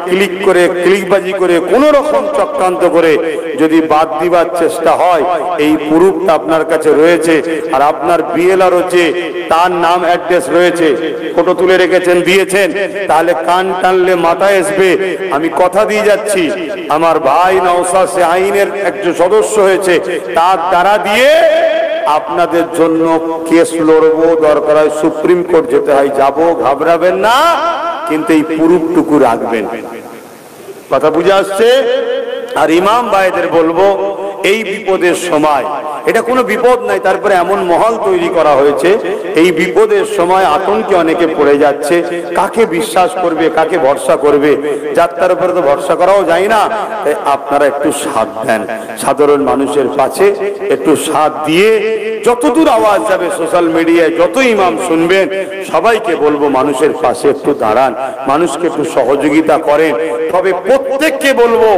ক্লিকবাজি করে কোনো রকম চক্রান্ত করে যদি বাদ দিবার চেষ্টা হয়, এই প্রুফটা আপনার কাছে রয়েছে, আর আপনার বিএলআরও যে তার নাম অ্যাড্রেস রয়েছে, ফটো তুলে রেখেছেন, দিয়েছেন, তাহলে কান টানলে মাথায় আসবে। আমি কথা দিয়ে যাচ্ছি, আমার ভাই নওশাদ সে আইনের একজন সদস্য হয়েছে, তার দ্বারা দিয়ে আপনাদের জন্য কেস লড়বো, দরকার হয় সুপ্রিম কোর্ট যেতে হয়, যাবো, ঘাবড়াবেন না, কিন্তু এই প্রুফটুকু রাখবেন। কথা বুঝে আসছে? আর ইমাম ভাইদের বলবো, এই বিপদের সময়, এটা কোনো বিপদ নাই, তারপরে এমন মহল তৈরি করা হয়েছে, এই বিপদের সময় আতঙ্কে অনেকে পড়ে যাচ্ছে, কাকে বিশ্বাস করবে, কাকে ভরসা করবে, যার তার উপরে তো ভরসা করাও যায় না। তাই আপনারা একটু সাথ দেন, সাধারণ মানুষের পাশে একটু সাথ দিয়ে, যতদূর আওয়াজ যাবে সোশ্যাল মিডিয়ায়, যত ইমাম শুনবেন, সবাইকে বলবো মানুষের পাশে একটু দাঁড়ান, মানুষকে একটু সহযোগিতা করেন। তবে প্রত্যেককে বলবো,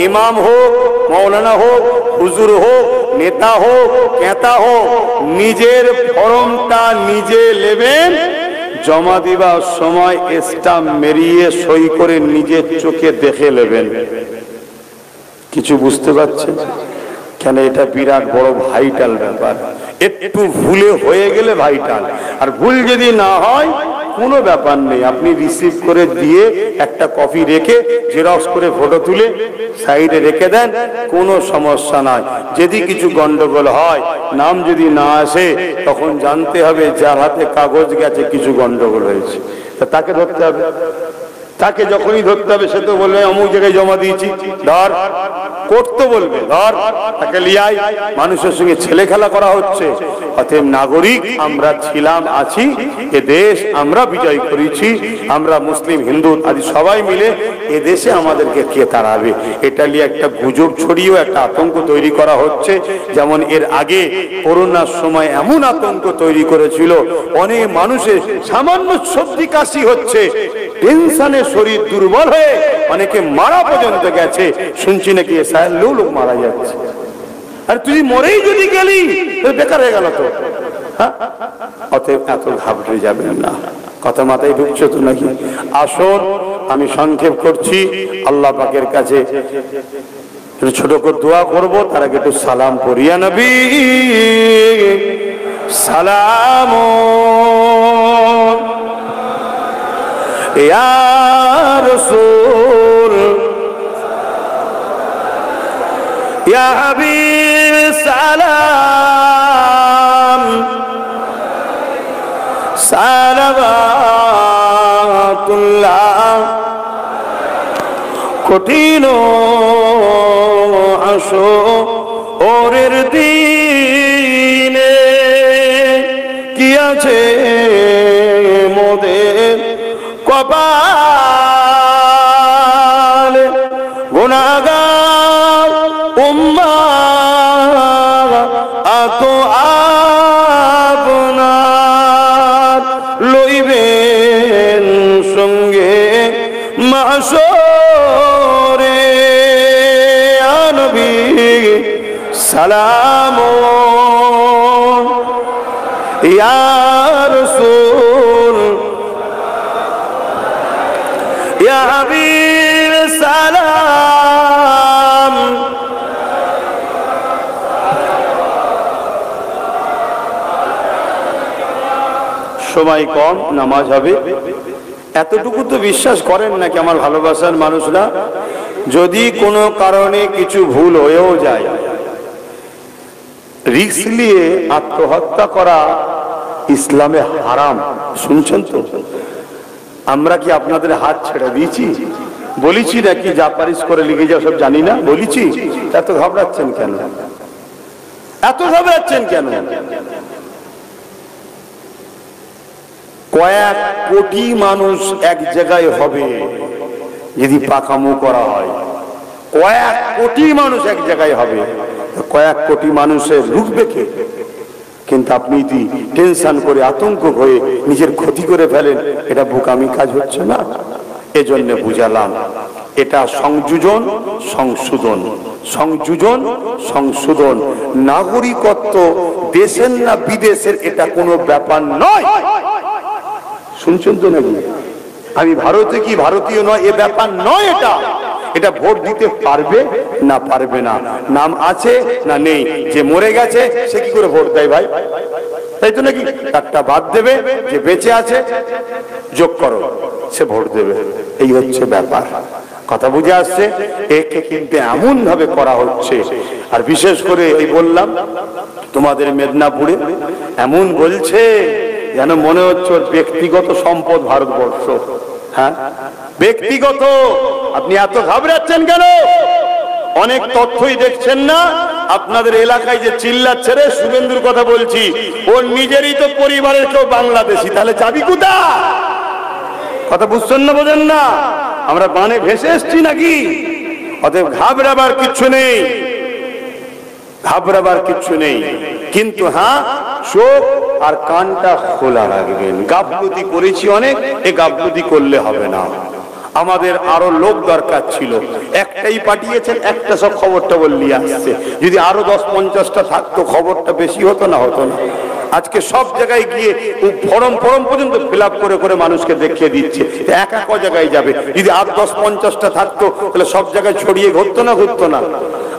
ইমাম হোক, মৌলানা হোক, হুজুর হোক, নেতা হোক, কেতা হোক, নিজের ফর্মটা নিজে নেবেন, জমা দিবার সময় স্ট্যাম্প মেরিয়ে সই করে নিজের চোখে দেখে নেবেন। কিছু বুঝতে পারছেন? কেন এটা বিরাট বড় ভাইটাল ব্যাপার। একটু ভুলে হয়ে গেলে ভাইটাল, আর ভুল যদি না হয় কোনো ব্যাপার নেই, আপনি রিসিভ করে দিয়ে একটা কপি রেখে জেরক্স করে ফটো তুলে সাইডে রেখে দেন, কোনো সমস্যা নাই। যদি কিছু গন্ডগোল হয়, নাম যদি না আসে, তখন জানতে হবে যার হাতে কাগজ গেছে কিছু গন্ডগোল হয়েছে, তাকে ধরতে হবে। তাকে যখনই ধরতে হবে সে তো বলবে অমুক জায়গায় জমা দিয়েছি, ধর। কোর্ট তো বলবে ধর, তাকে লিয়াই। মানুষের সঙ্গে ছেলে খেলা করা হচ্ছে। অতএব নাগরিক আমরা ছিলাম, আছি, এ দেশ আমরা বিজয় করেছি, আমরা মুসলিম হিন্দু আদি সবাই মিলে এ দেশে আমাদেরকে কে তাড়াবে, এটা নিয়ে একটা গুজব ছড়িয়েও একটা আতঙ্ক তৈরি করা হচ্ছে। যেমন এর আগে করোনার সময় এমন আতঙ্ক তৈরি করেছিল, অনেক মানুষের সামান্য সর্দি কাশি হচ্ছে, টেনশনে শরীর দুর্বল হয়ে অনেকে মারা পর্যন্ত গেছে। শুনছি নাকি লোক মারা যাচ্ছে। আর তুই মরেই যদি গেলি বেকার হয়ে গেল তো। অতএব এত ঘাবড়ে যাবেন না। কথা মাথায় ঢুকছে তো নাকি? আসুন আমি সংক্ষেপ করছি, আল্লাহ পাকের কাছে ছোট করে দোয়া করবো, তার আগে একটু সালাম পড়িয়া নবী সালাম ইয়া রাসূল ইয়া হাবিব সালাম সালাওয়াতুল্লাহ। কঠিন আসো ওরের দিনে কি আছে মোদের কপাল, গুনাহগার উম্মাহ আত আপনার লইবেন সঙ্গে মাশরে। নবী সালাম ইয়া রাসূল ইয়া হাবিব সালাম। সময় কম, নামাজ হবে। এতটুকু তো বিশ্বাস করেন নাকি আমার ভালোবাসার মানুষরা? যদি কোনো কারণে কিছু ভুল হয়েও যায়, রিস্ক নিয়ে আত্মহত্যা করা ইসলামে হারাম। শুনছেন তো? আমরা কি আপনাদের হাত ছেড়ে দিয়েছি? বলেছি নাকি যা পারিস করে লিখে যাও, সব জানি না বলেছি? এত ঘাবড়াচ্ছেন কেন? এত ঘাবড়াচ্ছেন কেন? কয়েক কোটি মানুষ এক জায়গায় হবে যদি পাকামো করা হয়। কয়েক কোটি মানুষ এক জায়গায় হবে, কয়েক কোটি মানুষের রুখবে কে? কিন্তু আপনি যদি টেনশন করে আতঙ্ক হয়ে নিজের ক্ষতি করে ফেলেন, এটা বোকামি কাজ হচ্ছে না? এজন্য বুঝালাম এটা সংযোজন সংশোধন, সংযোজন সংশোধন। নাগরিকত্ব দেশের না বিদেশের এটা কোনো ব্যাপার নয়। শুনছেন তো নাকি? আমি ভারতে কি ভারতীয় নয় এ ব্যাপার নয়। এটা এটা ভোট দিতে পারবে না পারবে না, নাম আছে না নেই, যে মরে গেছে সে কি করে ভোট দেয় ভাই? তাই তো নাকি? একটা বাদ দেবে, যে বেঁচে আছে যোগ করো, সে ভোট দেবে। এই হচ্ছে ব্যাপার। কথা বুঝে আসছে? একে কিন্তু এমন ভাবে করা হচ্ছে। আর বিশেষ করে এই বললাম তোমাদের মেদিনীপুরে এমন বলছে যেন মনে হচ্ছে ওর ব্যক্তিগত সম্পদ ভারতবর্ষ। হ্যাঁ, ব্যক্তিগত। আপনি এত ঘাবড়াচ্ছেন কেন? অনেক তথ্যই দেখছেন না? আপনাদের এলাকায় যে চিল্লাচ্ছে রে, শুভেন্দুর কথা বলছি, ওর নিজেরই তো পরিবারের কেউ বাংলাদেশি, তাহলে যাবি কোথায়? কথা বুঝছেন না, বোঝেন না? আমরা বানে ভেসে এসছি নাকি? অতএব ঘাবড়াবার কিচ্ছু নেই, ঘাবড়াবার কিচ্ছু নেই। কিন্তু হ্যাঁ, চোখ আর কানটা খোলা রাখবেন। গাফলতি করেছি অনেক, এ গাফলতি করলে হবে না। আমাদের আরো লোক দরকার ছিল, একটাই পাঠিয়েছেন, একটা সব খবরটা বললিয়ে আসছে। যদি আরো 10-50টা থাকতো খবরটা বেশি হতো না? হতো না? আজকে সব জায়গায় গিয়ে ফরম পর্যন্ত ফিল আপ করে করে মানুষকে দেখিয়ে দিচ্ছে, একা ক জায়গায় যাবে। যদি আর 10-50টা থাকতো তাহলে সব জায়গায় ছড়িয়ে ঘুরতো না? ঘুরতো না?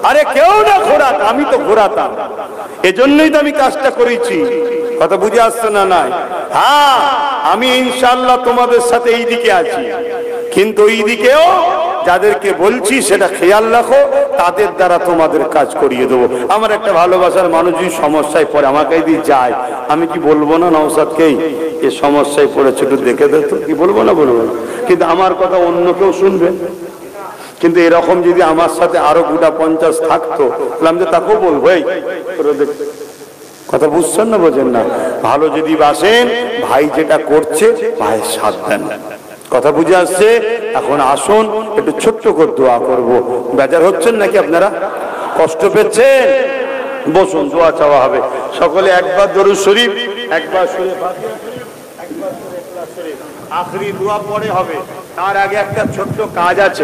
আরে কেউ না ঘোরাত, আমি তো ঘোরাতাম। এজন্যই তো আমি কাজটা করেছি। কথা বুঝে আসছে না? নাই? হ্যাঁ, আমি ইনশাআল্লাহ তোমাদের সাথে এই দিকে আছি, কিন্তু এই দিকেও যাদেরকে বলছি সেটা খেয়াল রাখো, তাদের দ্বারা তোমাদের কাজ করিয়ে দেবো। আমার একটা ভালোবাসার মানুষ যদি সমস্যায় পড়ে আমাকে দিয়ে যায়, আমি কি বলবো না নওশাদকেই এ সমস্যায় পড়েছে একটু দেখে দে তো, কি বলবো না? বলবো না। কিন্তু আমার কথা অন্য কেউ শুনবে। কিন্তু এরকম যদি আমার সাথে আরো গোটা 50 থাকতো, বললাম যে তাকেও বলবো, এই কথা বুঝছেন না, বোঝেন না? ভালো যদি বাসেন, ভাই যেটা করছে ভাইয়ের সাথ দেন। কথা বুঝে আসছে? এখন আসুন একটু ছোট্ট করে দোয়া করব। বেজার হচ্ছেন নাকি আপনারা? কষ্ট পেচ্ছেন? বসুন, দোয়া চাওয়া হবে। সকলে একবার দরুদ শরীফ, একবার সূরা ফাতিহা শরীফ, একবার সূরা ইখলাস শরীফ, আখরি দোয়া পরে হবে। তার আগে একটা ছোট্ট কাজ আছে।